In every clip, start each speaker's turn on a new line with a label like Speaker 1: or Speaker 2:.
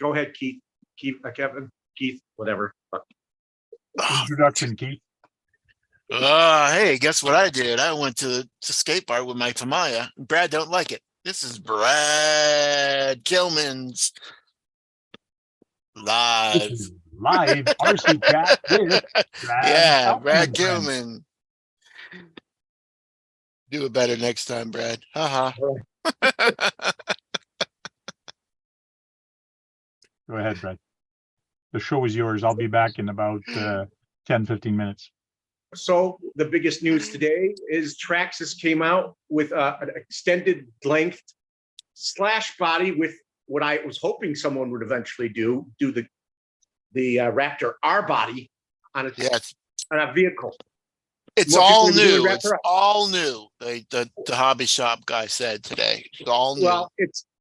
Speaker 1: Go ahead, Keith. Kevin, Keith, whatever.
Speaker 2: Introduction, Keith.
Speaker 3: Hey, guess what I did? I went to skate park with my Tamaya. Brad don't like it. This is Brad Kalman's live.
Speaker 2: Live RC chat with
Speaker 3: Brad Kalman. Do it better next time, Brad. Haha.
Speaker 2: Go ahead, Brad. The show is yours. I'll be back in about 10, 15 minutes.
Speaker 1: So the biggest news today is Traxxas came out with an extended length slash body with what I was hoping someone would eventually do the Raptor R body on a vehicle.
Speaker 3: It's all new. It's all new. The hobby shop guy said today. It's all new.
Speaker 1: Well,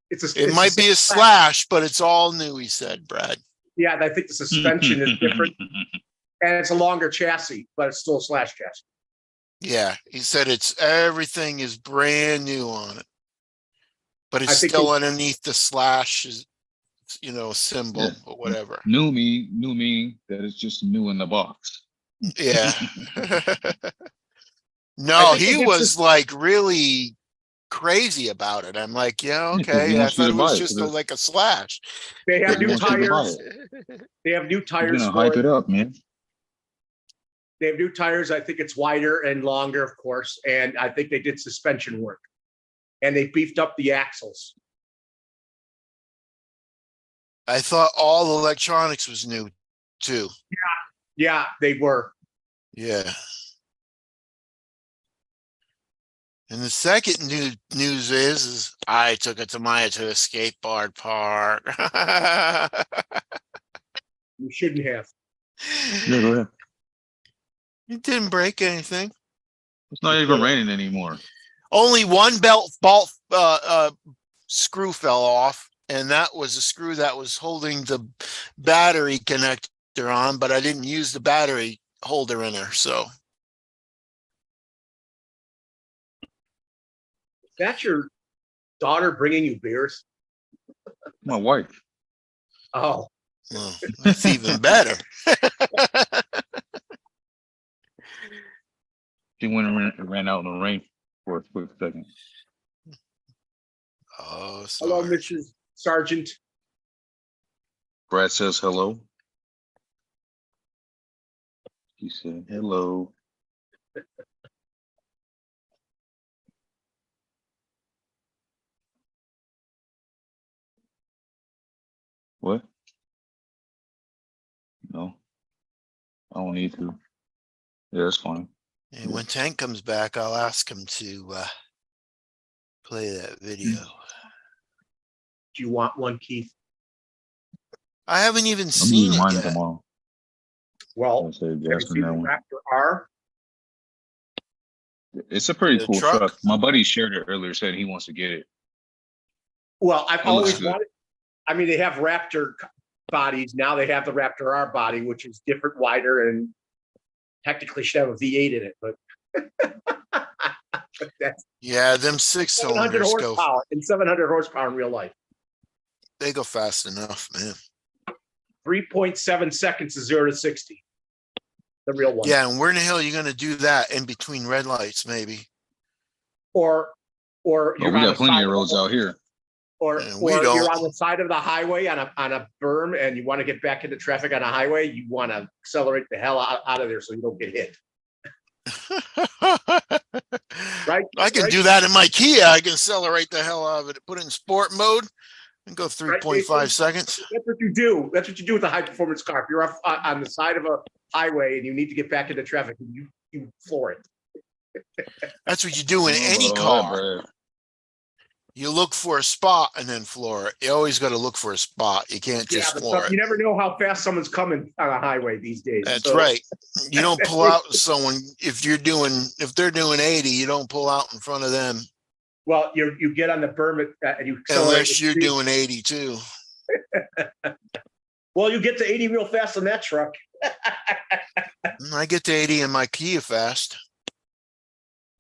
Speaker 3: it might be a slash, but it's all new, he said, Brad.
Speaker 1: Yeah, I think the suspension is different. And it's a longer chassis, but it's still a slash chassis.
Speaker 3: Yeah, he said everything is brand new on it. But it's still underneath the slash, symbol or whatever.
Speaker 4: New meaning that it's just new in the box.
Speaker 3: Yeah. No, he was like really crazy about it. I'm like, yeah, okay. I thought it was just like a slash.
Speaker 1: They have new tires. They have new tires.
Speaker 4: You're gonna hype it up, man.
Speaker 1: They have new tires. I think it's wider and longer, of course. And I think they did suspension work. And they beefed up the axles.
Speaker 3: I thought all the electronics was new too.
Speaker 1: Yeah, they were.
Speaker 3: Yeah. And the second news is I took it to a skateboard park.
Speaker 1: You shouldn't have.
Speaker 4: Yeah, go ahead.
Speaker 3: It didn't break anything.
Speaker 4: It's not even raining anymore.
Speaker 3: Only one bolt screw fell off, and that was a screw that was holding the battery connector on, but I didn't use the battery holder in her, so.
Speaker 1: Is that your daughter bringing you beers?
Speaker 4: My wife.
Speaker 1: Oh.
Speaker 3: Well, that's even better.
Speaker 4: She went and ran out in the rain for a quick second.
Speaker 3: Oh,
Speaker 1: sorry. Hello, Mrs. Sargent.
Speaker 4: Brad says hello. He said hello. What? No, I don't need to. Yeah, that's fine.
Speaker 3: And when Tank comes back, I'll ask him to play that video.
Speaker 1: Do you want one, Keith?
Speaker 3: I haven't even seen it yet.
Speaker 1: Tomorrow. Well, have you seen the Raptor R?
Speaker 4: It's a pretty cool truck. My buddy shared it earlier, said he wants to get it.
Speaker 1: Well, I've always wanted. I mean, they have Raptor bodies. Now they have the Raptor R body, which is different, wider, and technically should have a V8 in it. But that's
Speaker 3: them 6 cylinders
Speaker 1: horsepower and 700 horsepower in real life.
Speaker 3: They go fast enough, man.
Speaker 1: 3.7 seconds to 0 to 60. The real one.
Speaker 3: Yeah, and where in the hell are you going to do that? In between red lights, maybe.
Speaker 1: Or
Speaker 4: we got plenty of roads out here.
Speaker 1: Or you're on the side of the highway on a berm and you want to get back into traffic on a highway, you want to accelerate the hell out of there so you don't get hit. Right?
Speaker 3: I can do that in my Kia. I can accelerate the hell out of it, put it in sport mode and go 3.5 seconds.
Speaker 1: That's what you do. That's what you do with a high performance car. If you're off on the side of a highway and you need to get back into traffic, you floor it.
Speaker 3: That's what you do in any car. You look for a spot and then floor it. You always got to look for a spot. You can't just floor it.
Speaker 1: You never know how fast someone's coming on a highway these days.
Speaker 3: That's right. You don't pull out someone if they're doing 80. You don't pull out in front of them.
Speaker 1: Well, you get on the berm and you accelerate.
Speaker 3: Unless you're doing 80 too.
Speaker 1: Well, you get to 80 real fast on that truck.
Speaker 3: I get to 80 in my Kia fast.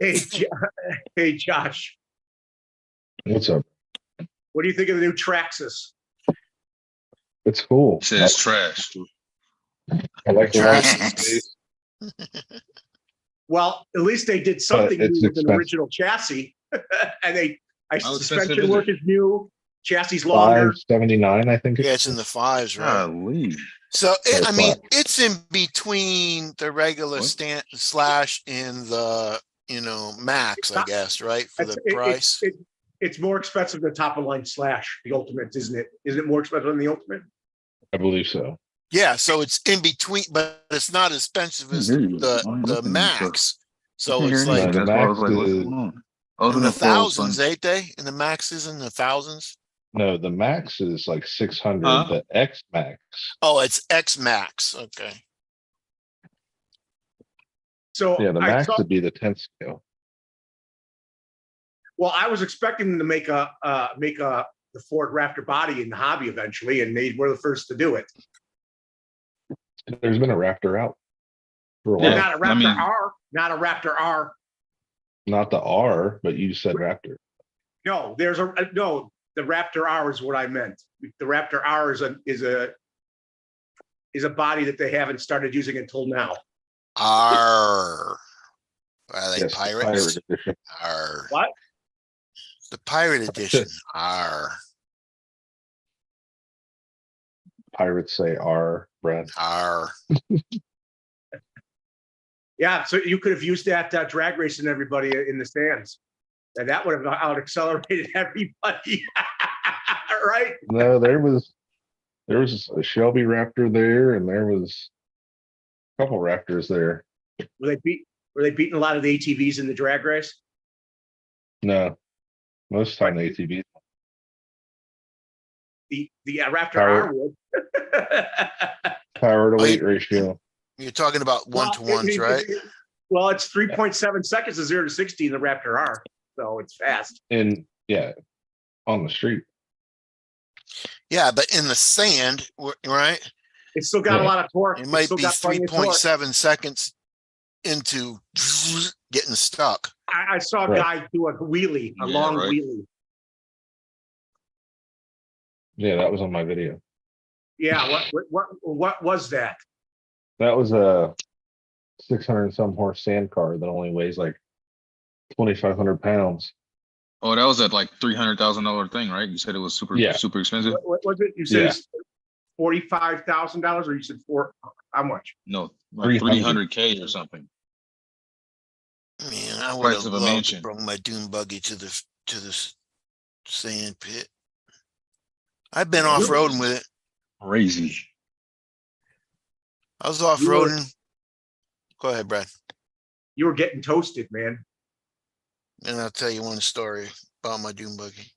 Speaker 1: Hey, Josh.
Speaker 4: What's up?
Speaker 1: What do you think of the new Traxxas?
Speaker 5: It's cool.
Speaker 4: He said it's trash.
Speaker 5: I like the
Speaker 3: Trash.
Speaker 5: watch.
Speaker 1: Well, at least they did something
Speaker 5: it's
Speaker 1: new with an
Speaker 5: expensive.
Speaker 1: original chassis. And
Speaker 4: How expensive
Speaker 1: suspension
Speaker 4: is
Speaker 1: work
Speaker 4: it?
Speaker 1: is new, chassis longer.
Speaker 5: $579, I think.
Speaker 3: Yeah, it's in the fives, right?
Speaker 4: Golly.
Speaker 3: So
Speaker 5: it's
Speaker 3: I mean,
Speaker 5: flat.
Speaker 3: it's in between the regular
Speaker 4: What?
Speaker 3: slash and the, max, I guess, right? For the price.
Speaker 1: It's more expensive than top of line slash, the ultimate, isn't it? Isn't it more expensive than the ultimate?
Speaker 5: I believe so.
Speaker 3: Yeah, so it's in between, but it's not as expensive as
Speaker 4: I hear you.
Speaker 3: the
Speaker 4: I'm
Speaker 3: the
Speaker 4: looking at stuff.
Speaker 3: max.
Speaker 4: I
Speaker 3: So
Speaker 4: can't hear
Speaker 3: it's
Speaker 4: anything.
Speaker 3: like
Speaker 5: the
Speaker 4: That's why I was
Speaker 5: max
Speaker 4: like, what's
Speaker 5: is-
Speaker 4: going on? Other
Speaker 3: in
Speaker 4: than
Speaker 3: the
Speaker 4: the 12, son.
Speaker 3: thousands, ain't they? And the max is in the thousands.
Speaker 5: No, the max is like 600.
Speaker 4: Huh?
Speaker 5: The X max.
Speaker 3: Oh, it's X max. Okay.
Speaker 1: So
Speaker 5: Yeah, the
Speaker 1: I
Speaker 5: max
Speaker 1: saw,
Speaker 5: would be the 10 scale.
Speaker 1: well, I was expecting them to make the Ford Raptor body in the hobby eventually, and they were the first to do it.
Speaker 5: There's been a Raptor out for a
Speaker 4: Yeah.
Speaker 5: while.
Speaker 1: Not a Raptor
Speaker 4: I mean-
Speaker 1: R, not a Raptor R.
Speaker 5: Not the R, but you said Raptor.
Speaker 1: No, the Raptor R is what I meant. The Raptor R is a body that they haven't started using until now.
Speaker 3: Are they
Speaker 5: Yes, the
Speaker 3: pirates?
Speaker 5: pirate edition.
Speaker 3: Are
Speaker 1: What?
Speaker 3: the pirate edition? Are
Speaker 5: Pirates say R, Brad.
Speaker 1: Yeah, so you could have used that drag racing everybody in the stands, and that would have out accelerated everybody, right?
Speaker 5: No, there was a Shelby Raptor there, and there was a couple Raptors there.
Speaker 1: Were they beating a lot of the ATVs in the drag race?
Speaker 5: No, most time the ATV.
Speaker 1: The Raptor
Speaker 5: Power.
Speaker 1: R would.
Speaker 5: Power to
Speaker 3: Oh,
Speaker 5: weight ratio.
Speaker 3: you're talking about one-to-ones, right?
Speaker 1: Well, it's 3.7 seconds to 0 to 60 in the Raptor R, so it's fast.
Speaker 5: And yeah, on the street.
Speaker 3: Yeah, but in the sand, right?
Speaker 1: It's still got a
Speaker 5: Yeah.
Speaker 1: lot of torque.
Speaker 3: It
Speaker 1: It's
Speaker 3: might
Speaker 1: still
Speaker 3: be
Speaker 1: got plenty of torque.
Speaker 3: 3.7 seconds into getting stuck.
Speaker 1: I saw a
Speaker 5: Right.
Speaker 1: guy do a wheelie, a
Speaker 4: Yeah,
Speaker 1: long
Speaker 4: right.
Speaker 1: wheelie.
Speaker 5: Yeah, that was on my video.
Speaker 1: Yeah, what was that?
Speaker 5: That was a 600 and some horse sand car that only weighs like 2,500 pounds.
Speaker 4: Oh, that was at like $300,000 thing, right? You said it was super
Speaker 5: Yeah.
Speaker 4: super expensive.
Speaker 1: What was it? You said
Speaker 5: Yeah.
Speaker 1: it's $45,000, or you said how much?
Speaker 4: No, like
Speaker 5: 300.
Speaker 4: $300K or something.
Speaker 3: Man, I would
Speaker 4: Price
Speaker 3: have
Speaker 4: of a
Speaker 3: loved to
Speaker 4: mansion.
Speaker 3: bring my dune buggy to the sand pit. I've been off-roading with it.
Speaker 4: Crazy.
Speaker 3: I was off-roading. Go ahead, Brad.
Speaker 1: You were getting toasted, man.
Speaker 3: And I'll tell you one story about my dune buggy.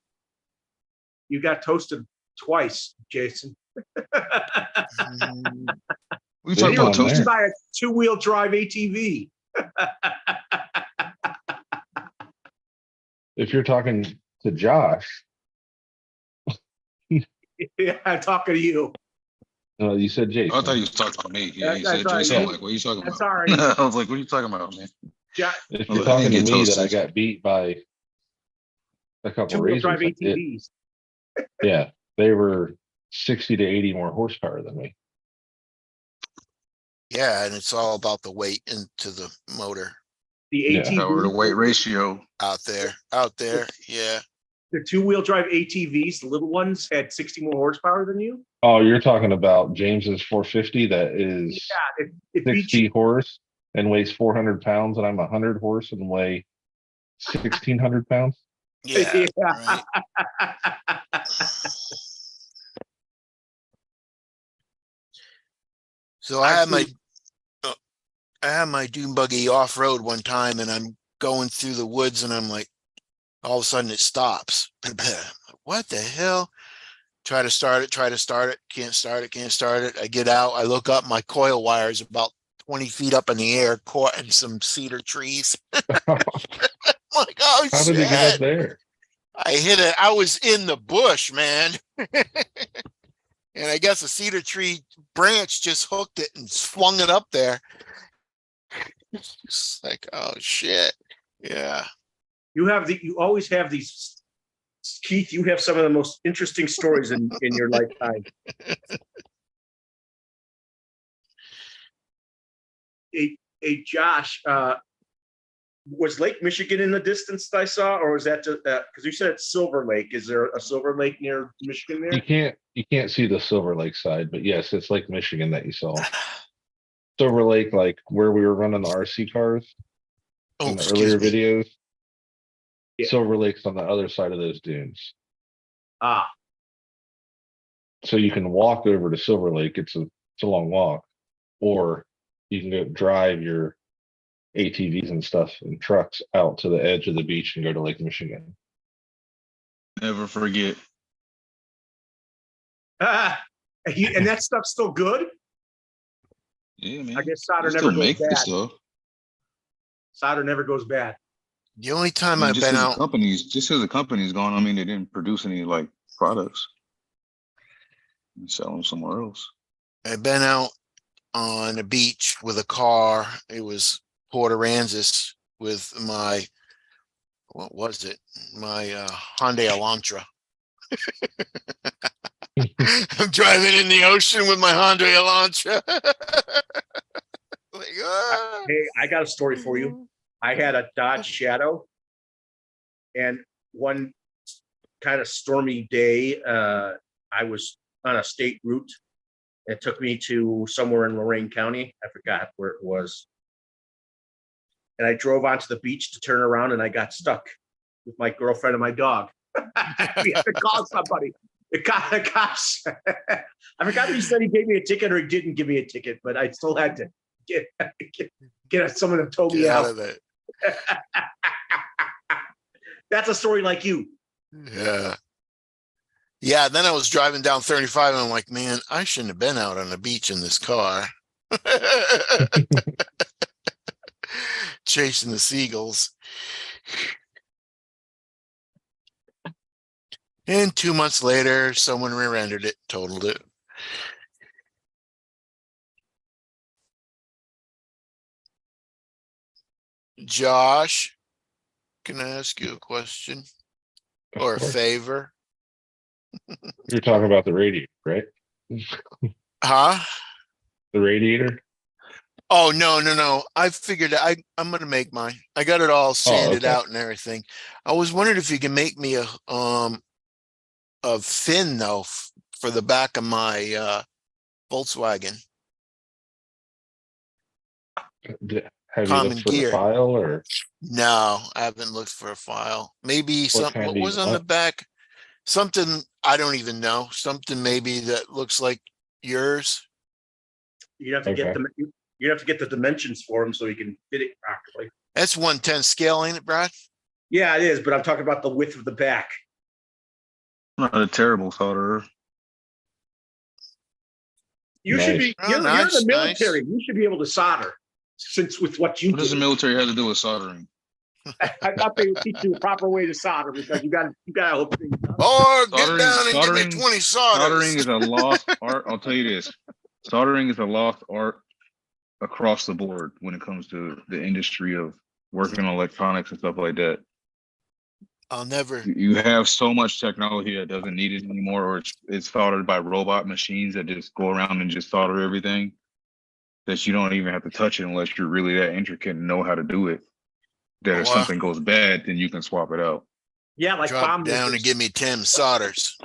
Speaker 1: You got toasted twice, Jason.
Speaker 3: Mm,
Speaker 4: What you
Speaker 5: Yeah,
Speaker 4: talking
Speaker 1: You were
Speaker 4: about,
Speaker 5: man.
Speaker 1: toasted
Speaker 4: toasted?
Speaker 1: by a two-wheel drive ATV.
Speaker 5: If you're talking to Josh,
Speaker 1: Yeah, I'm talking to you.
Speaker 5: you said Jason.
Speaker 4: I thought you was talking about me. Yeah, you
Speaker 1: That's
Speaker 4: said
Speaker 1: all right.
Speaker 4: Jason. I'm
Speaker 5: Yeah.
Speaker 4: like, what are you talking
Speaker 1: That's
Speaker 4: about?
Speaker 1: all right.
Speaker 4: I was like, what are you talking about, man?
Speaker 1: Yeah,
Speaker 5: If
Speaker 4: Well,
Speaker 5: you're
Speaker 4: I
Speaker 5: talking to
Speaker 4: didn't
Speaker 5: me
Speaker 4: get
Speaker 5: that I
Speaker 4: toasted.
Speaker 5: got beat by a couple
Speaker 1: two-wheel
Speaker 5: racers,
Speaker 1: drive
Speaker 5: I did.
Speaker 1: ATVs.
Speaker 5: Yeah, they were 60 to 80 more horsepower than me.
Speaker 3: yeah, and it's all about the weight into the motor
Speaker 1: The
Speaker 5: Yeah.
Speaker 1: ATV,
Speaker 4: Power to weight ratio.
Speaker 3: out there. Yeah.
Speaker 1: the two-wheel drive ATVs, the little ones, had 60 more horsepower than you.
Speaker 5: Oh, you're talking about James's 450 that is
Speaker 1: Yeah, it beats
Speaker 5: 60
Speaker 1: you.
Speaker 5: horse and weighs 400 pounds, and I'm 100 horse and weigh 1,600 pounds.
Speaker 3: Yeah.
Speaker 1: Yeah.
Speaker 3: Right. So I had my dune buggy off-road one time, and I'm going through the woods, and I'm like, all of a sudden it stops. What the hell? Try to start it, can't start it. I get out, I look up, my coil wire is about 20 feet up in the air, caught in some cedar trees. I'm like, oh
Speaker 5: How did he get up
Speaker 3: shit.
Speaker 5: there?
Speaker 3: I hit it. I was in the bush, man. And I guess a cedar tree branch just hooked it and swung it up there. It's like, oh shit. Yeah.
Speaker 1: You always have these Keith, you have some of the most interesting stories in your lifetime. Hey, Josh, was Lake Michigan in the distance that I saw, or was that just because you said Silver Lake? Is there a Silver Lake near Michigan there?
Speaker 5: You can't see the Silver Lake side, but yes, it's Lake Michigan that you saw. Silver Lake, like where we were running the RC cars
Speaker 3: Oh,
Speaker 5: in the earlier
Speaker 3: excuse me.
Speaker 5: videos.
Speaker 1: Yeah.
Speaker 5: Silver Lake's on the other side of those dunes.
Speaker 1: Ah,
Speaker 5: So you can walk over to Silver Lake. It's a long walk, or you can go drive your ATVs and stuff and trucks out to the edge of the beach and go to Lake Michigan.
Speaker 4: Never forget.
Speaker 1: and that stuff's still good.
Speaker 4: Yeah, man.
Speaker 1: I guess solder
Speaker 4: They
Speaker 1: never
Speaker 4: still
Speaker 1: goes
Speaker 4: make
Speaker 1: bad.
Speaker 4: this stuff.
Speaker 1: Solder never goes bad.
Speaker 3: The only time
Speaker 4: I mean,
Speaker 3: I've been out,
Speaker 4: just because the company's gone, I mean, they didn't produce any like products. And sell them somewhere else.
Speaker 3: I've been out on the beach with a car. It was Port Aransas with my, what was it? My Hyundai Elantra. I'm driving in the ocean with my Hyundai Elantra. Like, ah.
Speaker 1: Hey, I got a story for you. I had a Dodge Shadow, and one kind of stormy day, I was on a state route. It took me to somewhere in Lorain County. I forgot where it was. And I drove onto the beach to turn around, and I got stuck with my girlfriend and my dog. We had to call somebody. The cops. I forgot if he said he gave me a ticket or he didn't give me a ticket, but I still had to get someone to tow me
Speaker 3: Get out
Speaker 1: out.
Speaker 3: of that.
Speaker 1: That's a story like you.
Speaker 3: Yeah. Yeah, then I was driving down 35 and I'm like, man, I shouldn't have been out on the beach in this car. Chasing the seagulls. And 2 months later, someone rear-ended it, totaled it. Josh, can I ask you a question or a favor?
Speaker 5: You're talking about the radiator, right?
Speaker 3: Huh?
Speaker 5: The radiator?
Speaker 3: Oh, no. I figured I'm gonna make mine. I got it all sanded
Speaker 5: okay.
Speaker 3: out and everything. I was wondering if you can make me a fin though for the back of my Volkswagen.
Speaker 5: Have you
Speaker 3: Common
Speaker 5: looked for
Speaker 3: gear.
Speaker 5: the file, or
Speaker 3: No, I haven't looked for a file. Maybe
Speaker 5: kind
Speaker 3: what
Speaker 5: do you
Speaker 3: was on the
Speaker 5: want?
Speaker 3: back? Something I don't even know. Something maybe that looks like yours.
Speaker 1: You have to get
Speaker 5: Okay.
Speaker 1: them. You have to get the dimensions for them so you can fit it properly.
Speaker 3: That's 110 scale, ain't it, Brad?
Speaker 1: Yeah, it is, but I'm talking about the width of the back.
Speaker 4: Not a terrible solderer.
Speaker 1: You should be.
Speaker 3: Oh,
Speaker 1: You're in
Speaker 3: nice,
Speaker 1: the military.
Speaker 3: nice.
Speaker 1: You should be able to solder. Since with what you
Speaker 4: What does the
Speaker 1: do,
Speaker 4: military have to do with soldering?
Speaker 1: I thought they would teach you the proper way to solder because you got to hook things up.
Speaker 3: Or get
Speaker 4: Soldering-
Speaker 3: down and give
Speaker 4: soldering-
Speaker 3: me 20
Speaker 4: Soldering
Speaker 3: solders.
Speaker 4: is a lost art. I'll tell you this. Soldering is a lost art across the board when it comes to the industry of working on electronics and stuff like that.
Speaker 3: I'll never.
Speaker 4: You have so much technology that doesn't need it anymore, or it's soldered by robot machines that just go around and just solder everything, that you don't even have to touch it unless you're really that intricate and know how to do it. That if
Speaker 3: Wow.
Speaker 4: something goes bad, then you can swap it out.
Speaker 1: Yeah, like
Speaker 3: Drop
Speaker 1: bomb
Speaker 3: down
Speaker 1: makers.
Speaker 3: and give me 10 solders.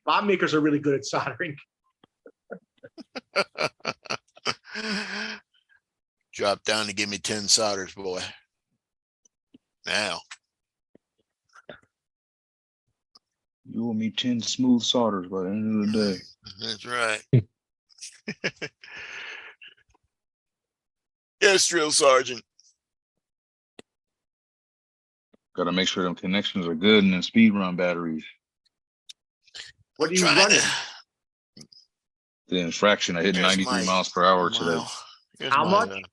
Speaker 1: Bomb makers are really good at soldering.
Speaker 3: Drop down and give me 10 solders, boy. Now.
Speaker 4: You owe me 10 smooth solders by the end of the day.
Speaker 3: That's right. Yes, drill sergeant.
Speaker 4: Got to make sure them connections are good and then speed run batteries.
Speaker 1: What are you
Speaker 3: Trying
Speaker 1: running?
Speaker 3: to-
Speaker 4: The infraction, I hit
Speaker 3: There's
Speaker 4: 93
Speaker 3: my
Speaker 4: miles per hour today.
Speaker 3: mile. Here's
Speaker 1: How
Speaker 3: my,
Speaker 1: much?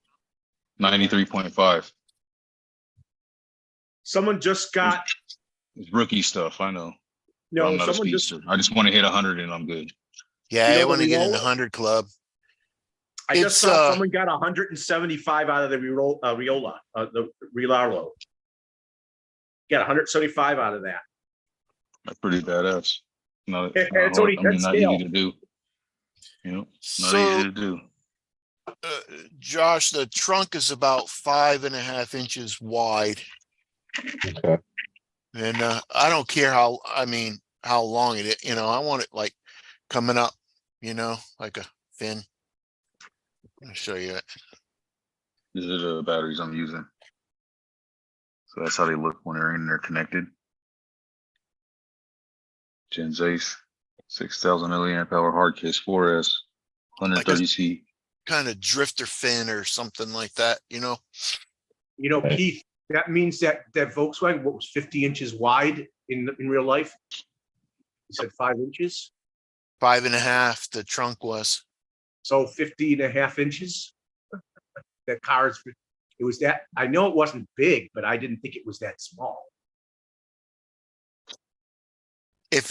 Speaker 4: 93.5.
Speaker 1: Someone just got
Speaker 4: It's rookie stuff, I know. But
Speaker 1: no.
Speaker 4: I'm not a
Speaker 1: Someone just.
Speaker 4: speedster. I just want to hit 100 and I'm good.
Speaker 3: Yeah,
Speaker 1: You know
Speaker 3: I
Speaker 1: the
Speaker 3: want to get in the
Speaker 1: Riola?
Speaker 3: 100 club.
Speaker 1: I just
Speaker 3: It's,
Speaker 1: saw someone got 175 out of the Riola, the Rilaro. Got 175 out of that.
Speaker 4: That's pretty badass. Not,
Speaker 1: It's
Speaker 4: not hard.
Speaker 1: only
Speaker 4: I
Speaker 1: 10
Speaker 4: mean, not
Speaker 1: scale.
Speaker 4: easy to do. You know, not
Speaker 3: So,
Speaker 4: easy to do.
Speaker 3: Josh, the trunk is about 5.5 inches wide,
Speaker 5: Okay.
Speaker 3: and I don't care how long it is. You know, I want it like coming up. You know, like a fin. I'll show you it.
Speaker 4: These are the batteries I'm using. So that's how they look when they're in there connected. Gen Ace, 6,000 milliamp hour hard case 4S, 130C.
Speaker 3: Kind of drifter fin or something like that. You know.
Speaker 1: You know,
Speaker 5: Right.
Speaker 1: Keith, that means that Volkswagen, what was 50 inches wide in real life? You said 5 inches,
Speaker 3: 5.5. The trunk was.
Speaker 1: so 50.5 inches. That car is, it was that, I know it wasn't big, but I didn't think it was that small.
Speaker 3: If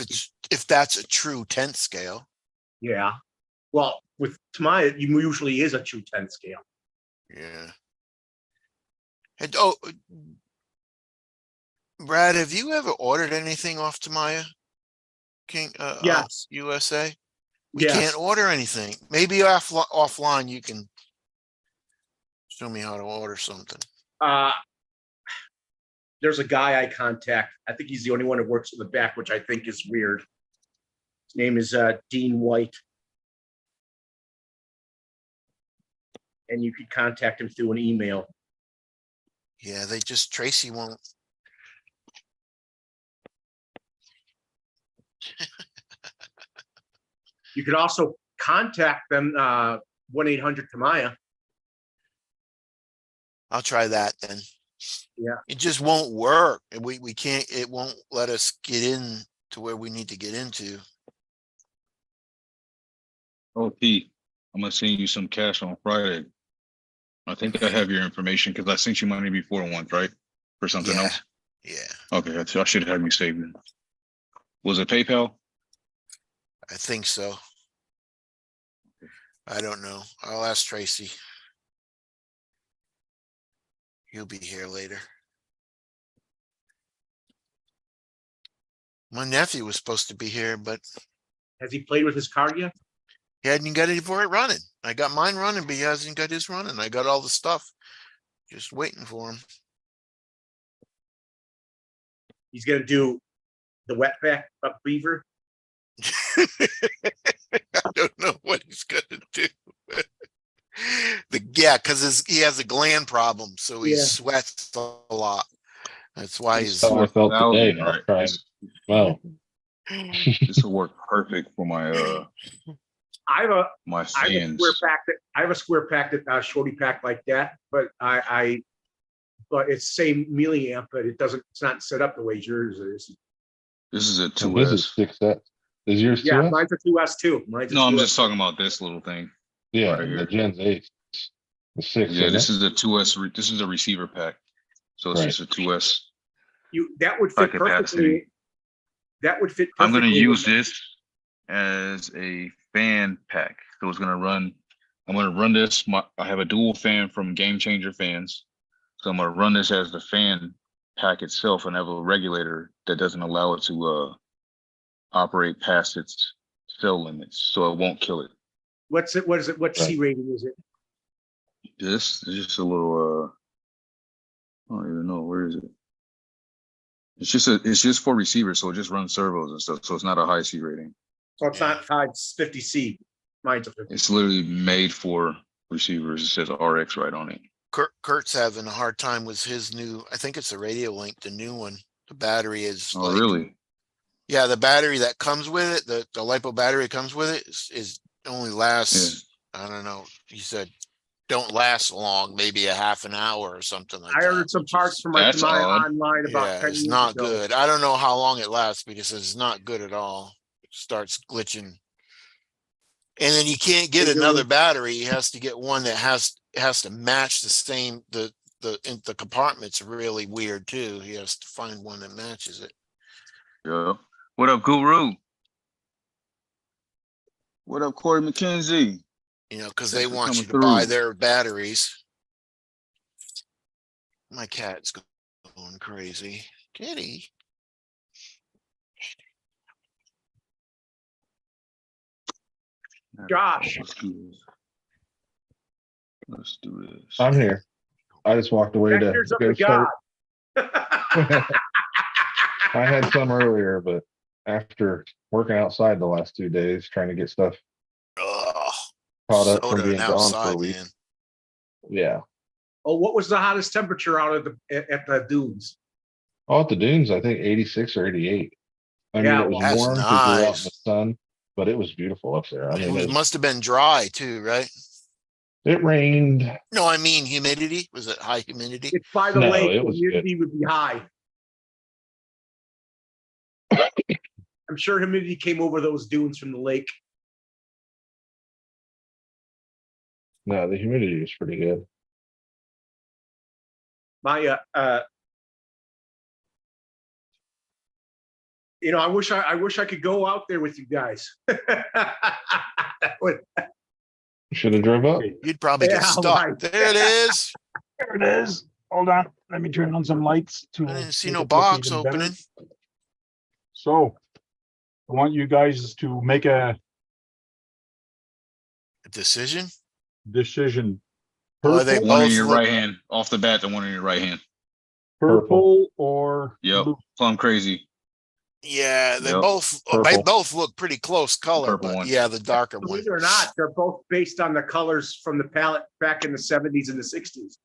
Speaker 3: that's a true 10th scale.
Speaker 1: Yeah. Well, with Tamiya, it usually is a true 10 scale.
Speaker 3: Yeah. And Brad, have you ever ordered anything off Tamiya? King
Speaker 1: Yes.
Speaker 3: USA? We
Speaker 1: Yes.
Speaker 3: can't order anything. Maybe offline you can show me how to order something.
Speaker 1: There's a guy I contact. I think he's the only one that works in the back, which I think is weird. His name is Dean White. And you could contact him through an email.
Speaker 3: Yeah, Tracy won't.
Speaker 1: You could also contact them, 1-800-Tamiya.
Speaker 3: I'll try that then.
Speaker 1: Yeah.
Speaker 3: It just won't work. We can't, it won't let us get in to where we need to get into.
Speaker 4: Oh, Pete, I'm gonna send you some cash on Friday. I think I have your information because I sent you money before once, right? For something
Speaker 3: Yeah.
Speaker 4: else.
Speaker 3: Yeah,
Speaker 4: Okay, I should have you saved it. Was it PayPal?
Speaker 3: I think so. I don't know. I'll ask Tracy. He'll be here later. My nephew was supposed to be here, but
Speaker 1: Has he played with his car yet?
Speaker 3: he hadn't got it for it running. I got mine running, but he hasn't got his running. I got all the stuff. Just waiting for him.
Speaker 1: He's going to do the wetback up beaver.
Speaker 3: I don't know what he's gonna do. Because he has a gland problem, so he
Speaker 1: Yeah.
Speaker 3: sweats a lot. That's why he's.
Speaker 5: So I felt today.
Speaker 4: 4,000,
Speaker 5: I'll
Speaker 4: right?
Speaker 5: try and- Well,
Speaker 4: This will work perfect for my
Speaker 1: I have a
Speaker 4: my
Speaker 1: I have a
Speaker 4: fans.
Speaker 1: square pack that shorty pack like that, but but it's same milliamp, but it's not set up the way yours is.
Speaker 4: This is a
Speaker 5: and his is
Speaker 4: 2S.
Speaker 5: 6S. Is yours
Speaker 1: Yeah,
Speaker 5: 2S?
Speaker 1: mine's a 2S too. Mine's a
Speaker 4: No, I'm
Speaker 1: 2S.
Speaker 4: just talking about this little thing.
Speaker 5: Yeah,
Speaker 4: right
Speaker 5: the
Speaker 4: here.
Speaker 5: Gen Ace. The 6.
Speaker 4: Yeah,
Speaker 5: isn't
Speaker 4: this
Speaker 5: it?
Speaker 4: is a 2S. This is a receiver pack. So it's
Speaker 5: Right.
Speaker 4: just a 2S.
Speaker 1: That would
Speaker 4: High
Speaker 1: fit perfectly.
Speaker 4: capacity.
Speaker 1: That would fit
Speaker 4: I'm
Speaker 1: perfectly.
Speaker 4: going to use this as a fan pack. So it's going to run. I'm going to run this. I have a dual fan from Game Changer Fans. So I'm going to run this as the fan pack itself and have a regulator that doesn't allow it to operate past its cell limits. So it won't kill it.
Speaker 1: What's it? What is it? What
Speaker 5: Right.
Speaker 1: C rating is it?
Speaker 4: This is just a little, I don't even know. Where is it? It's just for receivers. So it just runs servos and stuff. So it's not a high C rating.
Speaker 1: So it's not 50C. Mine's a 50.
Speaker 4: It's literally made for receivers. It says RX right on it.
Speaker 3: Kurt's having a hard time with his new. I think it's a Radio Link, the new one. The battery is.
Speaker 4: Oh, really?
Speaker 3: Yeah, the battery that comes with it, the LiPo battery that comes with it is only lasts. I don't know. He said don't last long, maybe a half an hour or something like
Speaker 1: I
Speaker 3: that.
Speaker 1: ordered some
Speaker 3: which
Speaker 1: parts
Speaker 3: is-
Speaker 1: from my
Speaker 4: that's
Speaker 1: Tamiya
Speaker 4: odd.
Speaker 1: online about
Speaker 3: Yeah,
Speaker 1: 10
Speaker 3: it's
Speaker 1: years
Speaker 3: not
Speaker 1: ago.
Speaker 3: good. I don't know how long it lasts because it's not good at all. It starts glitching. And then you can't get another battery. He has to get one that has to match the same. The compartment's really weird too. He has to find one that matches it.
Speaker 4: Yeah. What up, Guru? What up, Corey McKenzie?
Speaker 3: You know, because
Speaker 4: Thanks
Speaker 3: they
Speaker 4: for
Speaker 3: want
Speaker 4: coming
Speaker 3: you to buy
Speaker 4: through.
Speaker 3: their batteries. My cat's going crazy. Kitty.
Speaker 1: Josh.
Speaker 4: Let's do this. Let's do this.
Speaker 5: I'm here. I just walked away to
Speaker 1: Vectors of
Speaker 5: go
Speaker 1: the
Speaker 5: start.
Speaker 1: God.
Speaker 5: I had some earlier, but after working outside the last 2 days, trying to get stuff
Speaker 3: Ugh,
Speaker 5: caught up from
Speaker 3: soda
Speaker 5: being
Speaker 3: and
Speaker 5: gone for a
Speaker 3: outside,
Speaker 5: week.
Speaker 3: man.
Speaker 5: Yeah.
Speaker 1: Oh, what was the hottest temperature out at the dunes?
Speaker 5: Oh, at the dunes, I think 86 or 88. I mean,
Speaker 1: Yeah,
Speaker 5: it was
Speaker 3: That's
Speaker 5: warm because we were out in the
Speaker 3: nice.
Speaker 5: sun, but it was beautiful up there. I mean,
Speaker 3: It must have been dry too, right?
Speaker 5: it rained.
Speaker 3: No, I mean humidity. Was it high humidity?
Speaker 1: It's by the
Speaker 5: No,
Speaker 1: lake.
Speaker 5: it
Speaker 1: The
Speaker 5: was
Speaker 1: humidity would be high. I'm sure humidity came over those dunes from the lake.
Speaker 5: No, the humidity was pretty good.
Speaker 1: My I wish I could go out there with you guys.
Speaker 5: Should have drove up.
Speaker 3: You'd probably get
Speaker 1: Yeah,
Speaker 3: stuck.
Speaker 1: right.
Speaker 3: There it is.
Speaker 2: There it is. Hold on. Let me turn on some lights to.
Speaker 3: I didn't see
Speaker 2: make
Speaker 3: no
Speaker 2: it look
Speaker 3: box
Speaker 2: even better.
Speaker 3: opening.
Speaker 2: So I want you guys to make a
Speaker 3: Decision.
Speaker 2: decision.
Speaker 3: Oh, they
Speaker 2: Purple,
Speaker 4: One in
Speaker 3: both
Speaker 4: your
Speaker 3: look-
Speaker 4: right hand, off the bat, the one in your right hand.
Speaker 2: purple or
Speaker 4: Yep.
Speaker 2: blue.
Speaker 4: Plum crazy.
Speaker 3: Yeah, they
Speaker 4: Yep.
Speaker 3: both
Speaker 5: Purple.
Speaker 3: both look pretty close color,
Speaker 4: purple
Speaker 3: but
Speaker 4: one.
Speaker 3: yeah, the darker one.
Speaker 1: Believe it or not, they're both based on the colors from the palette back in the 70s and the 60s.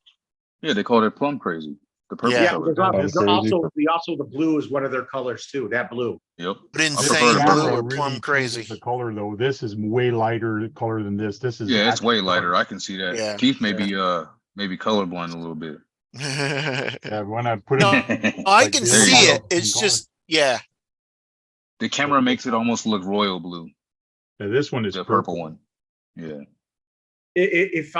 Speaker 4: Yeah, they called it plum crazy. The purple
Speaker 3: Yeah.
Speaker 4: color.
Speaker 1: there's
Speaker 5: Plum
Speaker 1: also,
Speaker 5: crazy.
Speaker 1: also the blue is one of their colors too. That blue.
Speaker 4: Yep.
Speaker 3: But
Speaker 4: I
Speaker 3: insane
Speaker 4: prefer the
Speaker 3: blue
Speaker 4: purple.
Speaker 3: or
Speaker 2: Really
Speaker 3: plum
Speaker 2: changes
Speaker 3: crazy.
Speaker 2: The color though. This is way lighter color than this. This is
Speaker 4: Yeah, it's way
Speaker 2: actually
Speaker 4: lighter.
Speaker 2: dark.
Speaker 4: I can see that.
Speaker 3: Yeah.
Speaker 4: Keith may be maybe colorblind a little bit.
Speaker 2: Yeah, when I put
Speaker 3: No,
Speaker 2: it,
Speaker 3: I
Speaker 2: Like
Speaker 3: can
Speaker 2: this.
Speaker 4: There you
Speaker 3: see
Speaker 4: go.
Speaker 3: it. It's just yeah.
Speaker 4: The camera makes it almost look royal blue.
Speaker 2: yeah, this one is
Speaker 4: The
Speaker 2: purple.
Speaker 4: purple one. Yeah.
Speaker 1: If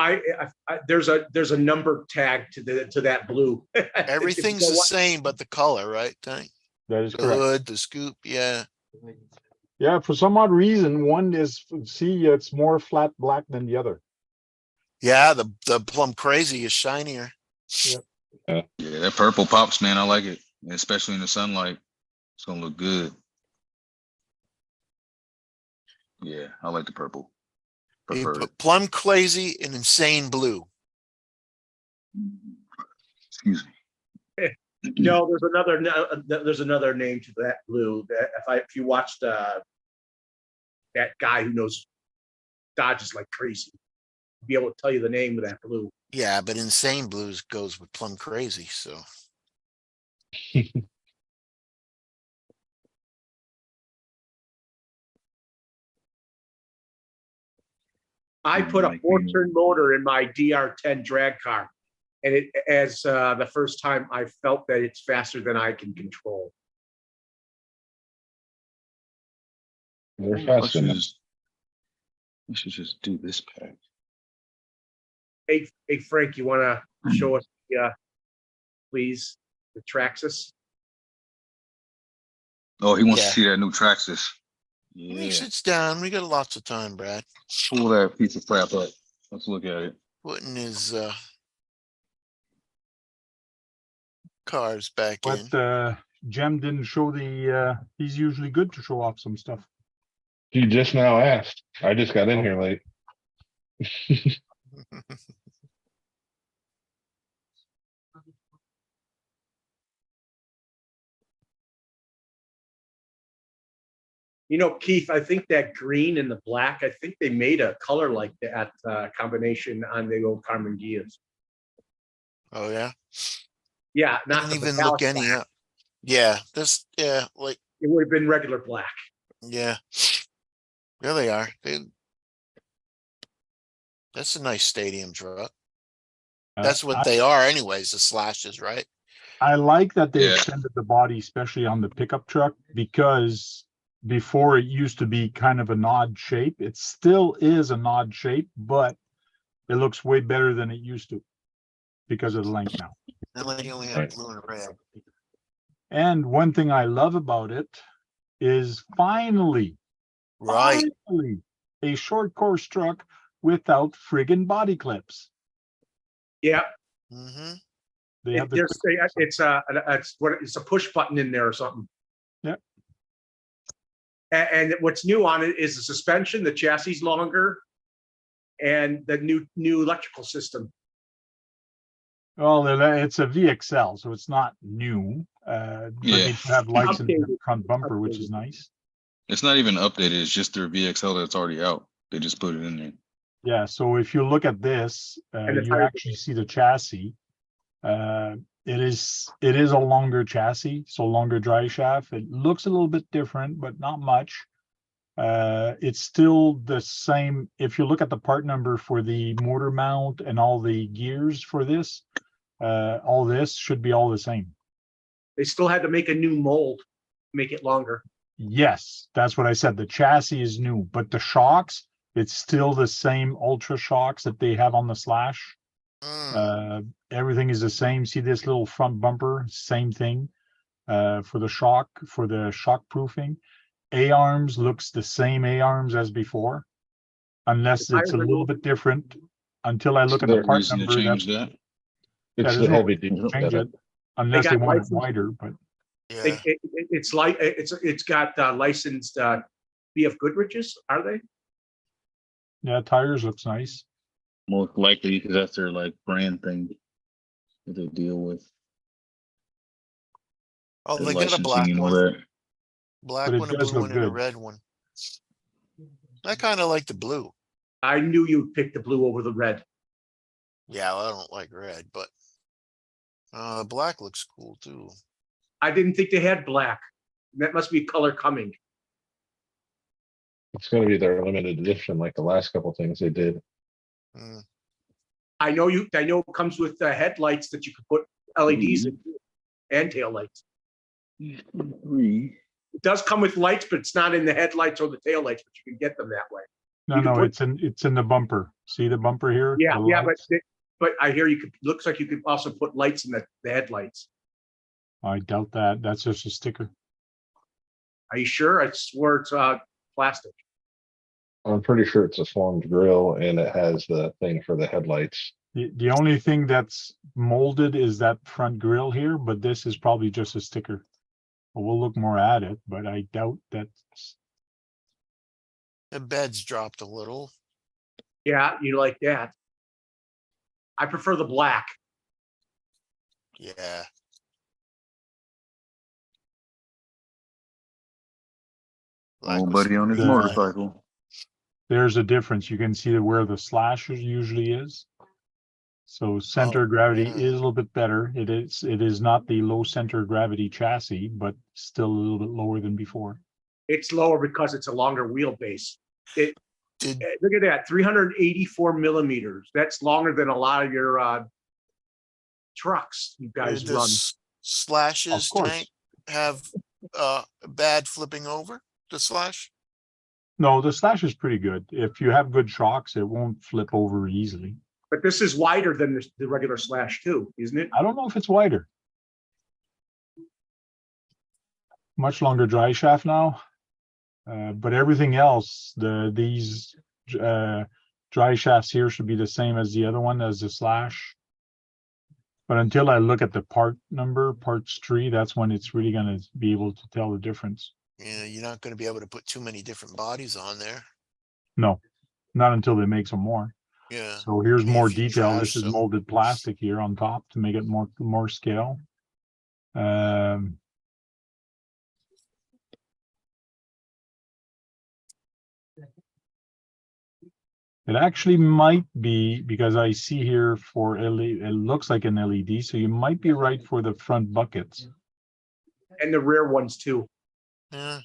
Speaker 1: there's a number tag to that blue.
Speaker 3: Everything's the same, but the color, right? Tank?
Speaker 2: That is
Speaker 3: The
Speaker 2: correct.
Speaker 3: hood, the scoop, yeah.
Speaker 2: Yeah, for some odd reason, one is it's more flat black than the other.
Speaker 3: Yeah, the plum crazy is shinier.
Speaker 4: Yeah, that purple pops, man. I like it. Especially in the sunlight. It's gonna look good. Yeah, I like the purple.
Speaker 3: You
Speaker 4: Prefer it.
Speaker 3: put plum crazy and insane blue.
Speaker 4: Excuse me.
Speaker 1: No, there's another name to that blue. That if you watched that guy who knows dodges like crazy, he'll be able to tell you the name of that blue.
Speaker 3: Yeah, but insane blues goes with plum crazy. So
Speaker 1: I put a
Speaker 4: Like
Speaker 1: 4-turn motor in my DR10 drag car, and it as the first time I felt that it's faster than I can control.
Speaker 5: They're
Speaker 4: I
Speaker 5: fast
Speaker 4: should
Speaker 5: enough.
Speaker 4: just do this pack.
Speaker 1: Hey Frank, you want to show us, please, the Traxxas?
Speaker 4: Oh, he wants
Speaker 3: Yeah.
Speaker 4: to see that new Traxxas.
Speaker 3: he
Speaker 4: Yeah.
Speaker 3: sits down. We got lots of time, Brad.
Speaker 4: Pull that piece of crap up. Let's look at it.
Speaker 3: Putting his cars back in.
Speaker 2: But Jem didn't show he's usually good to show off some stuff.
Speaker 5: You just now asked. I just got in here late.
Speaker 1: Keith, I think that green and the black, I think they made a color like that combination on the old Carmen Gias.
Speaker 3: Oh yeah.
Speaker 1: Yeah, not
Speaker 3: Didn't
Speaker 1: the
Speaker 3: even
Speaker 1: metallic
Speaker 3: look any
Speaker 1: black.
Speaker 3: up. Yeah, this like
Speaker 1: It would have been regular black.
Speaker 3: yeah. There they are. That's a nice stadium truck. That's what they are anyways, the slashes, right?
Speaker 2: I like that they
Speaker 4: Yeah.
Speaker 2: extended the body, especially on the pickup truck, because before it used to be kind of an odd shape. It still is an odd shape, but it looks way better than it used to because of the length now.
Speaker 3: And then you only have
Speaker 5: Right.
Speaker 3: blue and red.
Speaker 2: And one thing I love about it is finally
Speaker 3: Right.
Speaker 2: a short course truck without friggin' body clips.
Speaker 1: Yeah,
Speaker 3: Mm-hmm.
Speaker 2: They have
Speaker 1: it's a push button in there or something.
Speaker 2: Yeah.
Speaker 1: And what's new on it is the suspension, the chassis is longer, and the new electrical system.
Speaker 2: Well, it's a VXL, so it's not new. But
Speaker 4: Yeah.
Speaker 2: they do have lights in the
Speaker 1: Updated.
Speaker 2: front bumper, which is
Speaker 1: Updated.
Speaker 2: nice.
Speaker 4: It's not even updated. It's just their VXL that's already out. They just put it in there.
Speaker 2: Yeah, so if you look at this,
Speaker 1: And the
Speaker 2: you
Speaker 1: tires-
Speaker 2: actually see the chassis. It is a longer chassis, so longer dry shaft. It looks a little bit different, but not much. It's still the same. If you look at the part number for the motor mount and all the gears for this, all this should be all the same.
Speaker 1: They still had to make a new mold, make it longer.
Speaker 2: Yes, that's what I said. The chassis is new, but the shocks, it's still the same Ultra shocks that they have on the Slash. Everything is the same. See this little front bumper, same thing. For the shock proofing. A-arms looks the same A-arms as before. Unless
Speaker 1: The
Speaker 2: it's a
Speaker 1: tires are
Speaker 2: little
Speaker 1: new.
Speaker 2: bit different. Until I look
Speaker 4: Is
Speaker 2: at
Speaker 4: there
Speaker 2: the
Speaker 4: a
Speaker 2: part
Speaker 4: reason to
Speaker 2: number,
Speaker 4: change
Speaker 2: that's,
Speaker 4: that?
Speaker 5: It's
Speaker 2: there's
Speaker 5: the
Speaker 2: no
Speaker 5: heavy
Speaker 2: reason
Speaker 5: duty.
Speaker 2: to change it.
Speaker 5: edit.
Speaker 2: Unless they
Speaker 1: got
Speaker 2: want it
Speaker 1: license-
Speaker 2: wider, but
Speaker 3: Yeah.
Speaker 1: It's like it's got licensed BF Goodrich's, are they?
Speaker 2: yeah, tires looks nice.
Speaker 4: Most likely because that's their like brand thing that they deal with.
Speaker 3: Oh,
Speaker 4: Their
Speaker 3: they got a
Speaker 4: licensing
Speaker 3: black
Speaker 4: and all
Speaker 3: one,
Speaker 4: that.
Speaker 3: black
Speaker 2: But it
Speaker 3: one, a
Speaker 2: does
Speaker 3: blue
Speaker 2: look
Speaker 3: one, and a
Speaker 2: good.
Speaker 3: red one. I kind of like the blue.
Speaker 1: I knew you'd pick the blue over the red.
Speaker 3: Yeah, well, I don't like red, but black looks cool too.
Speaker 1: I didn't think they had black. That must be color coming.
Speaker 5: It's gonna be their limited edition, like the last couple things they did.
Speaker 3: Mm.
Speaker 1: I know it comes with headlights that you could put LEDs in and tail lights.
Speaker 4: Three.
Speaker 1: It does come with lights, but it's not in the headlights or the tail lights, but you can get them that way.
Speaker 2: No,
Speaker 1: You can
Speaker 2: no,
Speaker 1: put-
Speaker 2: it's in the bumper. See the bumper here?
Speaker 1: Yeah,
Speaker 2: The
Speaker 1: yeah,
Speaker 2: lights?
Speaker 1: but I hear looks like you could also put lights in the headlights.
Speaker 2: I doubt that. That's just a sticker.
Speaker 1: Are you sure? I swear it's plastic.
Speaker 5: I'm pretty sure it's a formed grill and it has the thing for the headlights.
Speaker 2: The only thing that's molded is that front grille here, but this is probably just a sticker. We'll look more at it, but I doubt that's,
Speaker 3: The bed's dropped a little.
Speaker 1: Yeah, you like that. I prefer the black.
Speaker 3: Yeah. Black
Speaker 4: Old
Speaker 3: was
Speaker 4: buddy on his
Speaker 2: the-
Speaker 4: motorcycle.
Speaker 2: there's a difference. You can see where the slash usually is. So center
Speaker 3: Oh,
Speaker 2: gravity
Speaker 3: yeah.
Speaker 2: is a little bit better. It is not the low center gravity chassis, but still a little bit lower than before.
Speaker 1: It's lower because it's a longer wheelbase.
Speaker 3: Did
Speaker 1: Look at that, 384 millimeters. That's longer than a lot of your trucks you guys
Speaker 3: did the
Speaker 1: run.
Speaker 3: Slashes
Speaker 2: course.
Speaker 3: tank have bad flipping over the Slash?
Speaker 2: No, the slash is pretty good. If you have good shocks, it won't flip over easily.
Speaker 1: But this is wider than the regular Slash too, isn't it?
Speaker 2: I don't know if it's wider. Much longer dry shaft now. But everything else, these dry shafts here should be the same as the other one, as the Slash. But until I look at the part number, parts tree, that's when it's really gonna be able to tell the difference.
Speaker 3: Yeah, you're not going to be able to put too many different bodies on there.
Speaker 2: No, not until they make some more.
Speaker 3: Yeah.
Speaker 2: So here's
Speaker 3: Maybe
Speaker 2: more
Speaker 3: if you
Speaker 2: detail.
Speaker 3: trash
Speaker 2: This is
Speaker 3: some.
Speaker 2: molded plastic here on top to make it more scale. It actually might be, because I see here for LED, it looks like an LED, so you might be right for the front buckets.
Speaker 1: And the rear ones too.
Speaker 3: Yeah.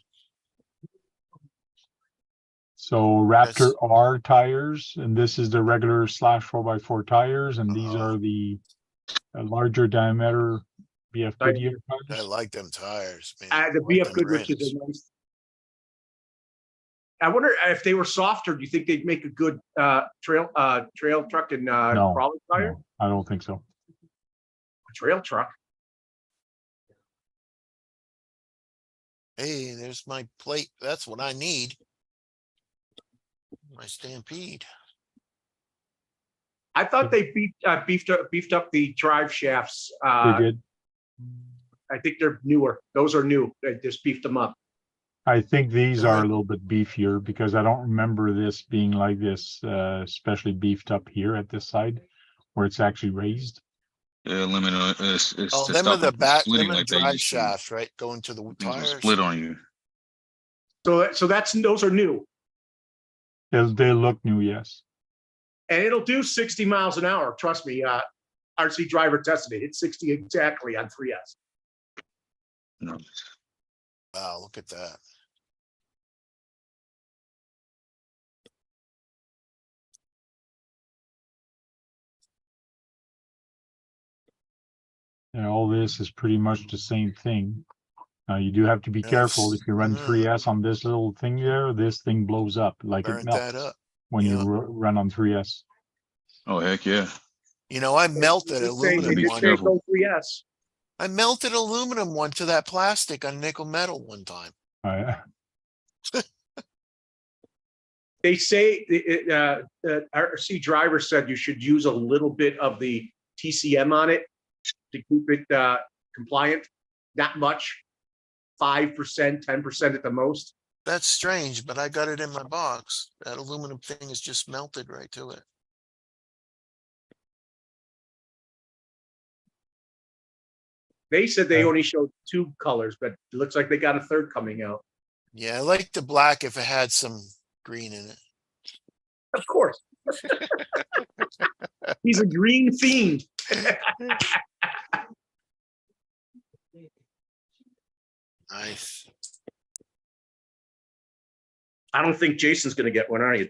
Speaker 2: So Raptor
Speaker 3: Yes.
Speaker 2: R tires, and this is the regular Slash 4x4 tires, and these
Speaker 3: Uh-huh.
Speaker 2: are the larger diameter BF Goodyear
Speaker 3: I
Speaker 2: tires.
Speaker 3: like them tires, man.
Speaker 1: The
Speaker 3: I like
Speaker 1: BF
Speaker 3: them
Speaker 1: Goodrich's
Speaker 3: rims.
Speaker 1: are nice. I wonder if they were softer, do you think they'd make a good trail truck and
Speaker 2: No,
Speaker 1: crawler tire?
Speaker 2: No, I don't think so.
Speaker 1: A trail truck.
Speaker 3: Hey, there's my plate. That's what I need. My Stampede.
Speaker 1: I thought they beefed up the drive shafts.
Speaker 2: They did.
Speaker 1: I think they're newer. Those are new. They just beefed them up.
Speaker 2: I think these are a little bit beefier because I don't remember this being like this, especially beefed up here at this side where it's actually raised.
Speaker 4: Yeah, limit on it's
Speaker 3: Oh,
Speaker 4: to
Speaker 3: them are
Speaker 4: stop
Speaker 3: the
Speaker 4: them from
Speaker 3: back,
Speaker 4: splitting
Speaker 3: them are
Speaker 4: like they
Speaker 3: drive
Speaker 4: used to.
Speaker 3: shafts, right? Going to the
Speaker 4: Things will
Speaker 3: tires.
Speaker 4: split on you.
Speaker 1: So those are new,
Speaker 2: They look new, yes.
Speaker 1: and it'll do 60 miles an hour. Trust me. RC driver tested it. It's 60 exactly on 3S.
Speaker 4: No.
Speaker 3: Wow, look at that.
Speaker 2: And all this is pretty much the same thing. You do have to be careful if you run 3S on this little thing there, this thing blows up like it
Speaker 3: Burnt that
Speaker 2: melts
Speaker 3: up.
Speaker 2: when you
Speaker 3: Yeah.
Speaker 2: run on 3S.
Speaker 4: Oh heck yeah.
Speaker 3: You know, I melted
Speaker 1: Just saying,
Speaker 3: aluminum
Speaker 1: they
Speaker 4: be
Speaker 1: just
Speaker 3: one.
Speaker 1: say
Speaker 4: careful.
Speaker 1: go 3S.
Speaker 3: I melted aluminum one to that plastic on nickel metal one time.
Speaker 1: They say RC driver said you should use a little bit of the TCM on it to keep it compliant. Not much, 5%, 10% at the most.
Speaker 3: That's strange, but I got it in my box. That aluminum thing is just melted right to it.
Speaker 1: They said they only showed 2 colors, but it looks like they got a third coming out.
Speaker 3: Yeah, I like the black if it had some green in it.
Speaker 1: Of course. He's a green fiend.
Speaker 3: Nice.
Speaker 1: I don't think Jason's going to get one, are you?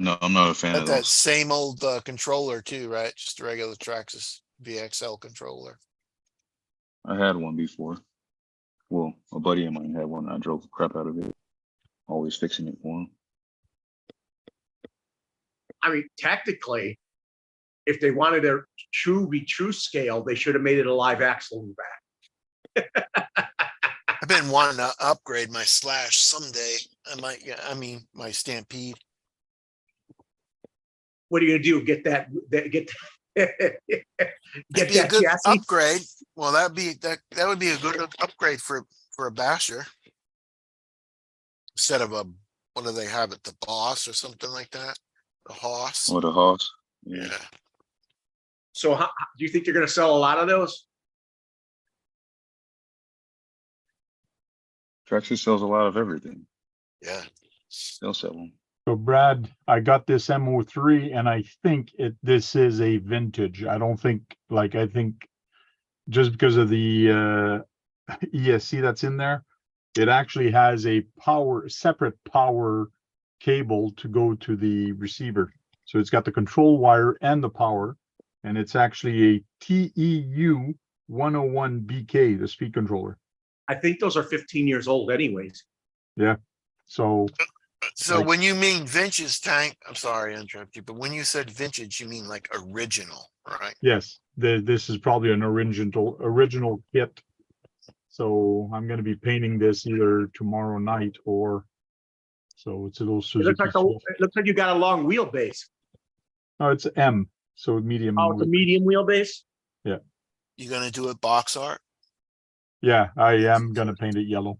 Speaker 4: No, I'm not a fan
Speaker 3: Got
Speaker 4: of
Speaker 3: that
Speaker 4: those.
Speaker 3: same old controller too, right? Just a regular Traxxas VXL controller.
Speaker 4: I had one before. Well, a buddy of mine had one. I drove the crap out of it. Always fixing it for him.
Speaker 1: I mean, technically, if they wanted a be true scale, they should have made it a live axle in the back.
Speaker 3: I've been wanting to upgrade my Slash someday. I might, yeah, I mean, my Stampede.
Speaker 1: What are you going to do? Get that
Speaker 3: That'd
Speaker 1: get
Speaker 3: be a
Speaker 1: that
Speaker 3: good
Speaker 1: chassis?
Speaker 3: upgrade. Well, that would be a good upgrade for a basher. Instead of a, what do they have it? The Boss or something like that? The Hoss.
Speaker 4: Or the Hoss.
Speaker 3: Yeah.
Speaker 1: So do you think you're going to sell a lot of those?
Speaker 4: Traxxas sells a lot of everything.
Speaker 3: Yeah.
Speaker 4: They'll sell them.
Speaker 2: So Brad, I got this MO3 and I think this is a vintage. I don't think, I think just because of the ESC that's in there, it actually has a separate power cable to go to the receiver. So it's got the control wire and the power, and it's actually a TEU 101 BK, the speed controller.
Speaker 1: I think those are 15 years old anyways.
Speaker 2: Yeah. So
Speaker 3: When you mean vintage tank, I'm sorry I interrupted you, but when you said vintage, you mean like original, right?
Speaker 2: yes, this is probably an original kit. So I'm going to be painting this either tomorrow night or so it's a little
Speaker 1: It
Speaker 2: Suzuki.
Speaker 1: looks like you got a long wheelbase.
Speaker 2: Oh, it's M, so medium.
Speaker 1: Oh, it's a medium wheelbase.
Speaker 2: Yeah.
Speaker 3: You gonna do it box art?
Speaker 2: Yeah, I am going to paint it yellow.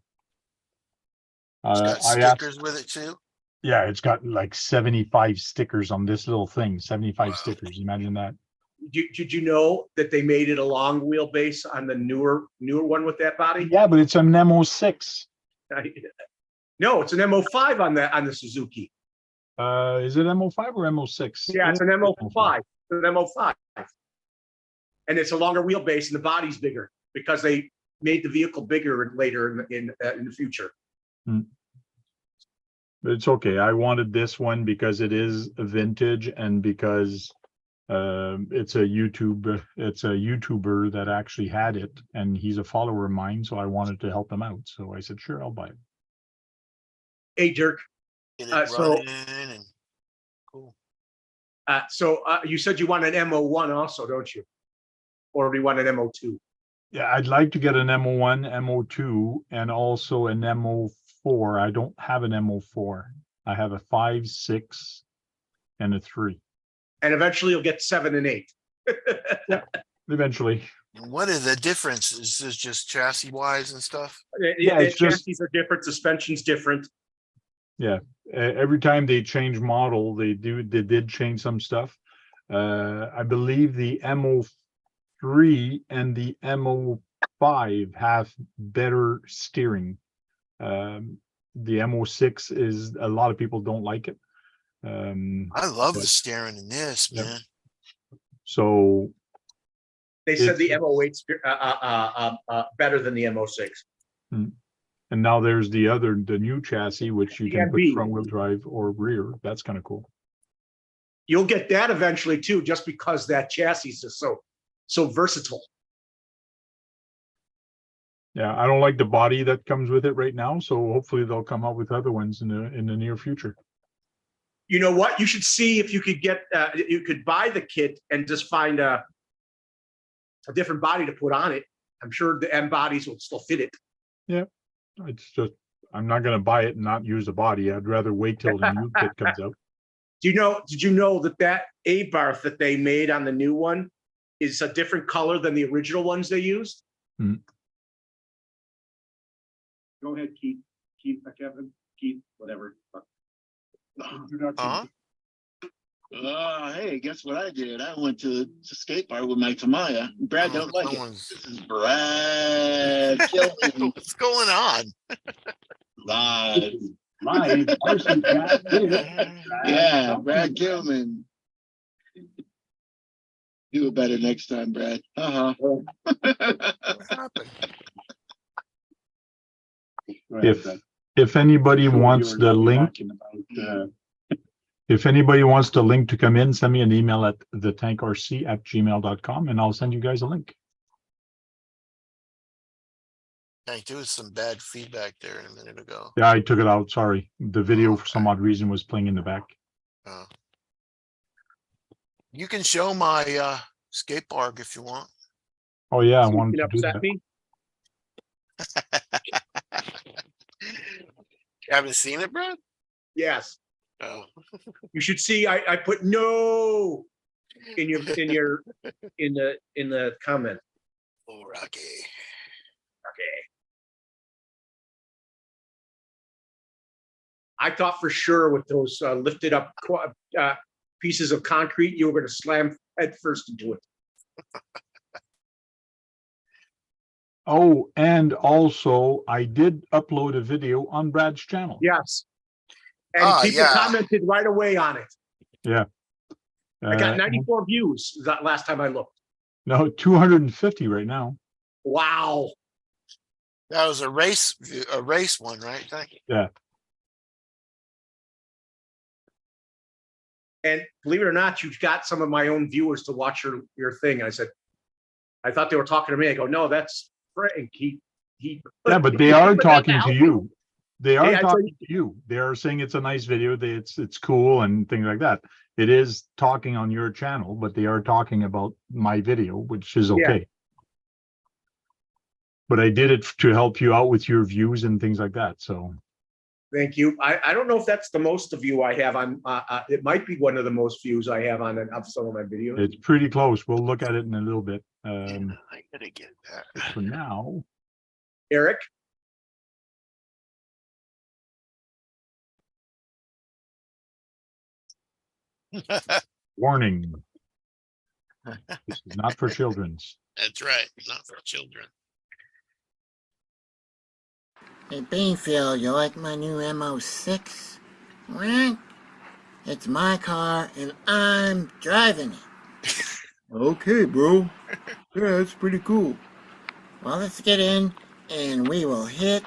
Speaker 3: It's got stickers with it too.
Speaker 2: Yeah, it's got like 75 stickers on this little thing. 75
Speaker 3: Wow.
Speaker 2: stickers. Imagine that.
Speaker 1: Did you know that they made it a long wheelbase on the newer one with that body?
Speaker 2: Yeah, but it's an MO6.
Speaker 1: No, it's an MO5 on the Suzuki.
Speaker 2: Is it MO5 or MO6?
Speaker 1: Yeah, it's an MO5. It's an MO5. And it's a longer wheelbase and the body's bigger because they made the vehicle bigger later in the future.
Speaker 2: But it's okay. I wanted this one because it is a vintage and because it's a YouTuber that actually had it and he's a follower of mine, so I wanted to help him out. So I said, sure, I'll buy it.
Speaker 1: Hey, Dirk.
Speaker 3: Get it running and cool.
Speaker 1: So you said you want an MO1 also, don't you? Or do you want an MO2?
Speaker 2: Yeah, I'd like to get an MO1, MO2, and also an MO4. I don't have an MO4. I have a 5, 6, and a 3.
Speaker 1: And eventually you'll get 7 and 8.
Speaker 2: Eventually.
Speaker 3: What are the differences? Is this just chassis wise and stuff?
Speaker 2: Yeah, it's just-
Speaker 1: chassis are different, suspension's different.
Speaker 2: Every time they change model, they did change some stuff. I believe the MO3 and the MO5 have better steering. The MO6 is, a lot of people don't like it.
Speaker 3: I love the
Speaker 2: but-
Speaker 3: steering in this,
Speaker 2: Yep.
Speaker 3: man.
Speaker 2: So
Speaker 1: They said the
Speaker 2: It's-
Speaker 1: MO8's better than the MO6.
Speaker 2: and now there's the new chassis, which you can put
Speaker 1: DMB.
Speaker 2: front wheel drive or rear. That's kind of cool.
Speaker 1: You'll get that eventually too, just because that chassis is so versatile.
Speaker 2: Yeah, I don't like the body that comes with it right now, so hopefully they'll come out with other ones in the near future.
Speaker 1: You know what? You should see if you could get. You could buy the kit and just find a different body to put on it. I'm sure the M bodies will still fit it.
Speaker 2: It's just, I'm not gonna buy it and not use the body. I'd rather wait till the new kit comes out.
Speaker 1: Did you know that A-Barth that they made on the new one is a different color than the original ones they used?
Speaker 2: Hmm.
Speaker 1: Go ahead, Keith, Kevin, Keith, whatever.
Speaker 3: Huh?
Speaker 6: Hey, guess what I did? I went to skate park with Mike Tamaya. Brad don't like it.
Speaker 3: Someone's-
Speaker 6: This is Brad Kilman
Speaker 3: What's going on?
Speaker 6: live.
Speaker 7: Live, RC chat.
Speaker 6: Yeah, Brad Kilman. Do it better next time, Brad.
Speaker 3: What happened?
Speaker 2: If anybody wants the link, if anybody wants the link to come in, send me an email at thetankrc@gmail.com and I'll send you guys a link.
Speaker 3: Hey, there was some bad feedback there a minute ago.
Speaker 2: Yeah, I took it out. Sorry. The video for some odd reason was playing in the back.
Speaker 3: Oh. You can show my skate park if you want.
Speaker 2: Oh yeah, I
Speaker 1: So you
Speaker 2: wanted
Speaker 1: can
Speaker 2: to do
Speaker 1: upset
Speaker 2: that.
Speaker 1: me?
Speaker 3: You haven't seen it, Brad?
Speaker 1: Yes.
Speaker 3: Oh.
Speaker 1: You should see. I put no in the comment.
Speaker 3: Oh, Rocky.
Speaker 1: Okay. I thought for sure with those lifted up pieces of concrete, you were going to slam head first into it.
Speaker 2: Oh, and also I did upload a video on Brad's channel.
Speaker 1: Yes. And people
Speaker 3: yeah.
Speaker 1: commented right away on it. I got
Speaker 2: Uh,
Speaker 1: 94 views that last time I looked.
Speaker 2: no, 250 right now.
Speaker 1: Wow.
Speaker 3: That was a race one, right? Thank you.
Speaker 1: And believe it or not, you've got some of my own viewers to watch your thing. I said, I thought they were talking to me. I go, no, that's Frank. He
Speaker 2: Yeah, but they are talking to you. They are
Speaker 1: Hey, I tell
Speaker 2: talking to you. They are saying it's a nice video. It's cool and things like that. It is talking on your channel, but they are talking about my video, which is
Speaker 1: Yeah.
Speaker 2: okay. But I did it to help you out with your views and things like that. So
Speaker 1: Thank you. I don't know if that's the most view I have on. It might be one of the most views I have on of some of my videos.
Speaker 2: it's pretty close. We'll look at it in a little bit.
Speaker 3: Yeah, I gotta get that.
Speaker 2: For now,
Speaker 1: Eric,
Speaker 2: warning. This is not for children's.
Speaker 3: That's right. Not for children.
Speaker 8: Hey, Beanfield, you like my new MO6? Well, it's my car and I'm driving it. Okay, bro. Yeah, that's pretty cool. Well, let's get in and we will hit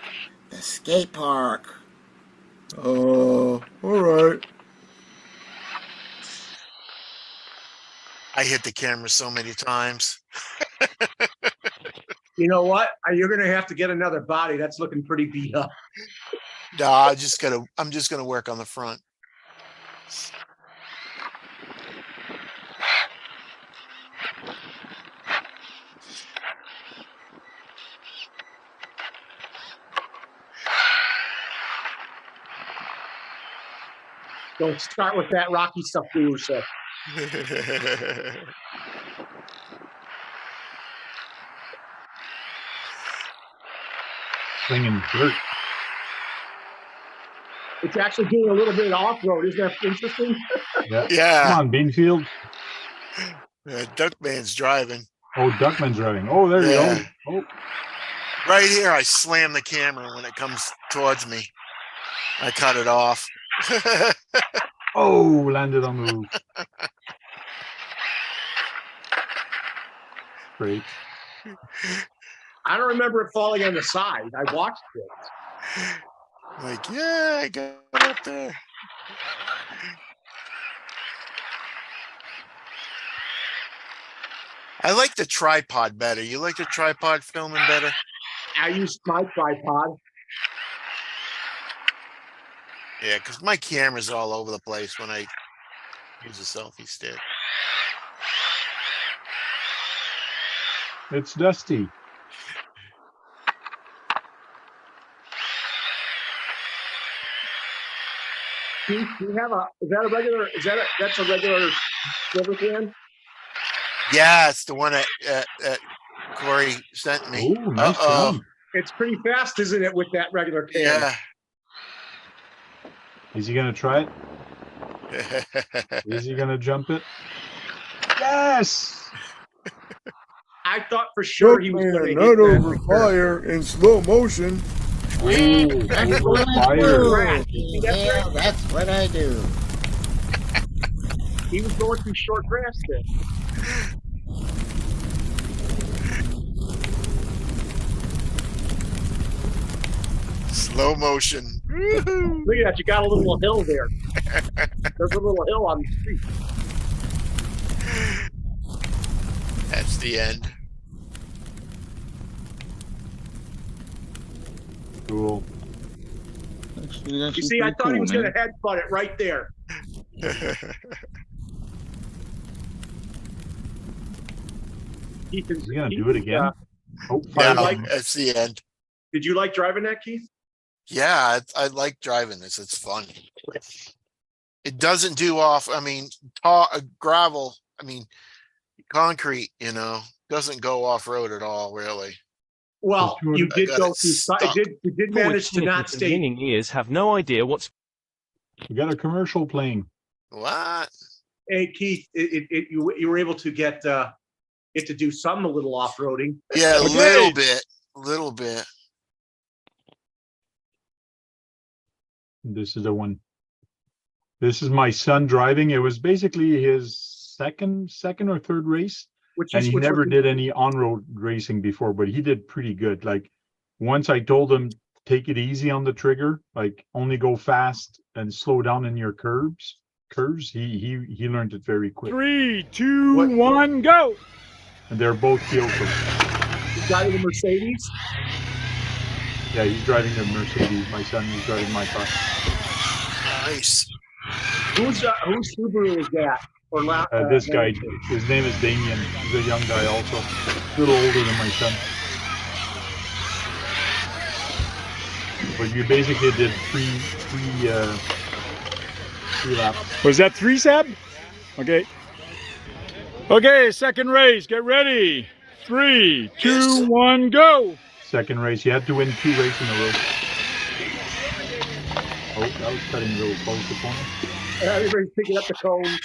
Speaker 8: the skate park. All right.
Speaker 3: I hit the camera so many times.
Speaker 1: you know what? You're going to have to get another body. That's looking pretty beat up.
Speaker 3: Nah, I'm just gonna work on the front.
Speaker 1: Don't start with that Rocky stuff we were saying.
Speaker 2: slinging dirt.
Speaker 1: It's actually doing a little bit of off-road. Isn't that interesting?
Speaker 2: Yeah. Come
Speaker 3: Yeah,
Speaker 2: on, Beanfield.
Speaker 3: Duckman's driving.
Speaker 2: Oh, Duckman's driving. Oh, there you
Speaker 3: Yeah.
Speaker 2: go. Oh,
Speaker 3: Right here, I slam the camera when it comes towards me. I cut it off.
Speaker 2: oh, landed on the roof. Great.
Speaker 1: I don't remember it falling on the side. I watched it.
Speaker 3: Like, yeah, I got up there. I like the tripod better. You like the tripod filming better?
Speaker 1: I used my tripod.
Speaker 3: Yeah, because my camera's all over the place when I use a selfie stick.
Speaker 2: It's Dusty.
Speaker 1: Do you have that's a regular silver can?
Speaker 3: Yeah, it's the one that Corey sent me.
Speaker 2: Oh, nice
Speaker 3: Uh-oh.
Speaker 2: jump.
Speaker 1: It's pretty fast, isn't it, with that regular can?
Speaker 3: Yeah.
Speaker 2: Is he gonna try it? Is he gonna jump it? Yes.
Speaker 1: I thought for sure he was going to hit
Speaker 9: not
Speaker 1: that
Speaker 9: over
Speaker 1: right there.
Speaker 9: fire in slow motion.
Speaker 2: Ooh,
Speaker 8: That's
Speaker 2: over
Speaker 8: what I
Speaker 2: fire.
Speaker 8: do. Yeah, that's what I do.
Speaker 1: He was going through short grass there.
Speaker 3: Slow motion. Woo-hoo.
Speaker 1: Look at that. You got a little hill there. There's a little hill on the street.
Speaker 3: That's the end.
Speaker 2: Cool.
Speaker 4: Actually, that's
Speaker 1: You see, I
Speaker 4: pretty
Speaker 1: thought he
Speaker 4: cool,
Speaker 1: was
Speaker 4: man.
Speaker 1: going to headbutt it right there. Keith,
Speaker 2: Is he gonna do it again? Oh,
Speaker 3: Yeah,
Speaker 2: fire.
Speaker 1: like-
Speaker 3: that's the end.
Speaker 1: Did you like driving that, Keith?
Speaker 3: Yeah, I like driving this. It's fun. It doesn't do off. I mean, gravel. I mean, concrete. Doesn't go off road at all. Really.
Speaker 1: Well,
Speaker 2: Just
Speaker 1: you
Speaker 3: I
Speaker 1: did
Speaker 3: got
Speaker 1: go
Speaker 3: it
Speaker 1: through.
Speaker 3: stuck.
Speaker 1: It did manage to not stay.
Speaker 10: Convening ears have no idea what's
Speaker 2: We got a commercial playing.
Speaker 3: What?
Speaker 1: Hey, Keith, you were able to get to do some a little off roading.
Speaker 3: Yeah, a
Speaker 2: Okay.
Speaker 3: little bit. Little bit.
Speaker 2: This is the one. This is my son driving. It was basically his second or third race. And he never did any on-road racing before, but he did pretty good. Like once I told him, take it easy on the trigger, like only go fast and slow down in your curves, he learned it very quick.
Speaker 7: 3, 2,
Speaker 1: What-
Speaker 7: 1, go!
Speaker 2: And they're both Kyoko.
Speaker 1: He's driving the Mercedes.
Speaker 2: Yeah, he's driving the Mercedes. My son is driving my car.
Speaker 3: Nice.
Speaker 1: Whose Subaru is that? Or
Speaker 2: This guy, his name is Damien. He's a young guy also, a little older than my son. But you basically did three laps.
Speaker 7: Was that 3, Sab? Okay. Okay, second race. Get ready. 3, 2,
Speaker 3: Yes.
Speaker 7: 1, go!
Speaker 2: Second race, you had to win 2 races in a row. Oh, that was cutting real close to corner.
Speaker 1: Everybody's picking up the cones.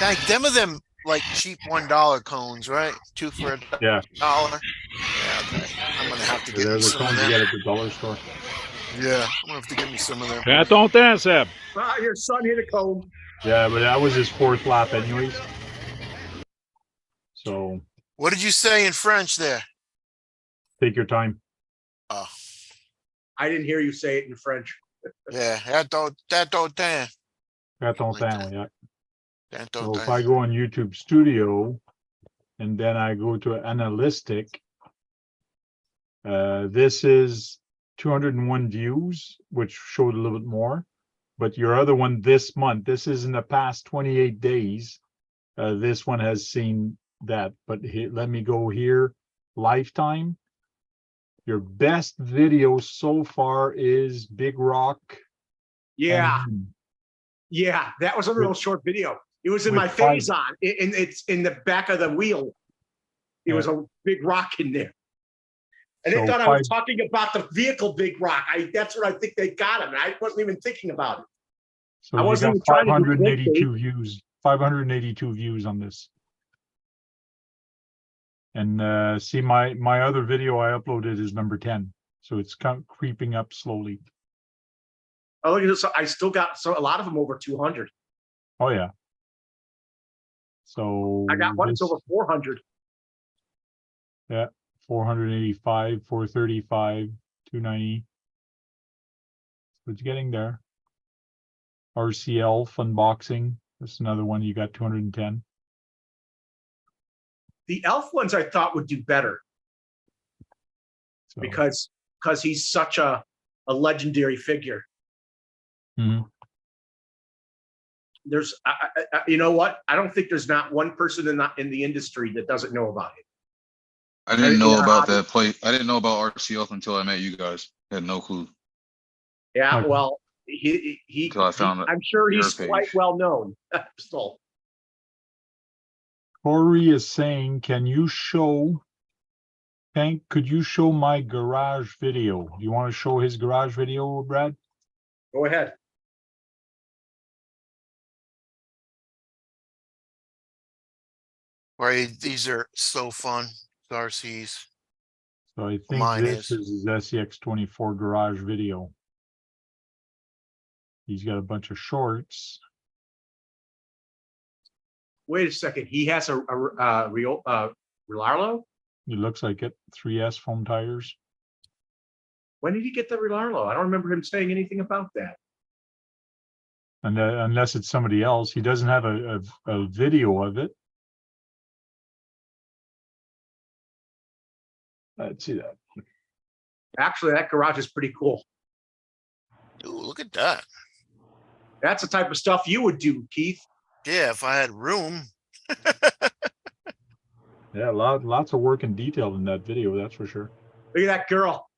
Speaker 3: Like them like cheap $1 cones, right? 2 for $1.
Speaker 2: Yeah.
Speaker 3: Yeah, okay. I'm gonna have to get me
Speaker 2: There's a
Speaker 3: some of
Speaker 2: cone you
Speaker 3: them.
Speaker 2: get at the dollar store.
Speaker 3: Yeah, I'm gonna have to get me some of them.
Speaker 7: Attends, Sab.
Speaker 1: Your son hit a cone.
Speaker 2: Yeah, but that was his 4th lap anyways. So
Speaker 3: What did you say in French there?
Speaker 2: take your time.
Speaker 3: Oh,
Speaker 1: I didn't hear you say it in French.
Speaker 3: yeah. Attends.
Speaker 2: Got ton
Speaker 3: Like
Speaker 2: temps,
Speaker 3: that.
Speaker 2: yeah. So
Speaker 3: Attends.
Speaker 2: if I go on YouTube Studio and then I go to Analytic, this is 201 views, which showed a little bit more. But your other one this month, this is in the past 28 days. This one has seen that. But let me go here. Lifetime. Your best video so far is Big Rock.
Speaker 1: Yeah,
Speaker 2: and-
Speaker 1: yeah, that was a real short video. It was in
Speaker 2: With
Speaker 1: my phase on, and it's in the back of the wheel. There was a big rock in there. And they
Speaker 2: So
Speaker 1: thought I was talking about the vehicle big rock. That's what I think they got him. And I wasn't even thinking about it.
Speaker 2: So
Speaker 1: I
Speaker 2: you
Speaker 1: wasn't
Speaker 2: got
Speaker 1: even trying to do
Speaker 2: 582 views. 582 views on this. And see, my other video I uploaded is number 10. So it's kind of creeping up slowly.
Speaker 1: Oh, look at this. I still got a lot of them over 200.
Speaker 2: Oh yeah. So
Speaker 1: I got one that's
Speaker 2: this-
Speaker 1: over 400.
Speaker 2: Yeah, 485, 435, 290. So it's getting there. RCL unboxing. That's another one. You got 210.
Speaker 1: The elf ones I thought would do better
Speaker 2: So,
Speaker 1: because he's such a legendary figure.
Speaker 2: mhm.
Speaker 1: There's, you know what? I don't think there's not one person in the industry that doesn't know about it.
Speaker 4: I didn't
Speaker 1: in
Speaker 4: know
Speaker 1: our
Speaker 4: about
Speaker 1: hobby.
Speaker 4: that play. I didn't know about RCF until I met you guys. Had no clue
Speaker 1: Yeah,
Speaker 2: Okay.
Speaker 1: well,
Speaker 4: until I found it.
Speaker 1: I'm sure
Speaker 4: your
Speaker 1: he's
Speaker 4: page.
Speaker 1: quite well known. Still,
Speaker 2: Corey is saying, can you show, Hank, could you show my garage video? Do you want to show his garage video, Brad?
Speaker 1: go ahead.
Speaker 3: Right, these are so fun. RCs.
Speaker 2: So I think
Speaker 3: Mine
Speaker 2: this
Speaker 3: is.
Speaker 2: is his SEX24 garage video. He's got a bunch of shorts.
Speaker 1: Wait a second. He has a real Rilarlo.
Speaker 2: It looks like it. 3S foam tires.
Speaker 1: When did he get the Rilarlo? I don't remember him saying anything about that.
Speaker 2: And unless it's somebody else, he doesn't have a video of it. Let's see that.
Speaker 1: Actually, that garage is pretty cool.
Speaker 3: Ooh, look at that.
Speaker 1: That's the type of stuff you would do, Keith.
Speaker 3: Yeah, if I had room.
Speaker 2: Yeah, lots of work and detail in that video, that's for sure.
Speaker 1: Look at that girl.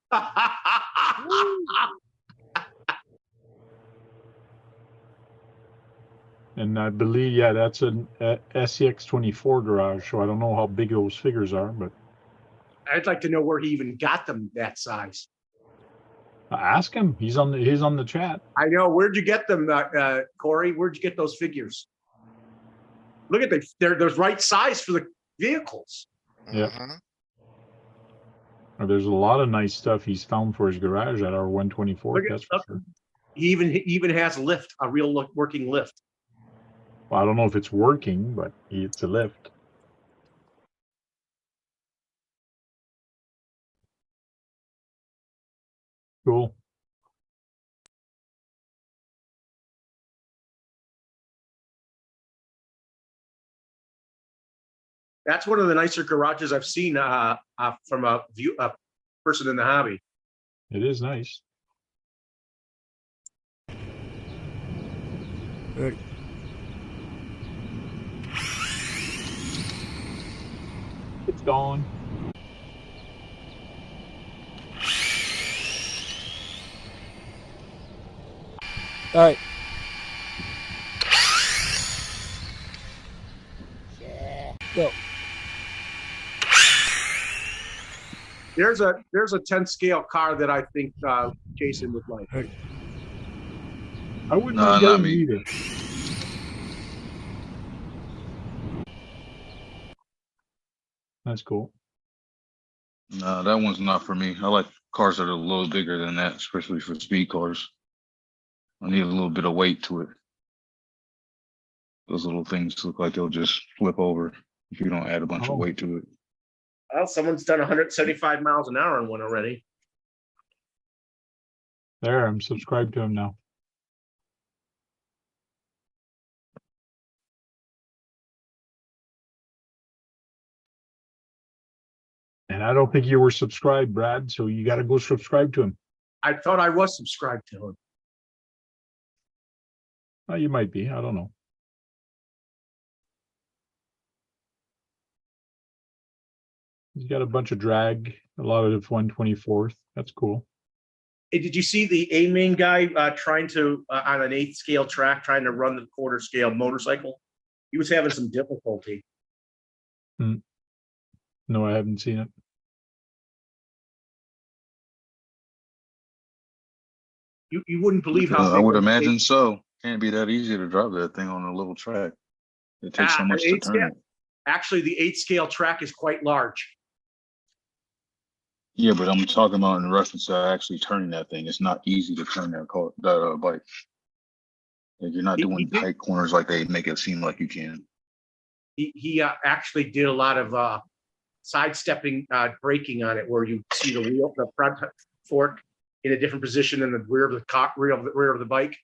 Speaker 2: And I believe, yeah, that's an SEX24 garage, so I don't know how big those figures are, but
Speaker 1: I'd like to know where he even got them that size.
Speaker 2: ask him. He's on the chat.
Speaker 1: I know. Where'd you get them, Corey? Where'd you get those figures? Look at they're the right size for the vehicles.
Speaker 2: Yeah.
Speaker 3: Mhm.
Speaker 2: There's a lot of nice stuff he's found for his garage at our 124.
Speaker 1: Look at-
Speaker 2: That's for sure.
Speaker 1: He even has a lift, a real working lift.
Speaker 2: Well, I don't know if it's working, but it's a lift. Cool.
Speaker 1: That's one of the nicer garages I've seen from a person in the hobby.
Speaker 2: It is nice.
Speaker 9: Hey,
Speaker 2: It's gone.
Speaker 9: all right. Go.
Speaker 1: There's a 10 scale car that I think Jason would like.
Speaker 2: I wouldn't
Speaker 4: No,
Speaker 2: mind
Speaker 4: not
Speaker 2: getting
Speaker 4: me.
Speaker 2: either. That's cool.
Speaker 4: No, that one's not for me. I like cars that are a little bigger than that, especially for speed cars. I need a little bit of weight to it. Those little things look like they'll just flip over if you don't add a bunch
Speaker 2: Oh.
Speaker 4: of weight to it.
Speaker 1: Well, someone's done 175 miles an hour on one already.
Speaker 2: There, I'm subscribed to him now. And I don't think you were subscribed, Brad, so you got to go subscribe to him.
Speaker 1: I thought I was subscribed to him.
Speaker 2: Oh, you might be. I don't know. He's got a bunch of drag, a lot of 124th. That's cool.
Speaker 1: Hey, did you see the A-main guy trying to on an 8th scale track trying to run the quarter scale motorcycle? He was having some difficulty.
Speaker 2: No, I haven't seen it.
Speaker 1: You wouldn't believe how
Speaker 4: I
Speaker 1: big
Speaker 4: would
Speaker 1: those
Speaker 4: imagine
Speaker 1: eight-
Speaker 4: so. Can't be that easy to drive that thing on a little track. It takes so
Speaker 1: an
Speaker 4: much to
Speaker 1: eight
Speaker 4: turn
Speaker 1: scale.
Speaker 4: it.
Speaker 1: Actually, the 8 scale track is quite large.
Speaker 4: Yeah, but I'm talking about in reference to actually turning that thing. It's not easy to turn that bike. Like you're not
Speaker 1: He
Speaker 4: doing
Speaker 1: did-
Speaker 4: tight corners like they make it seem like you can.
Speaker 1: He actually did a lot of sidestepping, braking on it, where you see the front fork in a different position than the rear of the rear of the bike.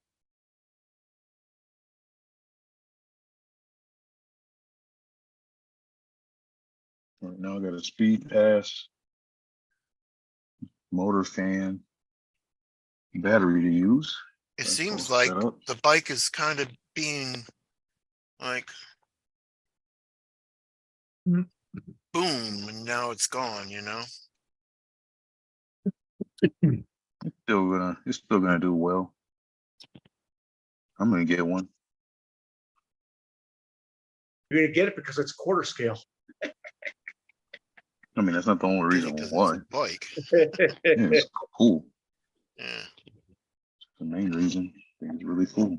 Speaker 4: Right now I got a speed pass, motor fan, battery to use.
Speaker 3: It
Speaker 4: That's
Speaker 3: seems
Speaker 4: all
Speaker 3: like
Speaker 4: set up.
Speaker 3: the bike is kind of being like
Speaker 2: Mm.
Speaker 3: boom, and now it's gone, you know?
Speaker 4: It's still gonna do well. I'm gonna get one.
Speaker 1: You're gonna get it because it's quarter scale.
Speaker 4: I mean, that's not the only
Speaker 3: Get it
Speaker 4: reason
Speaker 3: 'cause
Speaker 4: why.
Speaker 3: it's a bike.
Speaker 4: Yeah, it's cool.
Speaker 3: Yeah.
Speaker 4: The main reason. I think it's really cool.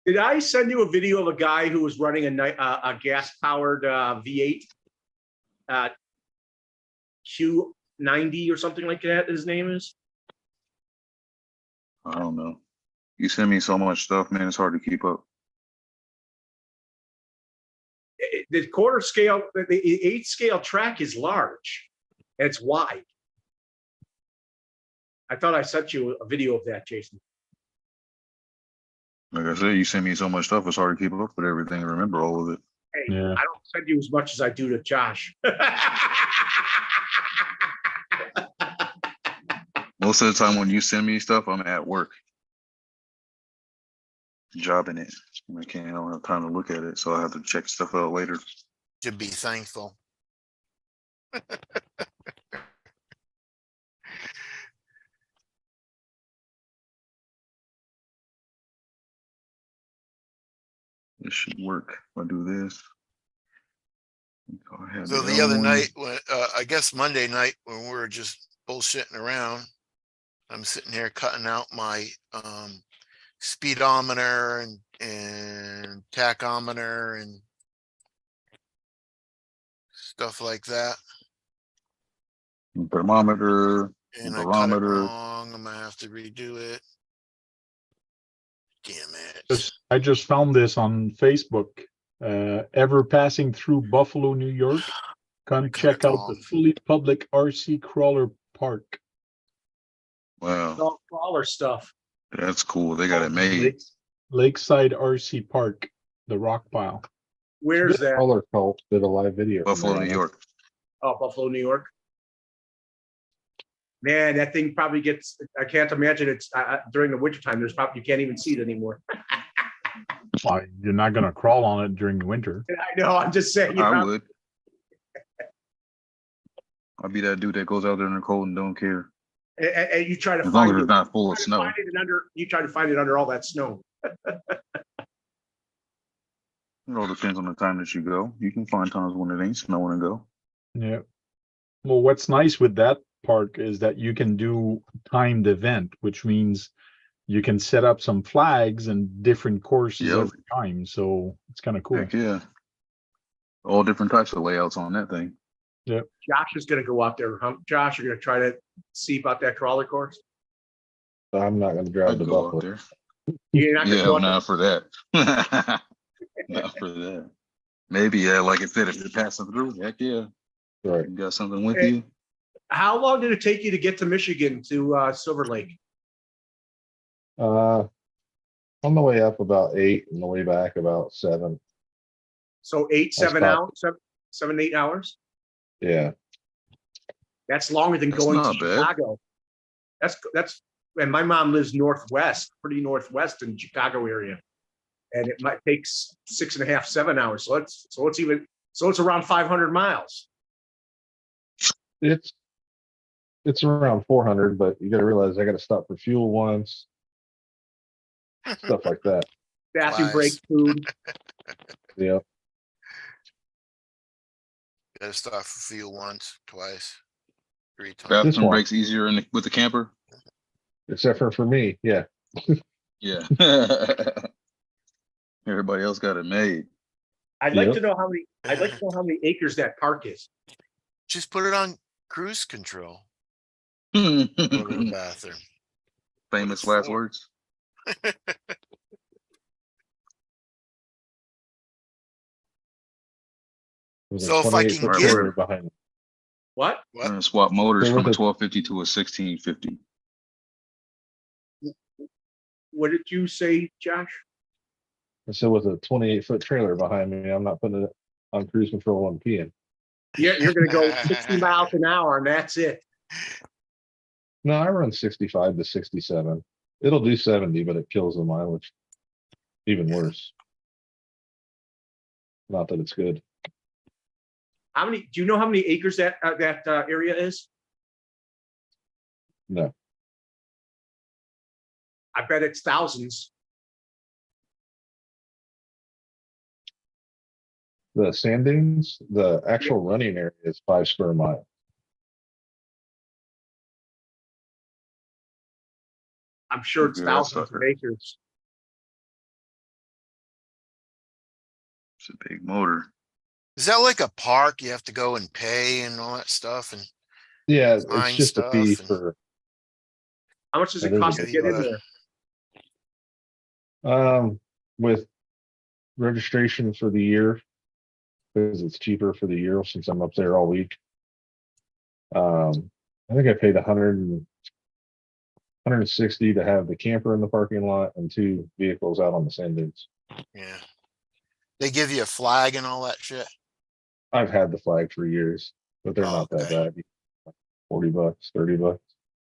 Speaker 1: Did I send you a video of a guy who was running a gas-powered V8 Q90 or something like that? His name is.
Speaker 4: I don't know. You send me so much stuff, man. It's hard to keep up.
Speaker 1: The quarter scale, the 8 scale track is large. And it's wide. I thought I sent you a video of that, Jason.
Speaker 4: Like I said, you send me so much stuff. It's hard to keep up with everything and remember all of it.
Speaker 1: Hey,
Speaker 2: Yeah.
Speaker 1: I don't send you as much as I do to Josh.
Speaker 4: Most of the time when you send me stuff, I'm at work. Jobbing it. I don't have time to look at it, so I have to check stuff out later.
Speaker 3: To be thankful.
Speaker 4: This should work. If I do this. Go ahead.
Speaker 3: So the other night, when I guess Monday night, when we were just bullshitting around, I'm sitting here cutting out my speedometer and tachometer and stuff like that.
Speaker 4: Thermometer,
Speaker 3: And I cut it
Speaker 4: barometer.
Speaker 3: wrong. I'm gonna have to redo it. Damn it.
Speaker 2: I just found this on Facebook. Ever passing through Buffalo, New York? Come
Speaker 3: cut
Speaker 2: check
Speaker 3: it
Speaker 2: out the
Speaker 3: wrong.
Speaker 2: fully public RC crawler park.
Speaker 4: Wow,
Speaker 1: All crawler stuff.
Speaker 4: that's cool. They got it made.
Speaker 2: Lakeside RC Park, the rock pile.
Speaker 1: Where's that?
Speaker 5: Color Cult did a live video. from
Speaker 4: Buffalo,
Speaker 5: there.
Speaker 4: New York.
Speaker 1: Oh, Buffalo, New York. Man, that thing probably gets. I can't imagine it's during the wintertime. There's probably you can't even see it anymore.
Speaker 2: Why, you're not gonna crawl on it during the winter.
Speaker 1: I know. I'm just saying.
Speaker 4: I would. I'd be that dude that goes out there in the cold and don't care.
Speaker 1: And you try to
Speaker 4: As long
Speaker 1: find
Speaker 4: as
Speaker 1: it.
Speaker 4: it's not full of
Speaker 1: Try to
Speaker 4: snow.
Speaker 1: find it under. You try to find it under all that snow.
Speaker 4: It all depends on the time that you go. You can find times when it ain't snowing and go.
Speaker 2: Yeah. Well, what's nice with that park is that you can do timed event, which means you can set up some flags and different courses
Speaker 4: Yep.
Speaker 2: every time. So it's kind of cool.
Speaker 4: Heck yeah. All different types of layouts on that thing.
Speaker 1: Josh is going to go out there. Huh? Josh, you're going to try to see about that crawler course.
Speaker 5: I'm not gonna drive
Speaker 4: I'd
Speaker 5: to
Speaker 4: go out
Speaker 5: Buffalo.
Speaker 4: there.
Speaker 1: You're not going to
Speaker 4: Yeah,
Speaker 1: go
Speaker 4: well,
Speaker 1: out
Speaker 4: not for that. Not for that. Maybe, yeah, like I said, if you're passing through, heck yeah.
Speaker 5: Right.
Speaker 4: You got something with
Speaker 1: Hey.
Speaker 4: you.
Speaker 1: How long did it take you to get to Michigan to Silver Lake?
Speaker 5: On the way up about 8, and the way back about 7.
Speaker 1: So 8, 7
Speaker 5: stopped.
Speaker 1: hours, 7, 8 hours.
Speaker 5: Yeah.
Speaker 1: That's longer than
Speaker 4: That's
Speaker 1: going to
Speaker 4: not bad.
Speaker 1: Chicago. That's and my mom lives northwest, pretty northwest in Chicago area, and it might take 6.5, 7 hours. So it's around 500 miles.
Speaker 5: It's around 400, but you gotta realize I gotta stop for fuel once. Stuff like that.
Speaker 1: Bathroom
Speaker 3: Nice.
Speaker 1: break, food.
Speaker 5: Yeah.
Speaker 3: Gotta stop for fuel once, twice, 3 times.
Speaker 5: This
Speaker 4: Bathroom
Speaker 5: one.
Speaker 4: breaks easier with the camper.
Speaker 5: Except for me, yeah.
Speaker 4: Yeah. Everybody else got it made.
Speaker 1: I'd like
Speaker 5: Yep.
Speaker 1: to know how many. I'd like to know how many acres that park is.
Speaker 3: Just put it on cruise control. Go to the bathroom.
Speaker 4: Famous
Speaker 3: What it's
Speaker 4: last
Speaker 3: for.
Speaker 4: words.
Speaker 5: With a
Speaker 3: So if I
Speaker 5: 28
Speaker 3: can
Speaker 5: foot
Speaker 4: get-
Speaker 5: trailer behind it.
Speaker 1: What?
Speaker 4: We're gonna swap motors
Speaker 5: Hey,
Speaker 4: from a
Speaker 5: with a-
Speaker 4: 1250 to a 1650.
Speaker 1: What did you say, Josh?
Speaker 5: I said with a 28 foot trailer behind me, I'm not putting it on cruise control on peeing.
Speaker 1: Yeah, you're going to go 60 miles an hour, and that's it.
Speaker 5: No, I run 65 to 67. It'll do 70, but it kills the mileage. Even worse. Not that it's good.
Speaker 1: How many? Do you know how many acres that area is?
Speaker 5: No.
Speaker 1: I bet it's thousands.
Speaker 5: The sand dunes, the actual running area is 5 square miles.
Speaker 1: I'm sure it's
Speaker 4: Yeah,
Speaker 1: thousands of
Speaker 4: sucker.
Speaker 1: acres.
Speaker 4: It's a big motor.
Speaker 3: Is that like a park? You have to go and pay and all that stuff and
Speaker 5: Yeah, it's
Speaker 3: Fine
Speaker 5: just a fee
Speaker 3: stuff and-
Speaker 5: for,
Speaker 1: How much does it
Speaker 5: That is a
Speaker 1: cost to
Speaker 5: big
Speaker 1: get in
Speaker 3: motor.
Speaker 1: there?
Speaker 5: with registration for the year, because it's cheaper for the year since I'm up there all week. I think I paid 160 to have the camper in the parking lot and 2 vehicles out on the sand dunes.
Speaker 3: yeah. They give you a flag and all that shit.
Speaker 5: I've had the flag for years, but they're
Speaker 3: Oh,
Speaker 5: not that
Speaker 3: okay.
Speaker 5: bad. $40, $30.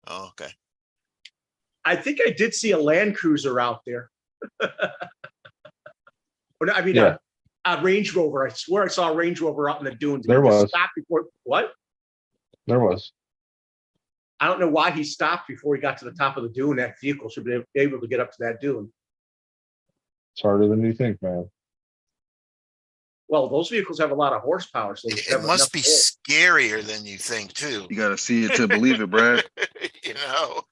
Speaker 3: Oh, okay.
Speaker 1: I think I did see a Land Cruiser out there. Or no, I mean,
Speaker 5: Yeah.
Speaker 1: a Range Rover. I swear I saw a Range Rover out in the dunes.
Speaker 5: There
Speaker 1: He just
Speaker 5: was.
Speaker 1: stopped before. What?
Speaker 5: There was.
Speaker 1: I don't know why he stopped before he got to the top of the dune. That vehicle should be able to get up to that dune.
Speaker 5: It's harder than you think, man.
Speaker 1: Well, those vehicles have a lot of horsepower, so they
Speaker 3: It
Speaker 1: have
Speaker 3: must be
Speaker 1: enough force.
Speaker 3: scarier than you think too.
Speaker 4: You gotta see it to believe it, Brad.
Speaker 3: You know,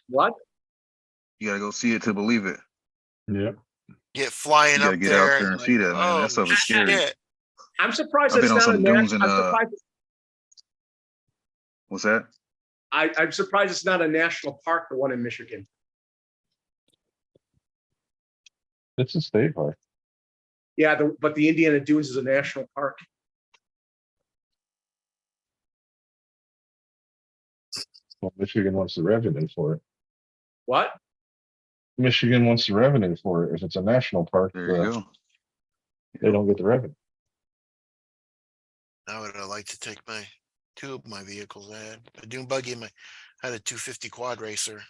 Speaker 1: What?
Speaker 4: You gotta go see it to believe it.
Speaker 2: Yeah.
Speaker 3: get flying
Speaker 4: You gotta
Speaker 3: up
Speaker 4: get
Speaker 3: there
Speaker 4: out there and see that, man. That stuff is scary.
Speaker 3: shit.
Speaker 1: I'm surprised
Speaker 4: I've
Speaker 1: it's
Speaker 4: been on
Speaker 1: not a
Speaker 4: some dunes
Speaker 1: national.
Speaker 4: and what's that?
Speaker 1: I'm surprised it's not a national park, the one in Michigan.
Speaker 5: It's a state park.
Speaker 1: Yeah, but the Indiana Dunes is a national park.
Speaker 5: Well, Michigan wants the revenue for it.
Speaker 1: What?
Speaker 5: Michigan wants the revenue for it. If it's a national park,
Speaker 4: There you go.
Speaker 5: they don't get the revenue.
Speaker 3: I would have liked to take my 2 of my vehicles I had. A dune buggy and I had a 250 quad racer.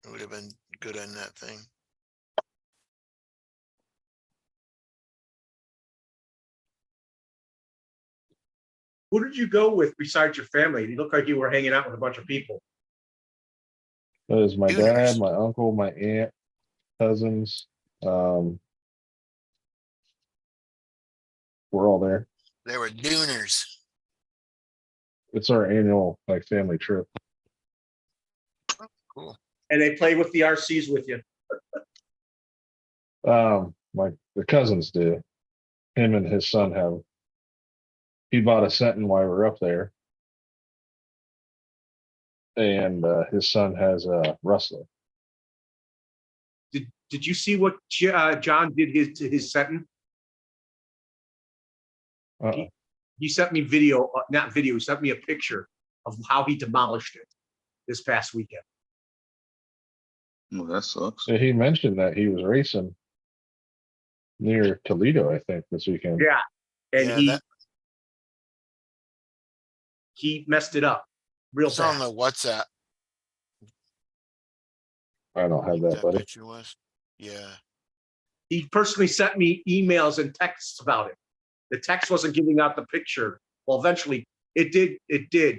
Speaker 3: It would have been good on that thing.
Speaker 1: Who did you go with besides your family? You look like you were hanging out with a bunch of people.
Speaker 5: That is my
Speaker 3: Duners.
Speaker 5: dad, my uncle, my aunt, cousins. We're all there.
Speaker 3: They were duners.
Speaker 5: It's our annual like family trip.
Speaker 3: Cool.
Speaker 1: And they play with the RCs with you.
Speaker 5: The cousins do. Him and his son have. He bought a Sentin while we were up there, and his son has a Rustler.
Speaker 1: Did you see what John did his setting? He sent me video, not video. He sent me a picture of how he demolished it this past weekend.
Speaker 4: Well, that sucks.
Speaker 5: So he mentioned that he was racing near Toledo, I think, this weekend.
Speaker 1: Yeah, and
Speaker 3: Yeah,
Speaker 1: he messed it up real
Speaker 3: it's on
Speaker 1: bad.
Speaker 3: the WhatsApp.
Speaker 5: I don't have that,
Speaker 3: That
Speaker 5: buddy.
Speaker 3: picture was. Yeah.
Speaker 1: He personally sent me emails and texts about it. The text wasn't giving out the picture. Well, eventually it did,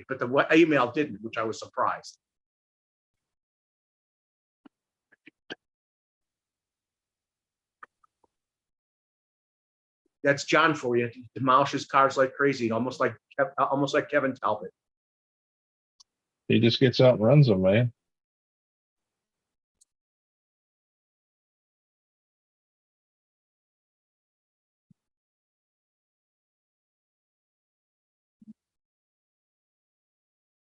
Speaker 1: but the email didn't, which I was surprised. That's John for you. He demolishes cars like crazy, almost like Kevin Talbot.
Speaker 5: He just gets out and runs them, man.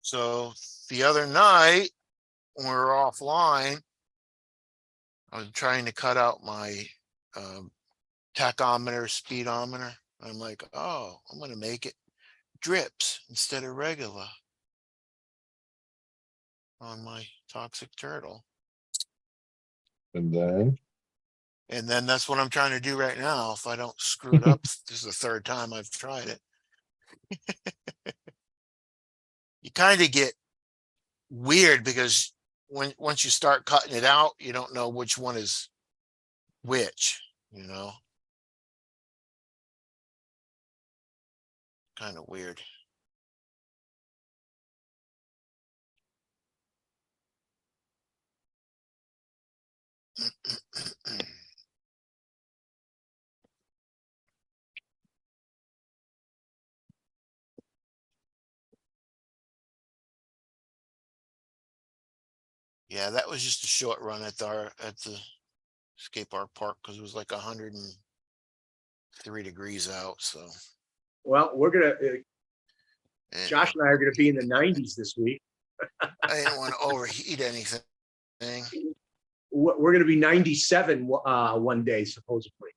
Speaker 3: So the other night, when we were offline, I was trying to cut out my tachometer, speedometer. I'm like, oh, I'm gonna make it drips instead of regular on my toxic turtle.
Speaker 5: And then
Speaker 3: That's what I'm trying to do right now. If I don't screw it up, this is the third time I've tried it. You kind of get weird because once you start cutting it out, you don't know which one is which, you know. Kind of weird. Yeah, that was just a short run at the skate park because it was like 103 degrees out. So
Speaker 1: Well, we're gonna.
Speaker 3: and
Speaker 1: Josh and I are gonna be in the 90s this week.
Speaker 3: I didn't want to overheat anything.
Speaker 1: We're gonna be 97 one day, supposedly.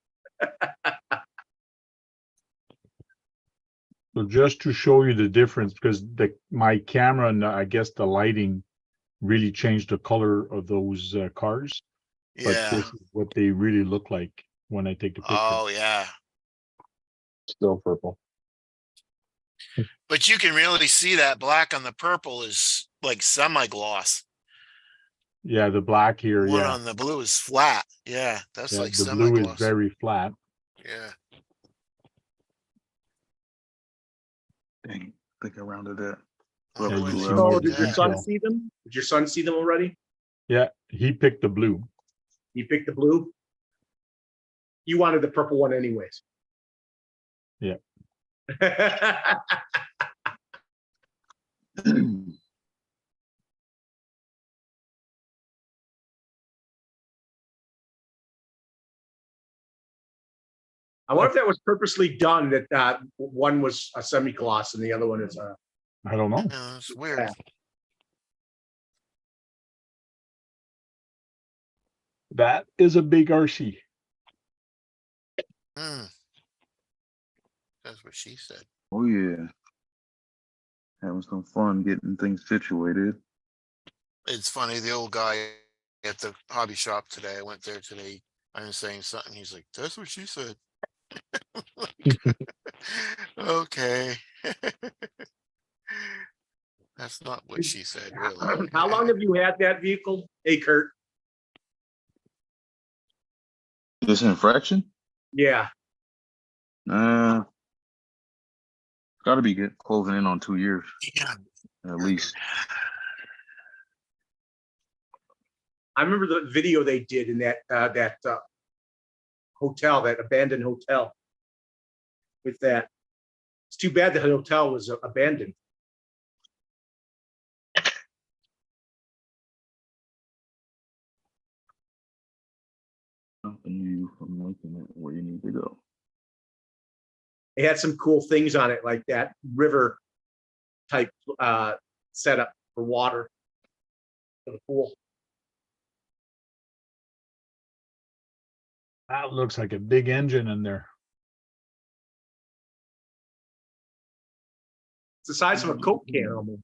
Speaker 2: So just to show you the difference, because my camera and I guess the lighting really changed the color of those cars. But
Speaker 3: Yeah.
Speaker 2: this is what they really look like when I take the picture.
Speaker 3: Oh yeah.
Speaker 5: still purple.
Speaker 3: But you can really see that black on the purple is like semi-gloss.
Speaker 2: Yeah, the black here,
Speaker 3: One
Speaker 2: yeah.
Speaker 3: on the blue is flat. Yeah, that's
Speaker 2: Yeah,
Speaker 3: like
Speaker 2: the blue is
Speaker 3: semi-gloss.
Speaker 2: very flat.
Speaker 3: Yeah.
Speaker 4: Dang, I think I rounded that.
Speaker 3: I wonder
Speaker 2: Yeah,
Speaker 3: why
Speaker 2: you
Speaker 3: they
Speaker 2: see
Speaker 3: did
Speaker 2: more
Speaker 1: Oh, did your
Speaker 3: that.
Speaker 1: son see them? Did your son see them already?
Speaker 2: Yeah, he picked the blue.
Speaker 1: You picked the blue. You wanted the purple one, anyways.
Speaker 2: Yeah.
Speaker 1: I wonder if that was purposely done. That one was a semi-gloss and the other one is a.
Speaker 2: I don't know.
Speaker 3: Yeah, it's weird.
Speaker 2: That is a big RC.
Speaker 3: Hmm. That's what she said.
Speaker 4: Oh yeah. Having some fun getting things situated.
Speaker 3: It's funny, the old guy at the hobby shop today, I went there today, I was saying something, he's like, that's what she said. Okay. That's not what she said, really.
Speaker 1: How long have you had that vehicle? Hey, Kurt.
Speaker 4: This infraction?
Speaker 1: Yeah.
Speaker 4: Got to be closing in on 2 years
Speaker 3: Yeah.
Speaker 4: at least.
Speaker 1: I remember the video they did in that hotel, that abandoned hotel. With that, it's too bad the hotel was abandoned.
Speaker 4: Stopping you from looking at where you need to go.
Speaker 1: They had some cool things on it, like that river type setup for water for the pool.
Speaker 2: That looks like a big engine in there.
Speaker 1: It's the size of a Coke can almost.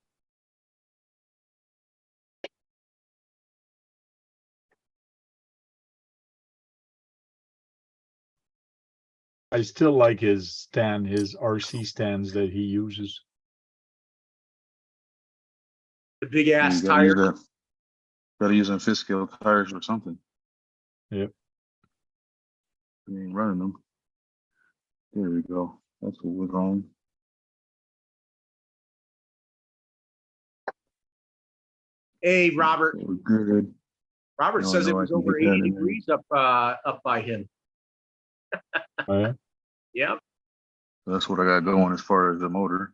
Speaker 2: I still like his RC stands that he uses.
Speaker 1: The big ass
Speaker 4: You gotta use
Speaker 1: tire.
Speaker 4: that. Gotta use them fifth scale tires or something.
Speaker 2: Yep.
Speaker 4: You ain't running them. There we go. That's what we're on.
Speaker 1: Hey, Robert.
Speaker 4: We're good.
Speaker 1: Robert
Speaker 4: No,
Speaker 1: says it
Speaker 4: no, I
Speaker 1: was
Speaker 4: can
Speaker 1: over
Speaker 4: get that
Speaker 1: 80
Speaker 4: in there.
Speaker 1: degrees up by him.
Speaker 2: Oh, yeah?
Speaker 1: Yeah,
Speaker 4: That's what I got going as far as the motor.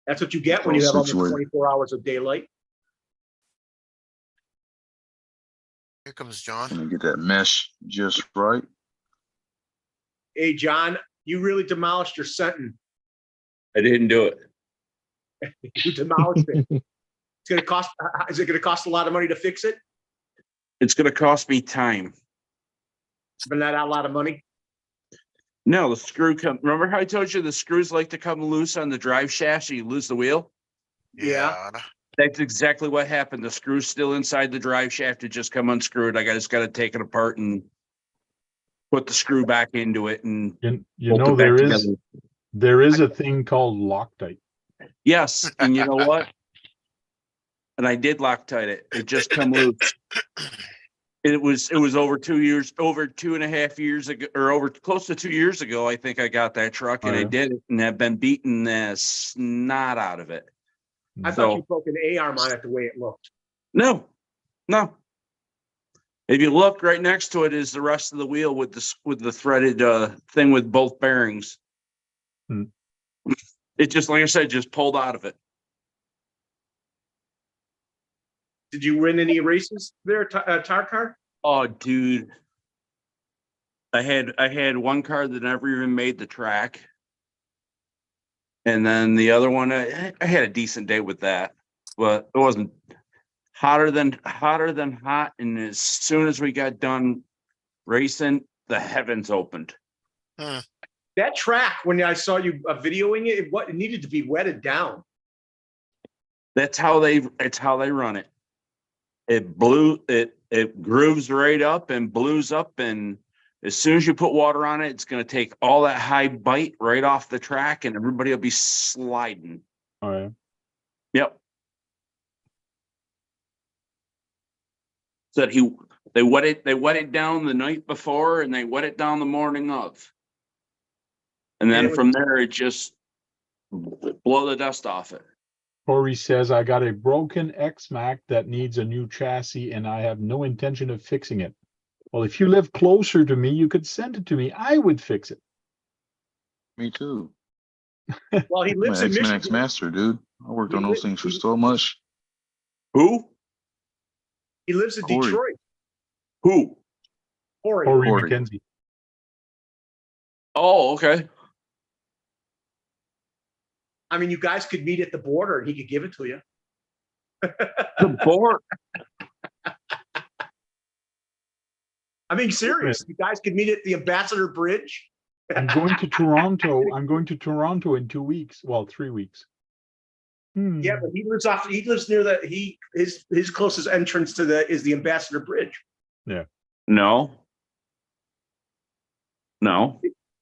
Speaker 1: that's what you get when
Speaker 4: All
Speaker 1: you have almost
Speaker 4: situated.
Speaker 1: 24 hours of daylight.
Speaker 3: Here comes John.
Speaker 4: Gonna get that mesh just right.
Speaker 1: Hey, John, you really demolished your Sentin.
Speaker 11: I didn't do it.
Speaker 1: You demolished it. It's going to cost. Is it going to cost a lot of money to fix it?
Speaker 11: It's going to cost me time.
Speaker 1: But not a lot of money.
Speaker 11: No, the screw come. Remember how I told you the screws like to come loose on the drive shaft, so you lose the wheel?
Speaker 1: Yeah.
Speaker 11: That's exactly what happened. The screw's still inside the drive shaft. It just come unscrewed. I just got to take it apart and put the screw back into it and
Speaker 2: You
Speaker 11: bolt
Speaker 2: know,
Speaker 11: it back
Speaker 2: there
Speaker 11: together.
Speaker 2: is a thing called Loctite.
Speaker 11: Yes, and you know what? And I did Loctite it. It just come loose. It was over 2 years, over 2.5 years ago, or over close to 2 years ago. I think I got that truck and
Speaker 2: Oh,
Speaker 11: I
Speaker 2: yeah?
Speaker 11: did it, and I've been beating the snot out of it.
Speaker 1: I thought you broke an A-arm on it the way it looked.
Speaker 11: No. If you look right next to it is the rest of the wheel with the threaded thing with both bearings.
Speaker 2: Hmm.
Speaker 11: It just, like I said, just pulled out of it.
Speaker 1: Did you win any races there, Tar Car?
Speaker 11: Oh, dude. I had one car that never even made the track. And then the other one, I had a decent day with that, but it wasn't hotter than hot. And as soon as we got done racing, the heavens opened.
Speaker 1: That track, when I saw you videoing it, it needed to be wetted down.
Speaker 11: It's how they run it. It grooves right up and blues up, and as soon as you put water on it, it's going to take all that high bite right off the track, and everybody will be sliding.
Speaker 2: Oh, yeah.
Speaker 11: Yep. Said they wet it down the night before, and they wet it down the morning of, and then from there it just blow the dust off it.
Speaker 2: Corey says, I got a broken X-Mac that needs a new chassis and I have no intention of fixing it. Well, if you live closer to me, you could send it to me. I would fix it.
Speaker 4: Me too.
Speaker 1: Well, he
Speaker 4: I'm
Speaker 1: lives
Speaker 4: an
Speaker 1: in
Speaker 4: X-Max
Speaker 1: Michigan.
Speaker 4: master, dude. I worked on those things for so much.
Speaker 11: Who?
Speaker 1: He lives in
Speaker 4: Corey.
Speaker 1: Detroit.
Speaker 11: Who?
Speaker 1: Corey.
Speaker 2: Corey
Speaker 4: Corey.
Speaker 2: McKenzie.
Speaker 11: Oh, okay.
Speaker 1: I mean, you guys could meet at the border and he could give it to you.
Speaker 11: The board.
Speaker 1: I'm being serious. You guys could meet at the Ambassador Bridge.
Speaker 2: I'm going to Toronto. I'm going to Toronto in 2 weeks. Well, 3 weeks.
Speaker 1: Yeah, but he lives near his closest entrance is the Ambassador Bridge.
Speaker 2: Yeah.
Speaker 11: No.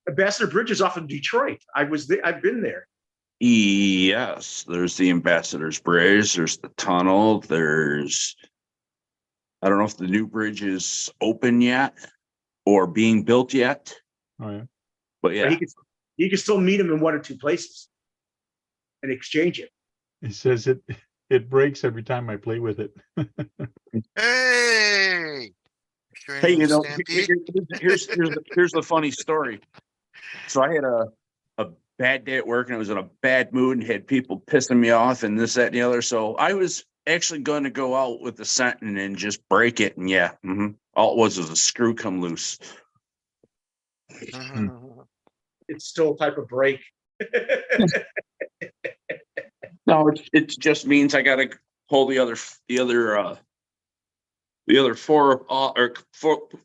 Speaker 1: Ambassador Bridge is off of Detroit. I've been there.
Speaker 11: Yes, there's the Ambassador's Bridge. There's the tunnel. I don't know if the new bridge is open yet or being built yet.
Speaker 2: Oh, yeah.
Speaker 11: But yeah,
Speaker 1: But you can still meet him in one or two places and exchange it.
Speaker 2: He says it breaks every time I play with it.
Speaker 3: Hey,
Speaker 11: hey, you know, here's the funny story. So I had a bad day at work and I was in a bad mood and had people pissing me off and this, that, and the other. So I was actually going to go out with the Sentin and just break it. And yeah, all it was a screw come loose.
Speaker 1: It's still a type of break.
Speaker 11: No, it just means I got to pull the other four or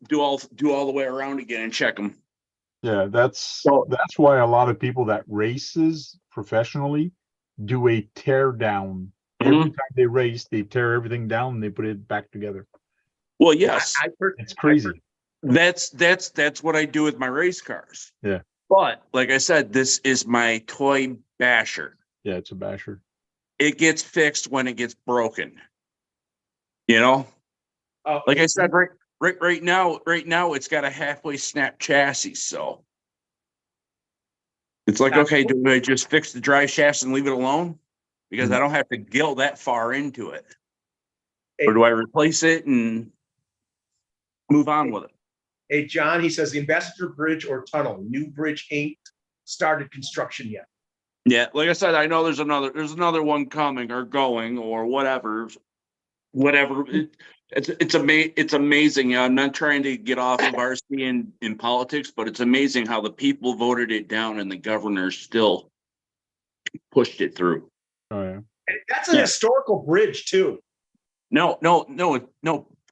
Speaker 11: do all the way around again and check them.
Speaker 2: Yeah, that's why a lot of people that races professionally do a tear down. Every time they race, they tear everything down and they put it back together.
Speaker 11: Well, yes,
Speaker 2: it's crazy.
Speaker 11: That's what I do with my race cars.
Speaker 2: Yeah.
Speaker 11: But like I said, this is my toy basher.
Speaker 2: Yeah, it's a basher.
Speaker 11: It gets fixed when it gets broken. You know? Like I said, right now, it's got a halfway snap chassis, so it's like, okay, do I just fix the drive shafts and leave it alone? Because I don't have to gill that far into it. Or do I replace it and move on with it?
Speaker 1: Hey, John, he says the Ambassador Bridge or tunnel, new bridge ain't started construction yet.
Speaker 11: Yeah, like I said, I know there's another one coming or going or whatever. It's amazing. I'm not trying to get off of RC in politics, but it's amazing how the people voted it down and the governor still pushed it through.
Speaker 2: Oh yeah.
Speaker 1: And that's a historical bridge too.
Speaker 11: No,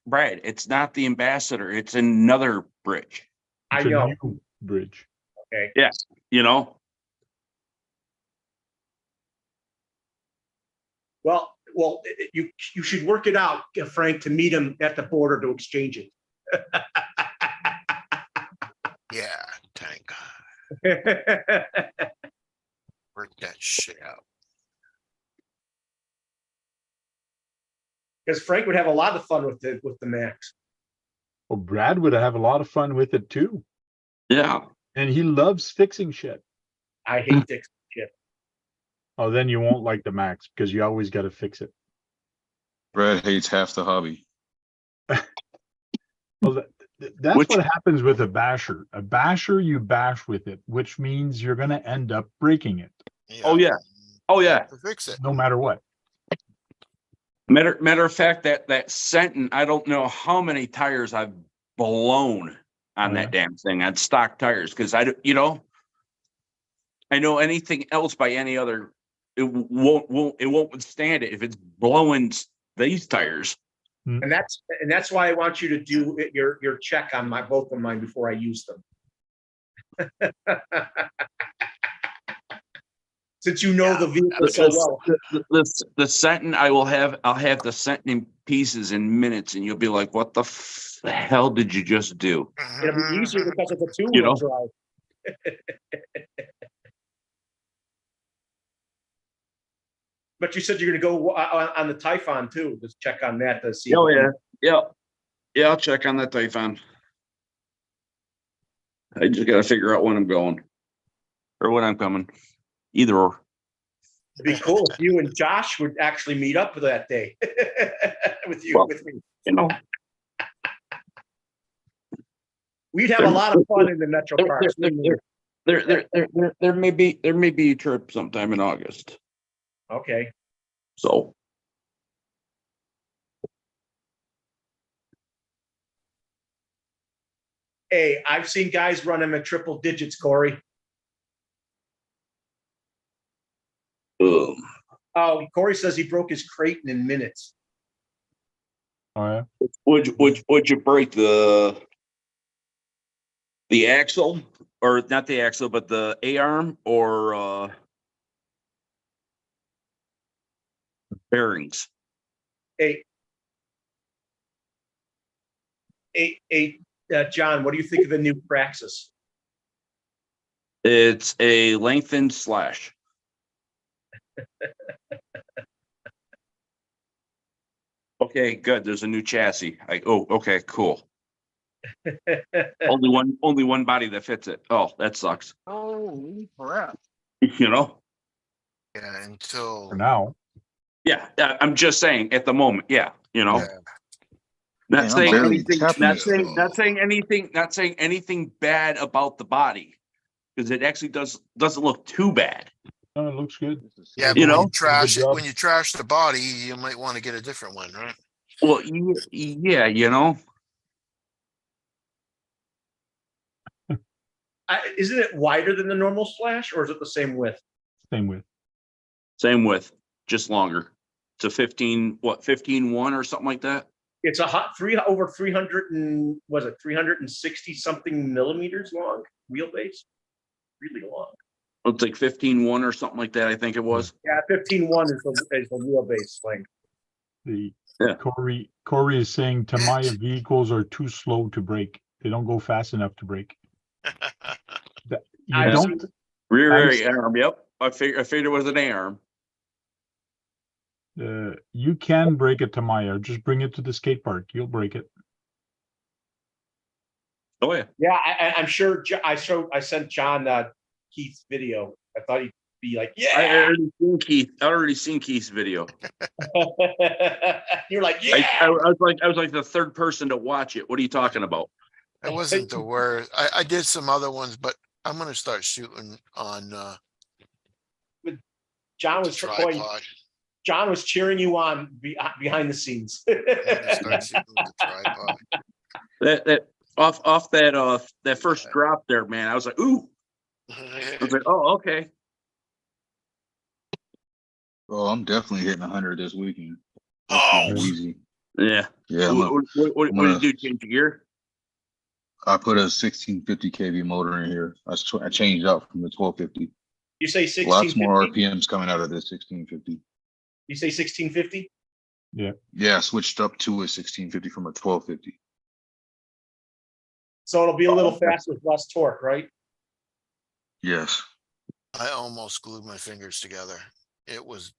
Speaker 11: Brad, it's not the Ambassador. It's another bridge.
Speaker 1: I
Speaker 2: It's a
Speaker 1: know.
Speaker 2: new bridge.
Speaker 1: Okay.
Speaker 11: Yeah, you know.
Speaker 1: Well, you should work it out, Frank, to meet him at the border to exchange it.
Speaker 3: Yeah, thank God. Work that shit out.
Speaker 1: Because Frank would have a lot of fun with the Max.
Speaker 2: Well, Brad would have a lot of fun with it too.
Speaker 11: Yeah.
Speaker 2: And he loves fixing shit.
Speaker 1: I hate Dick's shit.
Speaker 2: Oh, then you won't like the Max because you always got to fix it.
Speaker 4: Brad hates half the hobby.
Speaker 2: Well, that's what happens with a basher. A basher, you bash with it, which means you're going to end up breaking it.
Speaker 11: Oh yeah. Oh yeah.
Speaker 3: To fix it.
Speaker 2: No matter what.
Speaker 11: Matter of fact, that Senton, I don't know how many tires I've blown on that damn thing on stock tires because I know anything else by any other, it won't withstand it if it's blowing these tires.
Speaker 1: And that's why I want you to do your check on both of mine before I use them. Since you know the vehicle so well.
Speaker 11: The Senton, I'll have the Senton in pieces in minutes, and you'll be like, "What the hell did you just do?"
Speaker 1: It'll be easier because it's a two-wheel drive. But you said you're going to go on the Typhon too. Just check on that to see.
Speaker 11: Oh yeah. I'll check on that Typhon. I just got to figure out when I'm going or when I'm coming. Either or.
Speaker 1: It'd be cool if you and Josh would actually meet up for that day with me.
Speaker 11: You know,
Speaker 1: we'd have a lot of fun in the Metro cars.
Speaker 11: There may be a trip sometime in August.
Speaker 1: Okay.
Speaker 11: So.
Speaker 1: Hey, I've seen guys run them at triple digits, Corey. Oh, Corey says he broke his Creighton in minutes.
Speaker 2: Oh yeah.
Speaker 11: Would you break the axle, or not the axle, but the A-arm or bearings?
Speaker 1: John, what do you think of the new Praxis?
Speaker 11: It's a lengthened slash. Okay, good. There's a new chassis. Okay, cool. only one body that fits it. Oh, that sucks.
Speaker 3: Oh, crap.
Speaker 11: You know?
Speaker 3: Yeah, until
Speaker 2: For now.
Speaker 11: Yeah, I'm just saying at the moment. Yeah, you know.
Speaker 3: Yeah.
Speaker 11: Not
Speaker 4: Man,
Speaker 11: saying
Speaker 4: I'm barely
Speaker 11: anything.
Speaker 4: tapping
Speaker 11: Not
Speaker 4: it.
Speaker 11: saying anything. Not saying anything bad about the body, because it actually doesn't look too bad.
Speaker 2: No, it looks good.
Speaker 3: Yeah,
Speaker 11: You
Speaker 3: but
Speaker 11: know?
Speaker 3: when you trash the body, you might want to get a different one, right?
Speaker 11: Well, yeah, you know.
Speaker 1: Isn't it wider than the normal slash, or is it the same width?
Speaker 2: Same width.
Speaker 11: Same width, just longer. It's a 15.1 or something like that.
Speaker 1: It's over 300 and was it 360 something millimeters long wheelbase? Really long.
Speaker 11: It's like 15.1 or something like that. I think it was.
Speaker 1: Yeah, 15.1 is the wheelbase length.
Speaker 2: Corey is saying Tamiya vehicles are too slow to brake. They don't go fast enough to brake. You don't.
Speaker 11: Rear arm. Yep. I figured it was an A-arm.
Speaker 2: You can break a Tamiya. Just bring it to the skate park. You'll break it.
Speaker 11: Oh yeah.
Speaker 1: Yeah, I'm sure. I sent John Keith's video. I thought he'd be like, "Yeah."
Speaker 11: I already seen Keith's video.
Speaker 1: You're like, "Yeah."
Speaker 11: I was like the third person to watch it. What are you talking about?
Speaker 3: It wasn't the worst. I did some other ones, but I'm gonna start shooting on
Speaker 1: John
Speaker 3: the
Speaker 1: was going,
Speaker 3: tripod.
Speaker 1: John was cheering you on behind the scenes.
Speaker 3: I'm gonna start shooting with the tripod.
Speaker 11: That off that first drop there, man. I was like, ooh. I was like, oh, okay.
Speaker 4: Oh, I'm definitely hitting 100 this weekend. That's
Speaker 3: Oh,
Speaker 4: gonna be easy.
Speaker 11: Yeah.
Speaker 4: Yeah,
Speaker 11: What do you do? Change your gear?
Speaker 4: I put a 1650 kV motor in here. I changed out from the 1250.
Speaker 1: You say
Speaker 4: Lots more
Speaker 1: 1650?
Speaker 4: RPMs coming out of this 1650.
Speaker 1: You say 1650?
Speaker 2: Yeah.
Speaker 4: Yeah, I switched up to a 1650 from a 1250.
Speaker 1: So it'll be a little faster with less torque, right?
Speaker 4: Yes.
Speaker 3: I almost glued my fingers together. It was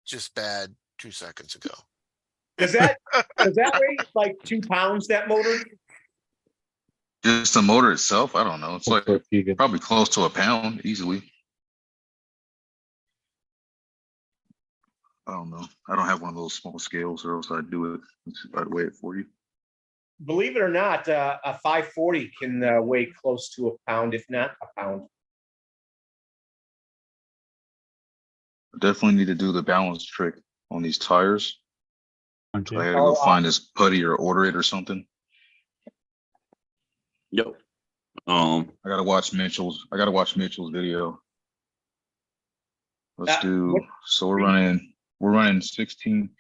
Speaker 3: just bad 2 seconds ago.
Speaker 1: Does that weigh like 2 pounds, that motor?
Speaker 4: Just the motor itself, I don't know. It's like
Speaker 5: Keegan.
Speaker 4: probably close to a pound easily. I don't know. I don't have one of those small scales, or else I'd do it. I'd weigh it for you.
Speaker 1: Believe it or not, a 540 can weigh close to a pound, if not a pound.
Speaker 4: I definitely need to do the balance trick on these tires.
Speaker 2: Okay.
Speaker 4: So I gotta go find this putty or order it or something.
Speaker 11: Yep.
Speaker 4: I gotta watch Mitchell's video. Let's do. So we're running 16.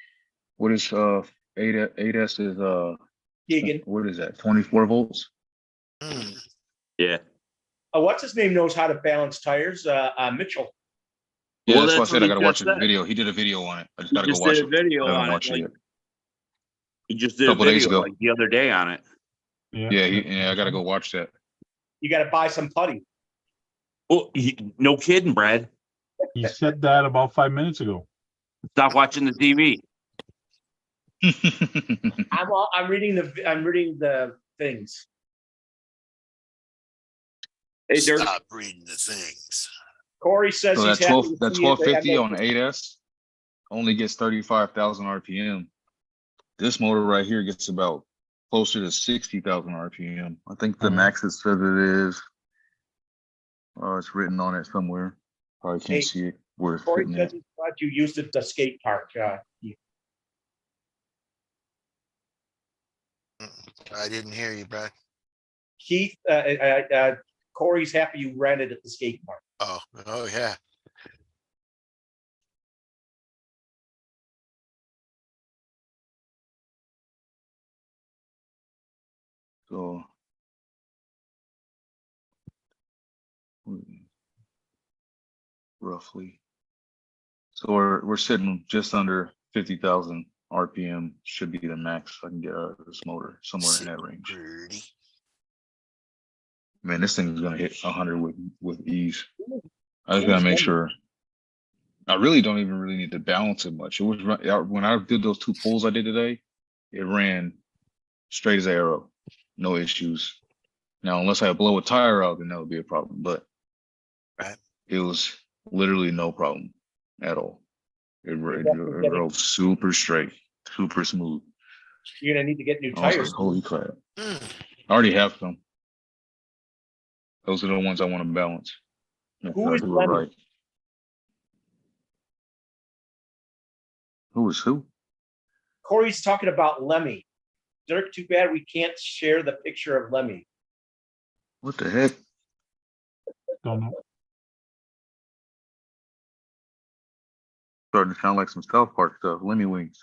Speaker 4: What is 8S is
Speaker 1: Keegan.
Speaker 4: what is that? 24 volts.
Speaker 11: Yeah.
Speaker 1: What's his name knows how to balance tires? Mitchell.
Speaker 4: Yeah,
Speaker 11: Well,
Speaker 4: that's why I
Speaker 11: that's
Speaker 4: said
Speaker 11: what
Speaker 4: I
Speaker 11: he
Speaker 4: gotta watch
Speaker 11: just
Speaker 4: his
Speaker 11: said.
Speaker 4: video. He did a video on it. I just
Speaker 11: He
Speaker 4: gotta go
Speaker 11: just
Speaker 4: watch
Speaker 11: did a
Speaker 4: it.
Speaker 11: video
Speaker 4: I haven't
Speaker 11: on it.
Speaker 4: watched it
Speaker 11: Like,
Speaker 4: yet.
Speaker 11: he just did a
Speaker 4: Couple days
Speaker 11: video
Speaker 4: ago.
Speaker 11: like the other day on it.
Speaker 4: Yeah, I gotta go watch that.
Speaker 1: You got to buy some putty.
Speaker 11: Oh, no kidding, Brad.
Speaker 2: He said that about 5 minutes ago.
Speaker 11: Stop watching the TV.
Speaker 1: I'm reading the things.
Speaker 11: Hey, Dirk.
Speaker 3: Stop reading the things.
Speaker 1: Corey says
Speaker 4: So
Speaker 1: he's
Speaker 4: that
Speaker 1: happy to
Speaker 4: that
Speaker 1: see it.
Speaker 4: 1250 on 8S only gets 35,000 RPM. This motor right here gets about closer to 60,000 RPM. I think the max it says it is. Oh, it's written on it somewhere. Probably can't see it where it's
Speaker 1: Corey
Speaker 4: fitting
Speaker 1: says
Speaker 4: at.
Speaker 1: he thought you used it at the skate park.
Speaker 3: I didn't hear you, Brad.
Speaker 1: Keith, Corey's happy you rented at the skate park.
Speaker 3: Oh yeah.
Speaker 4: So roughly. So we're sitting just under 50,000 RPM should be the max I can get out of this motor, somewhere in that range.
Speaker 3: Pretty.
Speaker 4: Man, this thing is gonna hit 100 with ease. I just gotta make sure. I really don't even really need to balance it much. It was when I did those 2 pulls I did today, it ran straight as an arrow, no issues. Now, unless I blow a tire out, then that would be a problem. But it was literally no problem at all. It rode super straight, super smooth.
Speaker 1: You're gonna need to get new
Speaker 4: I was
Speaker 1: tires.
Speaker 4: like, holy crap! I already have some. Those are the ones I want to balance.
Speaker 1: Who is
Speaker 4: do it right? Who is who?
Speaker 1: Corey's talking about Lemmy. Dirk, too bad we can't share the picture of Lemmy.
Speaker 4: What the heck?
Speaker 2: Don't know.
Speaker 4: Starting to sound like some South Park stuff. Lemmy wings.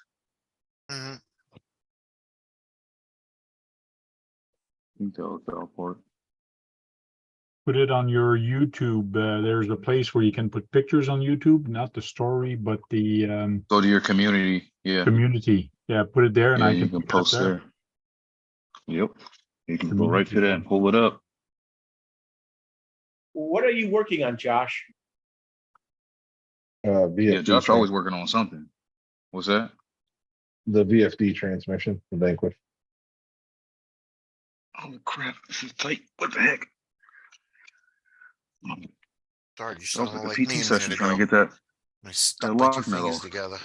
Speaker 4: South Park.
Speaker 2: Put it on your YouTube. There's a place where you can put pictures on YouTube, not the story, but the
Speaker 4: Go to your community. Yeah.
Speaker 2: community. Yeah, put it there, and
Speaker 4: Yeah,
Speaker 2: I
Speaker 4: you
Speaker 2: can
Speaker 4: can post there. Yep. You can go right to
Speaker 2: Community.
Speaker 4: that and pull it up.
Speaker 1: What are you working on, Josh?
Speaker 5: VFD
Speaker 4: Yeah, Josh always working on something. What's that?
Speaker 5: the VFD transmission, the Vanquish.
Speaker 4: Oh crap! This is tight. What the heck?
Speaker 3: Sorry, you
Speaker 4: That was
Speaker 3: sounded
Speaker 4: like
Speaker 3: like
Speaker 4: a
Speaker 3: me
Speaker 4: PT
Speaker 3: a minute
Speaker 4: session trying
Speaker 3: ago.
Speaker 4: to get that.
Speaker 3: I stuck
Speaker 4: that
Speaker 3: my 2
Speaker 4: lock nut
Speaker 3: fingers
Speaker 4: off.
Speaker 3: together.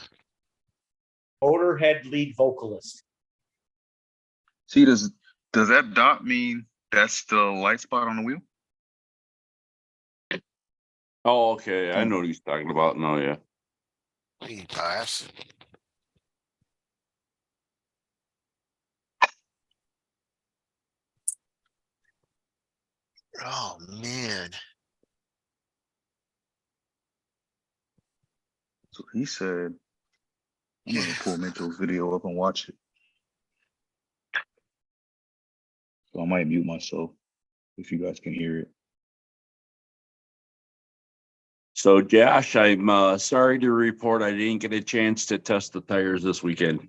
Speaker 1: Motorhead lead vocalist.
Speaker 4: See, does that dot mean That's the light spot on the wheel.
Speaker 11: Oh, okay. I know what he's talking about. No, yeah.
Speaker 3: Hey, pass. Oh man.
Speaker 4: So he said, I'm gonna pull Mitchell's video up and watch it. So I might mute myself if you guys can hear it.
Speaker 11: So, Josh, I'm sorry to report I didn't get a chance to test the tires this weekend.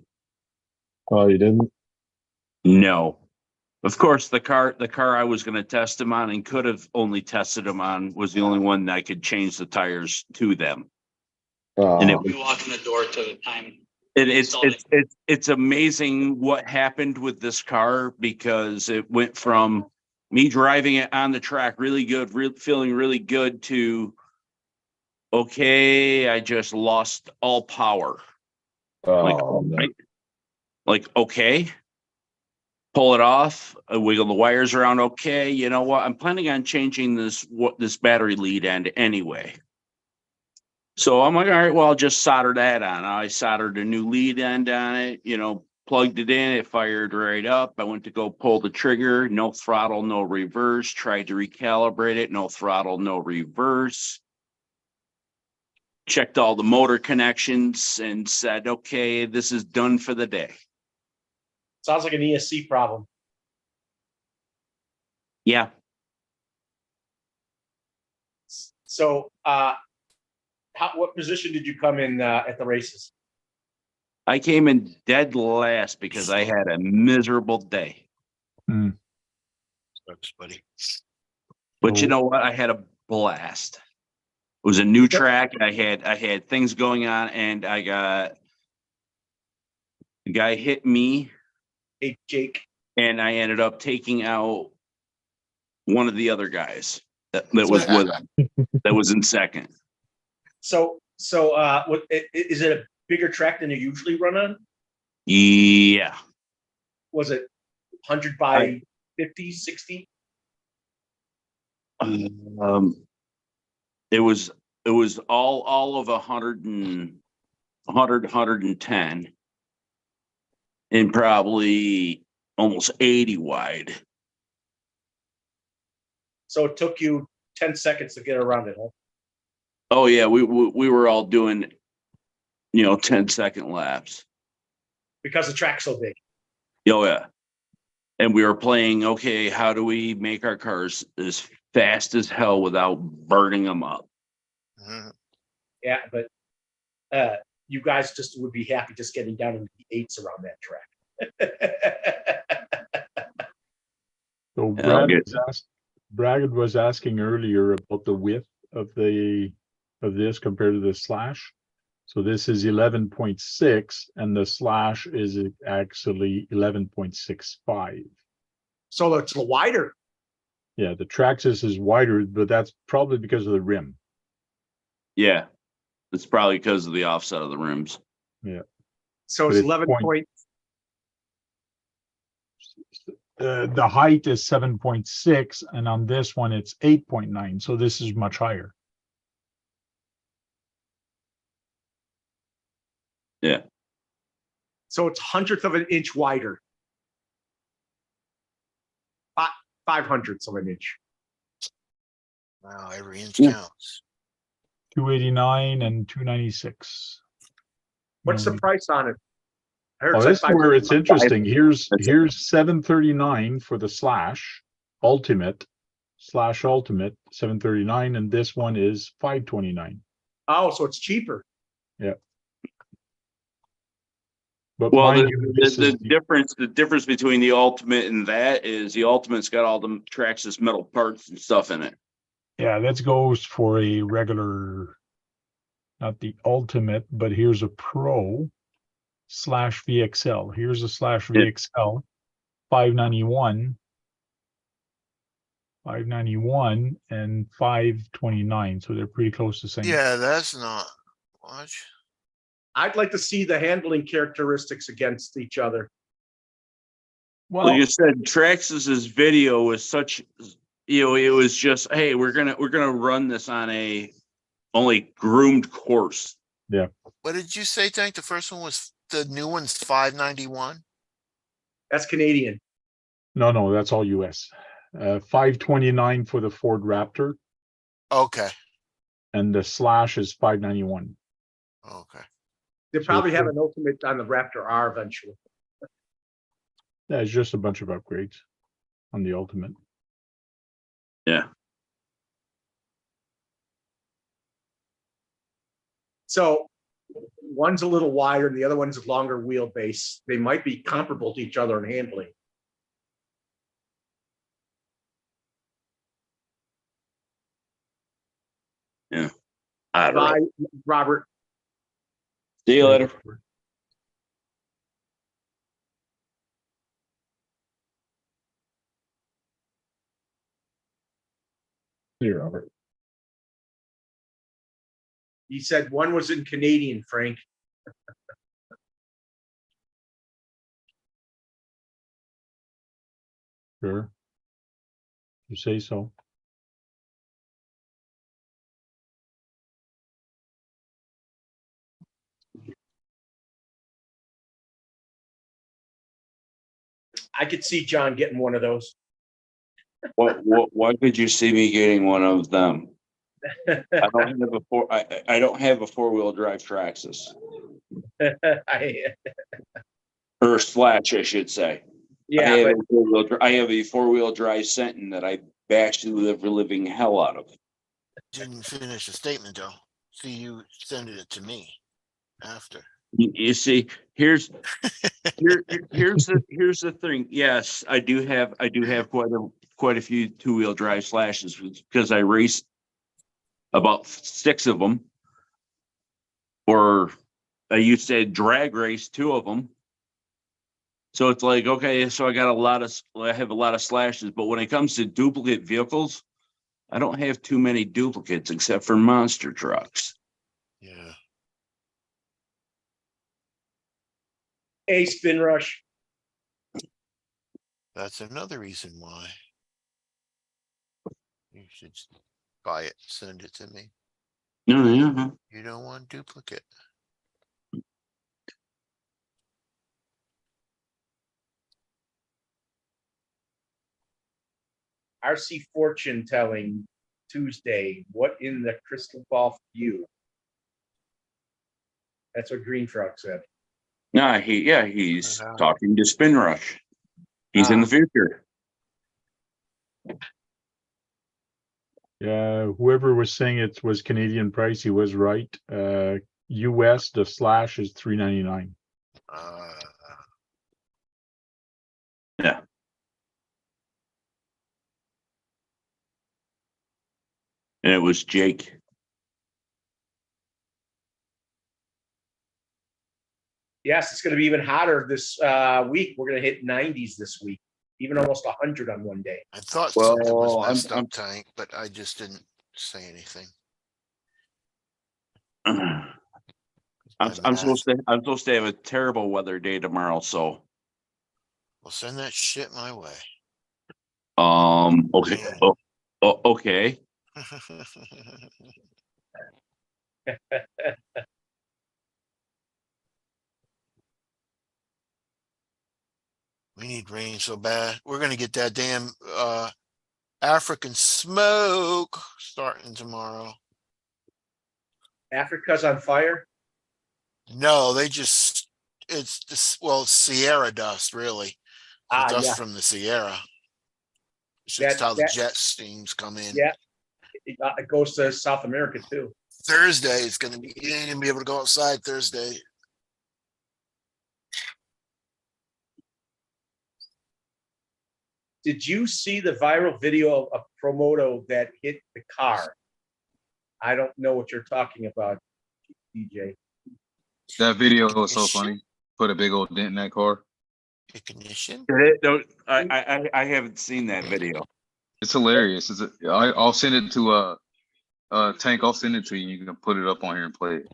Speaker 5: Oh, you didn't?
Speaker 11: No. Of course, the car I was going to test them on and could have only tested them on was the only one that I could change the tires to them. And it
Speaker 5: Oh,
Speaker 11: was
Speaker 12: You walk in the door to the time.
Speaker 11: it's amazing what happened with this car, because it went from me driving it on the track really good, feeling really good, to okay, I just lost all power.
Speaker 5: oh, no.
Speaker 11: Like okay, pull it off, wiggle the wires around. Okay, you know what? I'm planning on changing this battery lead end anyway. So I'm like, all right, well, I'll just solder that on. I soldered a new lead end on it, plugged it in, it fired right up. I went to go pull the trigger, no throttle, no reverse, tried to recalibrate it, no throttle, no reverse. Checked all the motor connections and said, okay, this is done for the day.
Speaker 1: Sounds like an ESC problem.
Speaker 11: Yeah.
Speaker 1: So, what position did you come in at the races?
Speaker 11: I came in dead last because I had a miserable day.
Speaker 3: Sucks, buddy.
Speaker 11: But you know what? I had a blast. It was a new track. I had things going on, and the guy hit me.
Speaker 1: Hey, Jake.
Speaker 11: And I ended up taking out one of the other guys that was with him, that was in second.
Speaker 1: So, what is it, a bigger track than you usually run on?
Speaker 11: Yeah.
Speaker 1: Was it 100 by 50, 60?
Speaker 11: It was all of 110 and probably almost 80 wide.
Speaker 1: So it took you 10 seconds to get around it, huh?
Speaker 11: Oh yeah, we were all doing 10-second laps
Speaker 1: because the track's so big.
Speaker 11: Oh yeah. And we were playing, okay, how do we make our cars as fast as hell without burning them up?
Speaker 1: Yeah, but you guys just would be happy just getting down into the 8s around that track.
Speaker 2: So Brad was asking earlier about the width of this compared to the slash. So this is 11.6 and the slash is actually 11.65.
Speaker 1: So it's wider.
Speaker 2: Yeah, the Traxxas is wider, but that's probably because of the rim.
Speaker 11: Yeah, it's probably because of the offset of the rims.
Speaker 2: Yeah.
Speaker 1: So it's 11 point.
Speaker 2: The height is 7.6, and on this one it's 8.9. So this is much higher.
Speaker 11: Yeah.
Speaker 1: So it's 100th of an inch wider. 500ths of an inch.
Speaker 3: Wow, every inch counts.
Speaker 2: 289 and 296.
Speaker 1: What's the price on it?
Speaker 2: Oh, this is where it's interesting. Here's 739 for the slash ultimate / ultimate 739, and this one is 529.
Speaker 1: Oh, so it's cheaper.
Speaker 2: Yeah. But
Speaker 11: well, the difference between the ultimate and that is the ultimate's got all the Traxxas metal parts and stuff in it.
Speaker 2: Yeah, that goes for a regular, not the ultimate, but here's a pro / VXL. Here's a / VXL 591 and 529. So they're pretty close to the same.
Speaker 3: Yeah, that's not much.
Speaker 1: I'd like to see the handling characteristics against each other.
Speaker 11: Like
Speaker 2: Well,
Speaker 11: you said, Traxxas's video was such, it was just, hey, we're gonna run this on a only groomed course.
Speaker 3: What did you say, Tank? The first one was, the new one's 591?
Speaker 1: That's Canadian.
Speaker 2: no, that's all US. 529 for the Ford Raptor,
Speaker 3: Okay,
Speaker 2: and the Slash is 591.
Speaker 3: okay.
Speaker 1: They
Speaker 2: So
Speaker 1: probably have
Speaker 2: for-
Speaker 1: an ultimate on the Raptor R eventually.
Speaker 2: Yeah, it's just a bunch of upgrades on the Ultimate.
Speaker 11: Yeah.
Speaker 1: So one's a little wider and the other one's a longer wheelbase. They might be comparable to each other in handling.
Speaker 11: I don't know.
Speaker 1: Bye, Robert.
Speaker 11: See you later.
Speaker 5: Here, Robert.
Speaker 1: He said one was in Canadian, Frank.
Speaker 2: Sure. You say so.
Speaker 1: I could see John getting one of those.
Speaker 11: Why could you see me getting one of them? I don't have a four-wheel drive Traxxas, or Slash, I should say.
Speaker 1: Yeah,
Speaker 11: I have a four-wheel drive Sentin that I bashed the living hell out of.
Speaker 3: Didn't finish the statement though. See, you sending it to me after.
Speaker 11: You see, here's the thing. Yes, I do have quite a few two-wheel drive Slashes because I raced about 6 of them, or I used to drag race 2 of them. So it's like, okay, so I have a lot of Slashes, but when it comes to duplicate vehicles, I don't have too many duplicates except for monster trucks.
Speaker 3: Yeah.
Speaker 1: A Spin Rush.
Speaker 3: That's another reason why you should buy it, send it to me.
Speaker 11: No, yeah.
Speaker 3: You don't want duplicate.
Speaker 1: RC Fortune telling Tuesday, what in the crystal ball for you? That's what Green Truck said.
Speaker 11: No, he's
Speaker 3: Uh-huh.
Speaker 11: talking to Spin Rush. He's in the future.
Speaker 2: Yeah, whoever was saying it was Canadian price, he was right. US, the Slash is 399.
Speaker 11: Yeah. And it was Jake.
Speaker 1: Yes, it's going to be even hotter this week. We're going to hit 90s this week, even almost 100 on one day.
Speaker 3: I thought
Speaker 11: Well,
Speaker 3: something was
Speaker 11: I'm-
Speaker 3: messed
Speaker 11: I'm-
Speaker 3: up, Tank, but I just didn't say anything.
Speaker 11: I'm
Speaker 3: My
Speaker 11: supposed to have a terrible weather day tomorrow, so
Speaker 3: Well, send that shit my way.
Speaker 11: okay.
Speaker 3: Yeah.
Speaker 11: Okay.
Speaker 3: We need rain so bad. We're gonna get that damn African smoke starting tomorrow.
Speaker 1: Africa's on fire.
Speaker 3: No, it's this, well, Sierra dust, really. The dust
Speaker 1: Yeah.
Speaker 3: from the Sierra. It's just how the
Speaker 1: That-
Speaker 3: jet steams come in.
Speaker 1: Yeah. It goes to South America too.
Speaker 3: Thursday, it's gonna be, you ain't gonna be able to go outside Thursday.
Speaker 1: Did you see the viral video of a Promoto that hit the car? I don't know what you're talking about, DJ.
Speaker 4: That video was so funny. Put a big old dent in that car.
Speaker 3: Ignition?
Speaker 11: I haven't seen that video.
Speaker 4: It's hilarious. I'll send it to Tank. I'll send it to you. You can put it up on here and play it.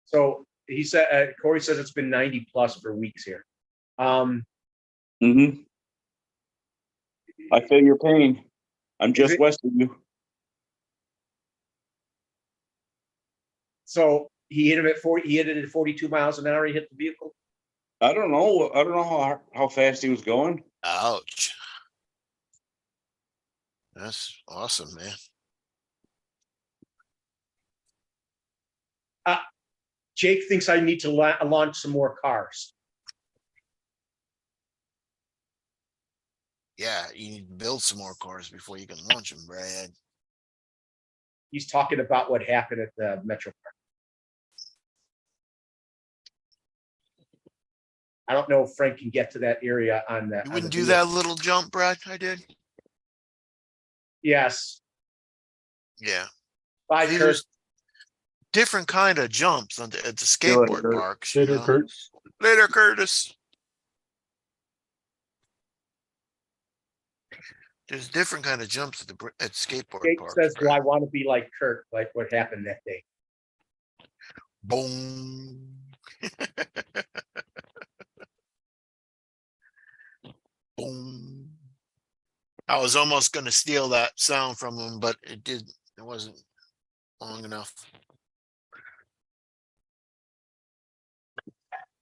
Speaker 1: So he said, Corey says it's been 90 plus for weeks here.
Speaker 11: Mm-hmm. I feel your pain. I'm just west of you.
Speaker 1: So he hit him at 40. He hit it at 42 miles an hour. He hit the vehicle.
Speaker 11: I don't know. I don't know how fast he was going.
Speaker 3: Ouch. That's awesome, man.
Speaker 1: Jake thinks I need to launch some more cars.
Speaker 3: Yeah, you need to build some more cars before you can launch them, Brad.
Speaker 1: He's talking about what happened at the Metro Park. I don't know if Frank can get to that area on that.
Speaker 3: You wouldn't do that little jump, Brad? I did.
Speaker 1: Yes.
Speaker 3: Yeah.
Speaker 1: Bye,
Speaker 3: See,
Speaker 1: Kurt.
Speaker 3: there's different kind of jumps at the skateboard
Speaker 11: Kurt.
Speaker 3: parks. you
Speaker 2: Later,
Speaker 3: know?
Speaker 2: Kurt.
Speaker 3: Later, Curtis. There's different kind of jumps at skateboard
Speaker 1: Jake
Speaker 3: parks.
Speaker 1: says, "Do
Speaker 3: Brad.
Speaker 1: I want to be like Kurt? Like what happened that day?"
Speaker 3: Boom. Boom. I was almost going to steal that sound from him, but it wasn't long enough.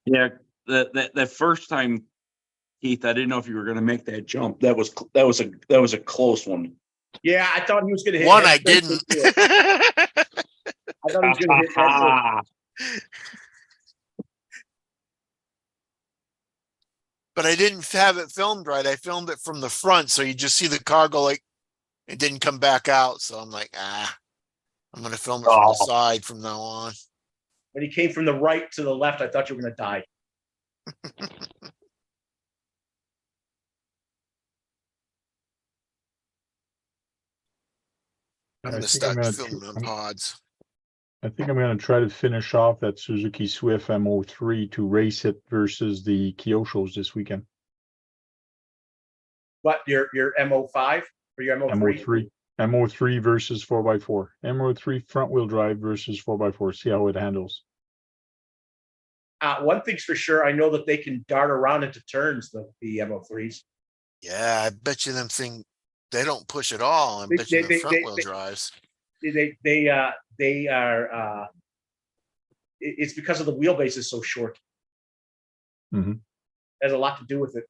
Speaker 11: Yeah, that first time, Keith, I didn't know if you were going to make that jump. That was a close one.
Speaker 1: Yeah, I thought he was going to hit
Speaker 3: One
Speaker 1: head
Speaker 3: I
Speaker 1: first
Speaker 3: didn't.
Speaker 1: into it. I thought he was going to hit head first.
Speaker 3: But I didn't have it filmed right. I filmed it from the front, so you just see the car go like it didn't come back out. So I'm like, I'm gonna film it from the side from now on.
Speaker 1: When he came from the right to the left, I thought you were going to die.
Speaker 3: I'm
Speaker 2: I
Speaker 3: gonna
Speaker 2: think
Speaker 3: start
Speaker 2: gonna
Speaker 3: filming on pods.
Speaker 2: I think I'm going to try to finish off that Suzuki Swift MO3 to race it versus the Kyoshos this weekend.
Speaker 1: What, your MO5 or your MO3?
Speaker 2: MO3 versus 4x4. MO3 front wheel drive versus 4x4. See how it handles.
Speaker 1: One thing's for sure, I know that they can dart around into turns, the MO3s.
Speaker 3: Yeah, I bet you them they don't push at all. I bet you the front wheel drives.
Speaker 1: They are. It's because of the wheelbase is so short.
Speaker 2: Mhm.
Speaker 1: Has a lot to do with it.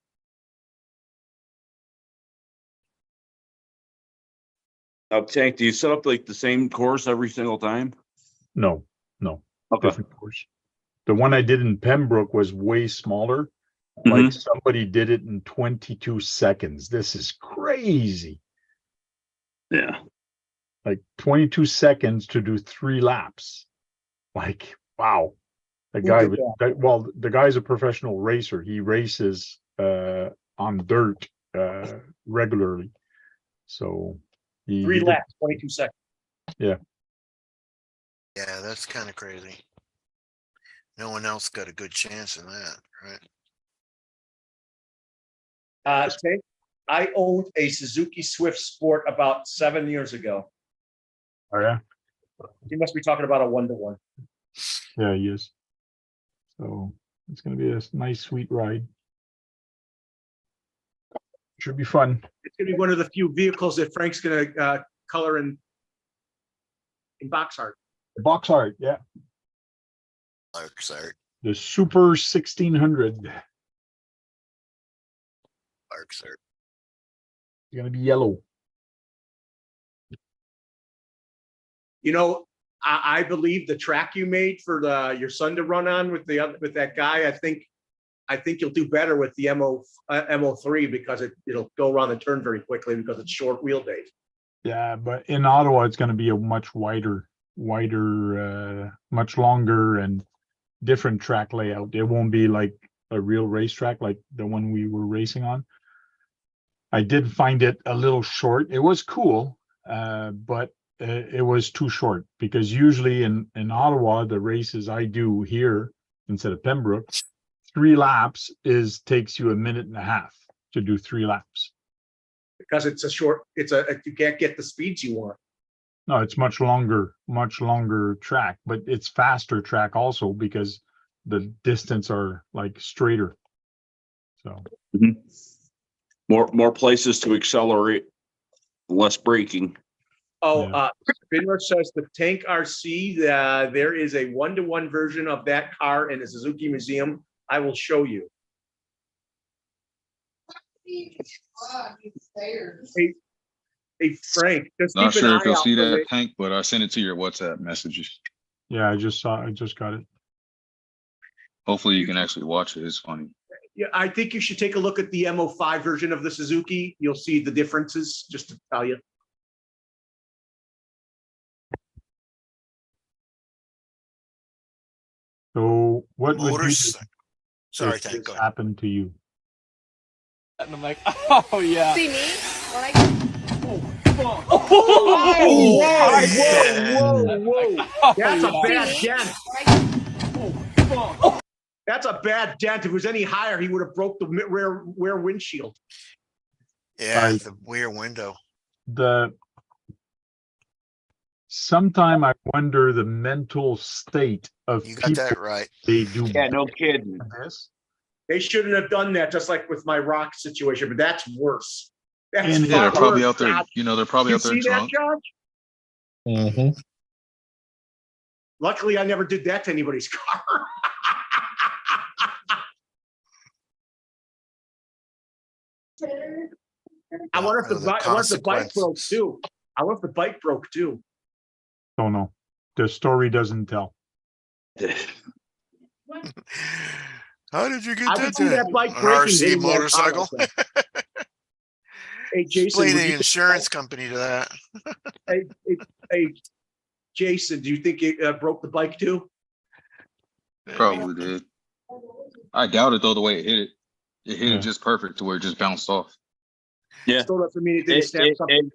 Speaker 11: Now, Tank, do you set up like the same course every single time?
Speaker 2: No.
Speaker 11: Okay.
Speaker 2: Different course. The one I did in Pembroke was way smaller. Like somebody did it in 22 seconds. This is crazy.
Speaker 11: Yeah.
Speaker 2: Like 22 seconds to do 3 laps. Like, wow. The guy's a professional racer. He races on dirt regularly. So
Speaker 1: 3 laps, 22 seconds.
Speaker 2: Yeah.
Speaker 3: Yeah, that's kind of crazy. No one else got a good chance in that, right?
Speaker 1: Tank, I owned a Suzuki Swift Sport about 7 years ago.
Speaker 2: Oh yeah.
Speaker 1: You must be talking about a 1-to-1.
Speaker 2: Yeah, he is. So it's going to be a nice, sweet ride. Should be fun.
Speaker 1: It's going to be one of the few vehicles that Frank's going to color in box art.
Speaker 2: Box art, yeah.
Speaker 3: Box art.
Speaker 2: The Super 1600.
Speaker 3: Box art.
Speaker 2: It's going to be yellow.
Speaker 1: You know, I believe the track you made for your son to run on with that guy. I think you'll do better with the MO3 because it'll go around the turn very quickly because it's short wheelbase.
Speaker 2: Yeah, but in Ottawa, it's going to be a much wider, much longer and different track layout. It won't be like a real racetrack like the one we were racing on. I did find it a little short. It was cool, but it was too short because usually in Ottawa, the races I do here instead of Pembroke, 3 laps takes you a minute and a half to do 3 laps.
Speaker 1: Because it's you can't get the speeds you want.
Speaker 2: No, it's much longer track, but it's faster track also because the distance are like straighter. So
Speaker 11: More places to accelerate, less braking.
Speaker 1: Oh,
Speaker 2: Yeah.
Speaker 1: Spinrush says the Tank RC, there is a 1-to-1 version of that car in the Suzuki Museum. I will show you. Hey Frank, just
Speaker 4: Not
Speaker 1: keep an
Speaker 4: sure
Speaker 1: eye
Speaker 4: if you'll
Speaker 1: out
Speaker 4: see
Speaker 1: for
Speaker 4: that
Speaker 1: the,
Speaker 4: tank, but I sent it to your WhatsApp messages.
Speaker 2: Yeah, I just got it.
Speaker 4: Hopefully you can actually watch it. It's funny.
Speaker 1: yeah, I think you should take a look at the MO5 version of the Suzuki. You'll see the differences, just to tell you.
Speaker 2: So what would you
Speaker 3: Motors.
Speaker 2: do
Speaker 3: Sorry,
Speaker 2: if
Speaker 3: Tank.
Speaker 2: this
Speaker 3: Go ahead.
Speaker 2: happened to you?
Speaker 9: And I'm like, oh yeah.
Speaker 12: See me? When I
Speaker 1: Oh,
Speaker 3: yeah.
Speaker 1: whoa. That's a
Speaker 9: yeah.
Speaker 1: bad
Speaker 12: See me?
Speaker 1: dent. That's a bad dent. If it was any higher, he would have broke the rear windshield.
Speaker 3: Yeah,
Speaker 2: Right.
Speaker 3: the rear window.
Speaker 2: Sometime I wonder the mental state of
Speaker 3: You got
Speaker 2: people.
Speaker 3: that right.
Speaker 2: They do
Speaker 11: Yeah, no kidding.
Speaker 2: this.
Speaker 1: They shouldn't have done that, just like with my rock situation, but that's worse. That's
Speaker 2: And
Speaker 4: Yeah, they're
Speaker 1: far
Speaker 4: probably
Speaker 1: worse,
Speaker 4: out there.
Speaker 1: Josh.
Speaker 4: You know, they're probably
Speaker 1: You
Speaker 4: out there
Speaker 1: see that,
Speaker 4: drunk.
Speaker 1: Josh?
Speaker 5: Mm-hmm.
Speaker 1: Luckily, I never did that to anybody's car. I wonder if
Speaker 3: Know the
Speaker 1: I wonder if the bike broke
Speaker 3: consequences.
Speaker 1: too. I wonder if the bike broke too.
Speaker 2: Don't know. The story doesn't tell.
Speaker 3: How did you get
Speaker 1: I
Speaker 3: that?
Speaker 1: would see that bike
Speaker 3: An
Speaker 1: breaking,
Speaker 3: RC
Speaker 1: hitting that car
Speaker 3: motorcycle?
Speaker 1: like that. Hey, Jason,
Speaker 3: Explain
Speaker 1: would
Speaker 3: the
Speaker 1: you
Speaker 3: insurance company to that.
Speaker 1: hey, Jason, do you think it broke the bike too?
Speaker 4: Probably did. I doubt it though, the way it hit it. It hit
Speaker 2: Yeah.
Speaker 4: it just perfect to where it just bounced off.
Speaker 11: Yeah.
Speaker 1: Still doesn't mean it didn't snap something.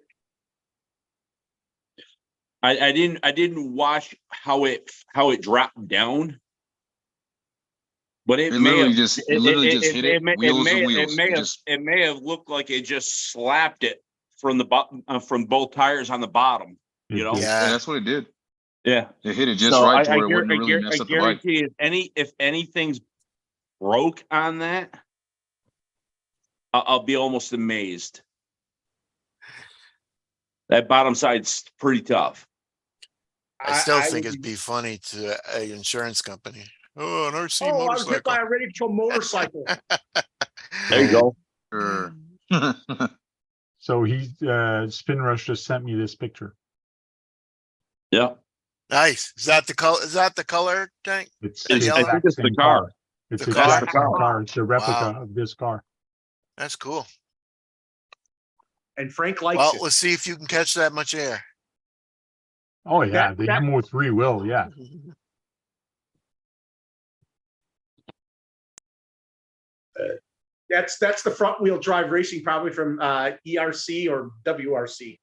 Speaker 11: I didn't watch how it dropped down, but it may
Speaker 4: literally
Speaker 11: have
Speaker 4: just hit it, wheels to wheels.
Speaker 11: it may have looked like it just slapped it from the bottom from both tires on the bottom. You know,
Speaker 4: Yeah,
Speaker 3: Yeah.
Speaker 4: that's what it did.
Speaker 11: yeah,
Speaker 4: It hit it just
Speaker 11: So
Speaker 4: right to where it wouldn't really
Speaker 11: I
Speaker 4: mess up the bike.
Speaker 11: guarantee if anything's broke on that, I'll be almost amazed. That bottom side's pretty tough.
Speaker 3: I still
Speaker 1: I
Speaker 3: think
Speaker 1: would
Speaker 3: it'd be funny to an insurance company. Oh, an RC
Speaker 1: Oh, I was hit
Speaker 3: motorcycle.
Speaker 1: by a radio motorcycle.
Speaker 11: There you go.
Speaker 4: Sure.
Speaker 2: So Spinrush just sent me this picture.
Speaker 11: Yeah.
Speaker 3: Nice. Is that the color? Is that the color, Tank?
Speaker 2: It's
Speaker 3: It's
Speaker 2: the
Speaker 3: yellow?
Speaker 2: exact
Speaker 11: I think it's the
Speaker 2: same
Speaker 11: car.
Speaker 2: It's
Speaker 3: The
Speaker 2: the
Speaker 3: car?
Speaker 2: exact same car. It's a replica
Speaker 3: Wow.
Speaker 2: of this car.
Speaker 3: That's cool.
Speaker 1: And Frank likes
Speaker 3: Well,
Speaker 1: it.
Speaker 3: let's see if you can catch that much air.
Speaker 2: Oh yeah,
Speaker 1: That-
Speaker 2: the
Speaker 1: that-
Speaker 2: MO3 will, yeah.
Speaker 1: That's the front wheel drive racing, probably from ERC or WRC.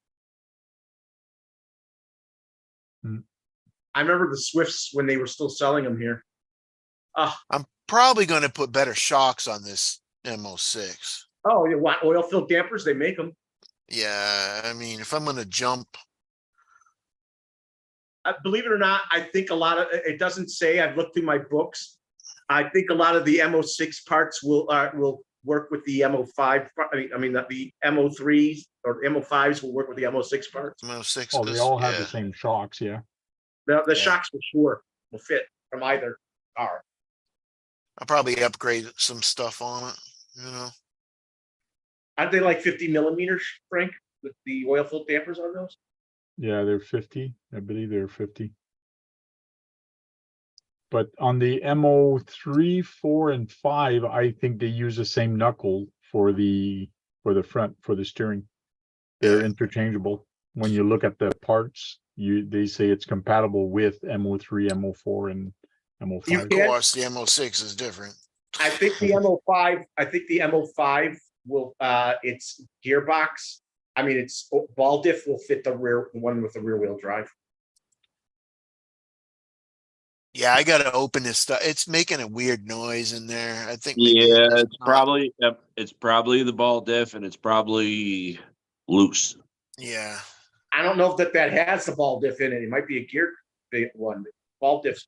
Speaker 2: Hmm.
Speaker 1: I remember the Swifts when they were still selling them here.
Speaker 3: I'm probably going to put better shocks on this MO6.
Speaker 1: Oh, you want oil-filled dampers? They make them.
Speaker 3: Yeah, I mean, if I'm going to jump,
Speaker 1: Believe it or not, I think a lot of it doesn't say. I've looked through my books. I think a lot of the MO6 parts will work with the MO5. I mean the MO3s or MO5s will work with the MO6 parts.
Speaker 3: MO6.
Speaker 2: Oh, they all have
Speaker 3: yeah.
Speaker 2: the same shocks, yeah.
Speaker 1: The
Speaker 3: Yeah.
Speaker 1: shocks for sure will fit from either car.
Speaker 3: I'll probably upgrade some stuff on it, you know.
Speaker 1: Aren't they like 50 millimeters, Frank, with the oil-filled dampers on those?
Speaker 2: Yeah, they're 50. I believe they're 50. But on the MO3, 4, and 5, I think they use the same knuckle for the front, for the steering. They're
Speaker 3: Yeah.
Speaker 2: interchangeable. When you look at the parts, they say it's compatible with MO3, MO4, and MO5.
Speaker 3: Of course, the MO6 is different.
Speaker 1: I think the MO5. I think the MO5 will. Its gearbox. I mean, its ball diff will fit the rear one with the rear wheel drive.
Speaker 3: Yeah, I got to open this stuff. It's making a weird noise in there. I think. maybe
Speaker 11: Yeah,
Speaker 3: it's
Speaker 11: it's
Speaker 3: not-
Speaker 11: probably the ball diff, and it's probably loose.
Speaker 3: Yeah.
Speaker 1: I don't know if that has the ball diff in it. It might be a gear one. Ball diffs.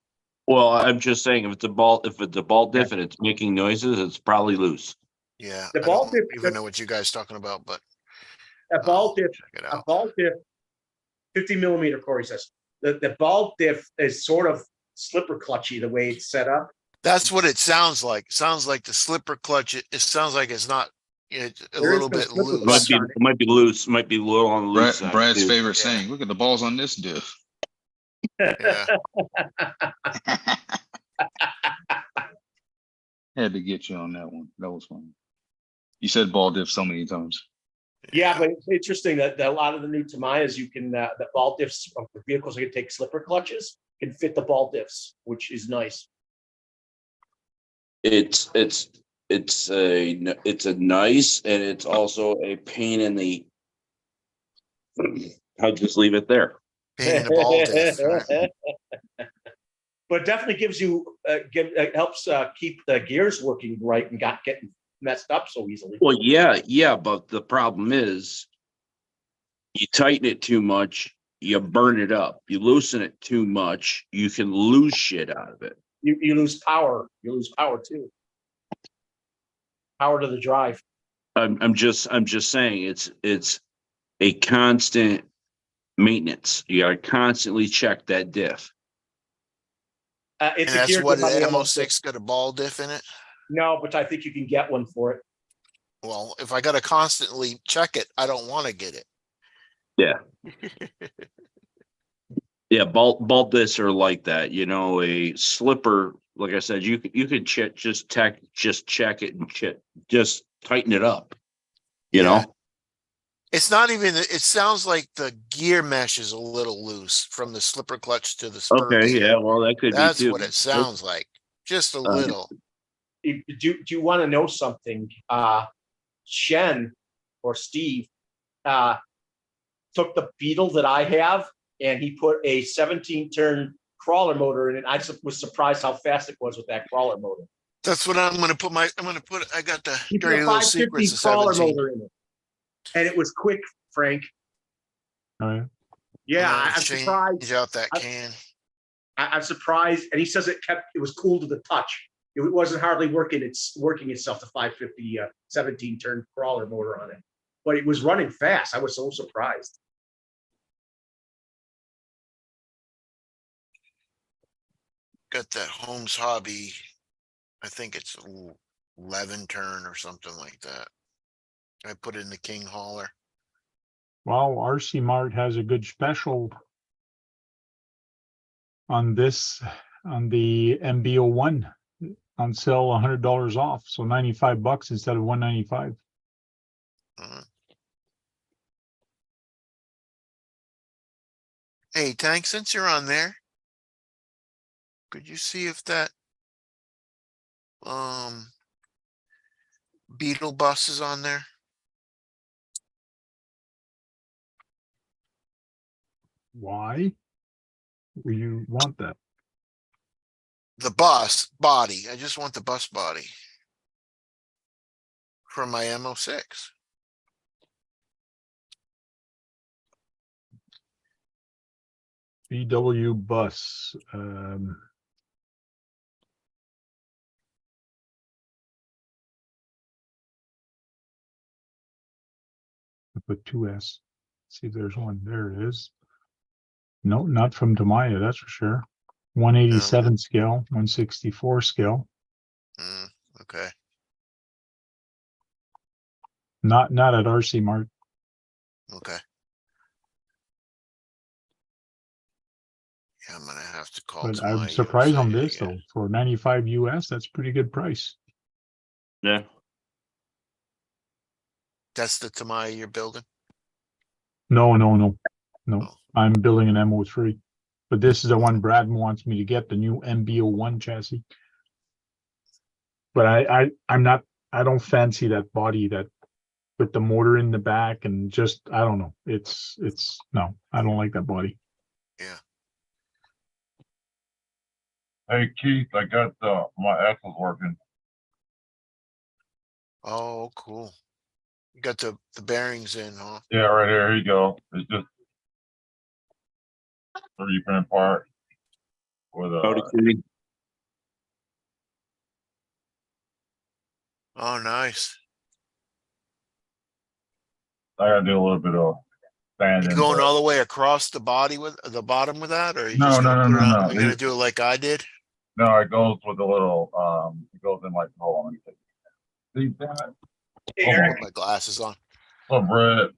Speaker 11: Well, I'm just saying if it's a ball diff and it's making noises, it's probably loose.
Speaker 3: Yeah,
Speaker 1: The
Speaker 3: I
Speaker 1: ball
Speaker 3: don't
Speaker 1: diff.
Speaker 3: even know what you guys talking about, but
Speaker 1: A ball
Speaker 3: I'll
Speaker 1: diff.
Speaker 3: check it
Speaker 1: A
Speaker 3: out.
Speaker 1: ball diff. 50 millimeter. Corey says the ball diff is sort of slipper clutchy the way it's set up.
Speaker 3: That's what it sounds like. Sounds like the slipper clutch. It sounds like it's not. It's a
Speaker 1: There is
Speaker 3: little
Speaker 1: no
Speaker 3: bit
Speaker 1: slipper
Speaker 11: It might
Speaker 3: loose.
Speaker 11: be,
Speaker 1: on it.
Speaker 11: it might be loose, might be a little on the loose side.
Speaker 4: Brad's
Speaker 11: too.
Speaker 4: favorite
Speaker 3: Yeah.
Speaker 4: saying, look at the balls on this diff.
Speaker 3: Yeah.
Speaker 4: Had to get you on that one. That was funny. You said ball diff so many times.
Speaker 1: Yeah, but it's interesting that a lot of the new Tamayas, you can the ball diffs of the vehicles that can take slipper clutches can fit the ball diffs, which is nice.
Speaker 11: It's a nice, and it's also a pain in the. I'll just leave it there.
Speaker 3: Pain in the ball diff. Right?
Speaker 1: But definitely gives you helps keep the gears working right and getting messed up so easily.
Speaker 11: Well, yeah, but the problem is you tighten it too much, you burn it up. You loosen it too much, you can lose shit out of it.
Speaker 1: You lose power. You lose power too. Power to the drive.
Speaker 11: I'm just saying it's a constant maintenance. You gotta constantly check that diff.
Speaker 1: It's
Speaker 3: And
Speaker 1: a
Speaker 3: that's
Speaker 1: gear
Speaker 3: what
Speaker 1: diff on
Speaker 3: the
Speaker 1: the
Speaker 3: MO6 got a ball diff in it.
Speaker 1: No, but I think you can get one for it.
Speaker 3: Well, if I got to constantly check it, I don't want to get it.
Speaker 11: Yeah. Yeah, bolt diffs are like that. You know, a slipper, like I said, you could check check it and just tighten it up. You
Speaker 3: Yeah.
Speaker 11: know?
Speaker 3: It's not even. It sounds like the gear mesh is a little loose from the slipper clutch to the spur
Speaker 11: Okay,
Speaker 3: gear.
Speaker 11: yeah, well that could
Speaker 3: That's
Speaker 11: be too.
Speaker 3: what it sounds like. Just a
Speaker 11: Uh,
Speaker 3: little.
Speaker 1: Do you want to know something? Shen or Steve took the Beetle that I have and he put a 17 turn crawler motor in it. I was surprised how fast it was with that crawler motor.
Speaker 3: That's what I'm going to put I got the
Speaker 1: He put
Speaker 3: dirty
Speaker 1: a
Speaker 3: little
Speaker 1: 550
Speaker 3: secrets of
Speaker 1: crawler
Speaker 3: 17.
Speaker 1: motor in it, and it was quick, Frank.
Speaker 2: Oh, yeah.
Speaker 1: Yeah, I'm
Speaker 3: Change
Speaker 1: surprised.
Speaker 3: out that can.
Speaker 1: I'm surprised, and he says it was cool to the touch. It wasn't hardly working itself, the 550 17 turn crawler motor on it, but it was running fast. I was so surprised.
Speaker 3: Got that Holmes Hobby. I think it's 11 turn or something like that. I put it in the King Hauler.
Speaker 2: Well, RC Mart has a good special on this, on the MB01 on sale, $100 off. So $95 instead of $195.
Speaker 3: Hey, Tank, since you're on there, could you see if that Beetle bus is on there?
Speaker 2: Why will you want that?
Speaker 3: The bus body. I just want the bus body from my MO6.
Speaker 2: VW bus. I put 2S. See if there's one. There it is. No, not from Tamiya, that's for sure. 187 scale, 164 scale.
Speaker 3: Okay.
Speaker 2: Not at RC Mart.
Speaker 3: Okay. Yeah, I'm gonna have to call.
Speaker 2: But I'm surprised on this though. For 95 US, that's pretty good price.
Speaker 11: Yeah.
Speaker 3: That's the Tamiya you're building?
Speaker 2: No.
Speaker 3: Oh.
Speaker 2: I'm building an MO3. But this is the one Brad wants me to get, the new MB01 chassis. But I don't fancy that body that with the motor in the back and just, I don't know. It's no, I don't like that body.
Speaker 3: Yeah.
Speaker 12: Hey Keith, I got my axles working.
Speaker 3: Oh, cool. You got the bearings in, huh?
Speaker 12: Yeah, right here. Here you go. It's just 3D printed part with
Speaker 11: Howdy, Kitty.
Speaker 3: Oh, nice.
Speaker 12: I gotta do a little bit of sanding.
Speaker 3: You going
Speaker 12: but-
Speaker 3: all the way across the body with the bottom with that, or are you
Speaker 12: No,
Speaker 3: just
Speaker 12: no,
Speaker 3: gonna
Speaker 12: no,
Speaker 3: put it
Speaker 12: no,
Speaker 3: on?
Speaker 12: no.
Speaker 3: You're gonna do it like I did?
Speaker 12: No, it goes with a little, it goes in like, hold on. See that?
Speaker 1: Hey,
Speaker 3: I'll
Speaker 1: Eric.
Speaker 3: put my glasses on.
Speaker 12: Some bread.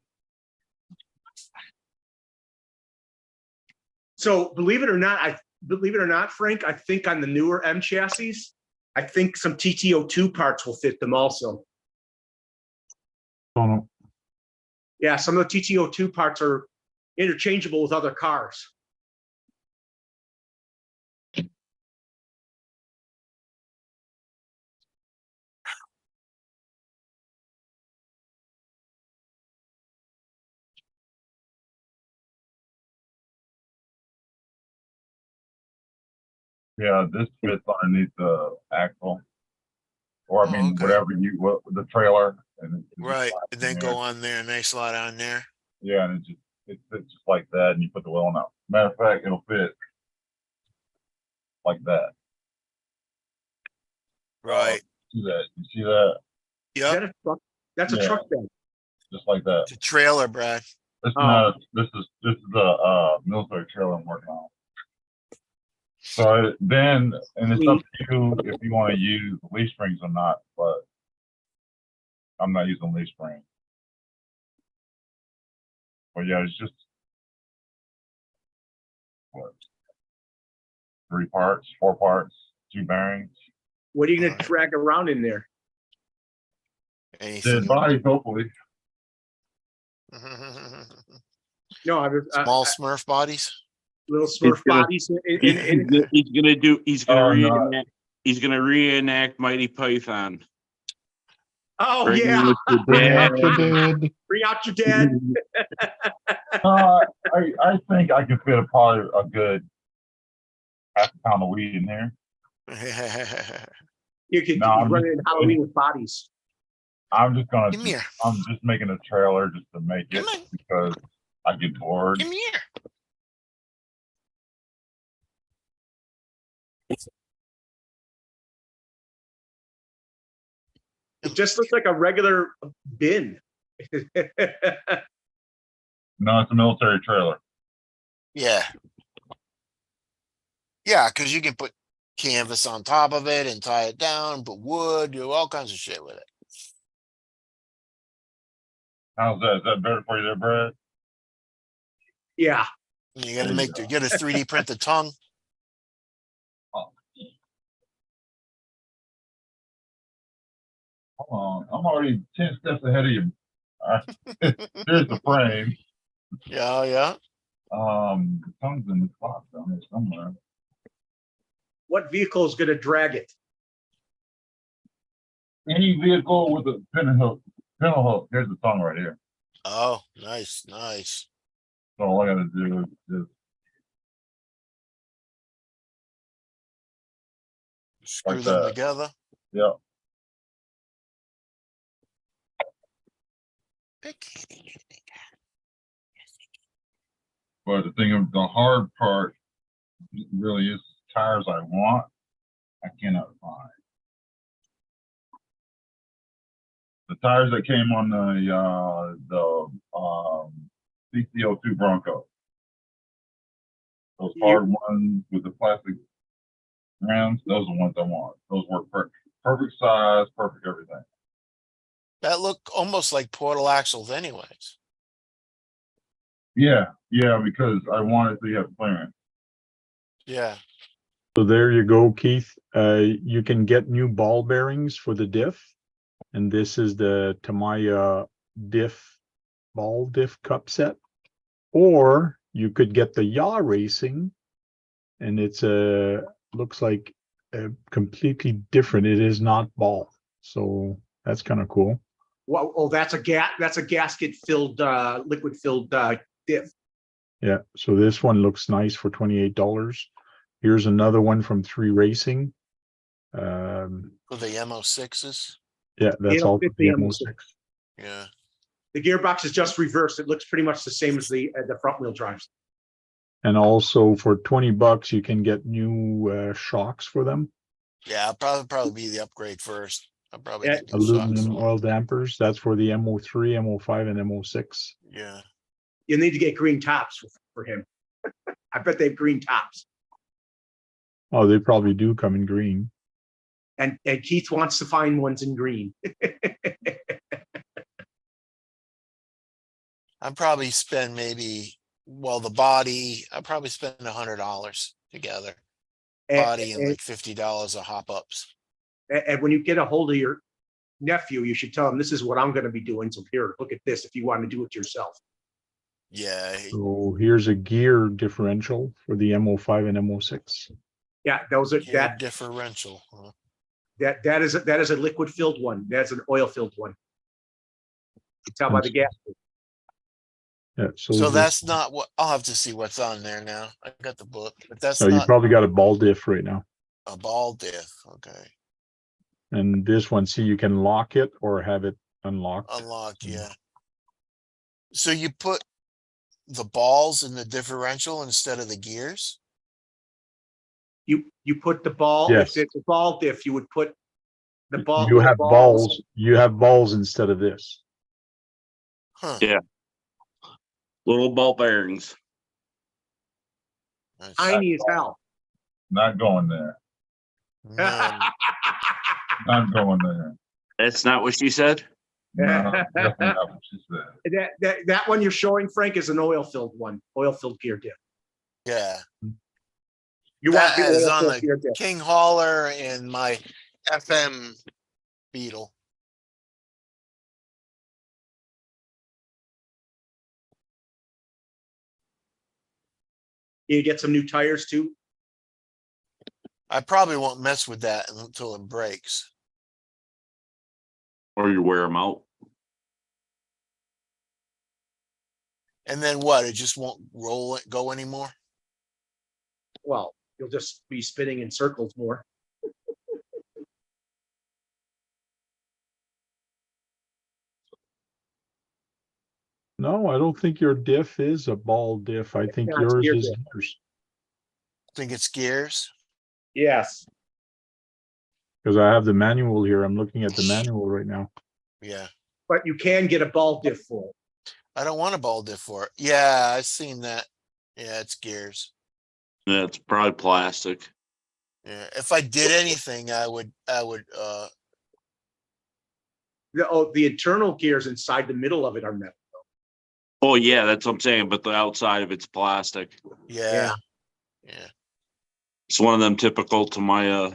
Speaker 1: So believe it or not, Frank, I think on the newer M chassis, I think some TTO2 parts will fit them also.
Speaker 2: Don't know.
Speaker 1: Yeah, some of the TTO2 parts are interchangeable with other cars.
Speaker 12: Yeah, this fits underneath the axle. Or I
Speaker 3: Oh,
Speaker 12: mean,
Speaker 3: okay.
Speaker 12: whatever the trailer. And it just
Speaker 3: Right,
Speaker 12: slides
Speaker 3: and
Speaker 12: in
Speaker 3: then
Speaker 12: there.
Speaker 3: go on there and they slide on there.
Speaker 12: Yeah, and it fits just like that, and you put the wheel on out. Matter of fact, it'll fit like that.
Speaker 3: Right.
Speaker 12: See that? You see that?
Speaker 1: Is
Speaker 3: Yep.
Speaker 1: that a truck? That's a
Speaker 12: Yeah.
Speaker 1: truck bed.
Speaker 12: Just like that.
Speaker 3: It's a trailer, Brad.
Speaker 12: This
Speaker 1: Oh.
Speaker 12: not. This is a military trailer I'm working on. So then, and it's up to you if you want to use leaf springs or not. But I'm not using leaf springs. But yeah, it's just what, 3 parts, 4 parts, 2 bearings.
Speaker 1: What are you gonna
Speaker 3: Alright.
Speaker 1: drag around in there?
Speaker 3: Anything.
Speaker 12: Dead bodies, hopefully.
Speaker 1: No, I was
Speaker 3: Small Smurf bodies.
Speaker 1: little Smurf
Speaker 11: gonna-
Speaker 1: bodies.
Speaker 11: He's gonna
Speaker 12: Oh, no.
Speaker 11: reenact. He's gonna reenact Mighty Python.
Speaker 1: Oh
Speaker 11: Bring
Speaker 1: yeah,
Speaker 11: with the dad.
Speaker 1: bring out your dad.
Speaker 12: I think I can fit probably a good half a pound of weed in here.
Speaker 1: You can
Speaker 12: No, I'm
Speaker 1: run
Speaker 12: just-
Speaker 1: it in Halloween with bodies.
Speaker 12: I'm just gonna.
Speaker 3: Come here.
Speaker 12: I'm just making a trailer just to make it
Speaker 3: Come on.
Speaker 12: because I get bored.
Speaker 3: Come here.
Speaker 1: It just looks like a regular bin.
Speaker 12: No, it's a military trailer.
Speaker 3: Yeah. Yeah, because you can put canvas on top of it and tie it down, put wood, do all kinds of shit with it.
Speaker 12: How's that? Is that better for you there, Brad?
Speaker 1: Yeah,
Speaker 3: And you gotta
Speaker 12: There you
Speaker 3: make
Speaker 12: go.
Speaker 3: you get a 3D print the tongue.
Speaker 12: Hold on. I'm already 10 steps ahead of you. Here's the frame.
Speaker 3: Yeah, yeah.
Speaker 12: The tongue's in the spot down there somewhere.
Speaker 1: what vehicle is gonna drag it?
Speaker 12: Any vehicle with a pinnacle hook. Here's the tongue right here.
Speaker 3: Oh, nice, nice.
Speaker 12: So all I gotta do is just
Speaker 3: Screw
Speaker 12: Like
Speaker 3: them
Speaker 12: that.
Speaker 3: together.
Speaker 12: yeah. But the thing of the hard part really is tires I want. I cannot find. The tires that came on the CCO2 Bronco. Those hard ones with the plastic rims, those are the ones I want. Those work perfect. Perfect size, perfect everything.
Speaker 3: That look almost like portal axles anyways.
Speaker 12: Yeah, because I wanted to have clearance.
Speaker 3: Yeah.
Speaker 2: So there you go, Keith. You can get new ball bearings for the diff. And this is the Tamiya ball diff cup set. Or you could get the yaw racing, and it's looks like completely different. It is not ball. So that's kind of cool.
Speaker 1: Well, oh, that's a gasket filled, liquid filled diff.
Speaker 2: Yeah, so this one looks nice for $28. Here's another one from 3 Racing.
Speaker 3: For the MO6s.
Speaker 2: Yeah, that's
Speaker 1: It'll
Speaker 2: all
Speaker 1: fit
Speaker 2: for the
Speaker 1: the
Speaker 2: MO6.
Speaker 3: Yeah.
Speaker 1: The gearbox is just reversed. It looks pretty much the same as the front wheel drives.
Speaker 2: And also for $20, you can get new shocks for them.
Speaker 3: Yeah, I'll probably be the upgrade first. I'll probably
Speaker 1: Yeah,
Speaker 3: get new shocks.
Speaker 2: Aluminum oil dampers. That's for the MO3, MO5, and MO6.
Speaker 3: Yeah.
Speaker 1: You need to get green tops for him. I bet they have green tops.
Speaker 2: Oh, they probably do come in green.
Speaker 1: And Keith wants to find ones in green.
Speaker 3: I'd probably spend maybe, well, the body, I'd probably spend $100 together. Body and like $50 of hop ups.
Speaker 1: And when you get a hold of your nephew, you should tell him this is what I'm going to be doing. So here, look at this if you want to do it yourself.
Speaker 3: Yeah.
Speaker 2: So here's a gear differential for the MO5 and MO6.
Speaker 1: Yeah, those are
Speaker 3: Gear differential. Huh?
Speaker 1: that is a liquid filled one. That's an oil filled one. You tell by the gas.
Speaker 2: Yeah,
Speaker 3: So that's not what, I'll have to see what's on there now. I got the book, but that's
Speaker 2: so you
Speaker 3: not
Speaker 2: probably got a ball diff right now.
Speaker 3: a ball diff. Okay.
Speaker 2: And this one, see, you can lock it or have it unlocked.
Speaker 3: Unlocked, yeah. So you put the balls in the differential instead of the gears?
Speaker 1: You put the ball.
Speaker 2: Yes.
Speaker 1: If it's a ball diff, you would put the ball.
Speaker 2: You
Speaker 1: the
Speaker 2: have balls. You have balls instead of this.
Speaker 3: Huh.
Speaker 11: Yeah. Little ball bearings.
Speaker 3: That's-
Speaker 1: Tiny as hell.
Speaker 12: Not going there.
Speaker 3: No.
Speaker 12: Not going there.
Speaker 11: That's not what she said.
Speaker 12: No, definitely not what she said.
Speaker 1: That one you're showing, Frank, is an oil filled one. Oil filled gear diff.
Speaker 3: Yeah.
Speaker 1: You want
Speaker 3: That
Speaker 1: the
Speaker 3: is
Speaker 1: oil
Speaker 3: on
Speaker 1: filled gear
Speaker 3: the
Speaker 1: diff.
Speaker 3: King Hauler and my FM Beetle.
Speaker 1: You get some new tires too.
Speaker 3: I probably won't mess with that until it breaks.
Speaker 11: Or you wear them out.
Speaker 3: And then what? It just won't go anymore?
Speaker 1: Well, you'll just be spinning in circles more.
Speaker 2: No, I don't think your diff is a ball diff. I think
Speaker 1: Yeah, it's
Speaker 2: yours
Speaker 1: gear
Speaker 2: is
Speaker 1: diff.
Speaker 2: yours.
Speaker 3: Think it's gears?
Speaker 1: Yes.
Speaker 2: Because I have the manual here. I'm looking at the manual right now.
Speaker 3: Yeah.
Speaker 1: But you can get a ball diff for it.
Speaker 3: I don't want a ball diff for it. Yeah, I've seen that. Yeah, it's gears.
Speaker 11: Yeah, it's probably plastic.
Speaker 3: Yeah. If I did anything, I would
Speaker 1: The internal gears inside the middle of it are metal.
Speaker 11: Oh yeah, that's what I'm saying. But the outside of it's plastic.
Speaker 3: yeah. Yeah.
Speaker 11: It's one of them typical to my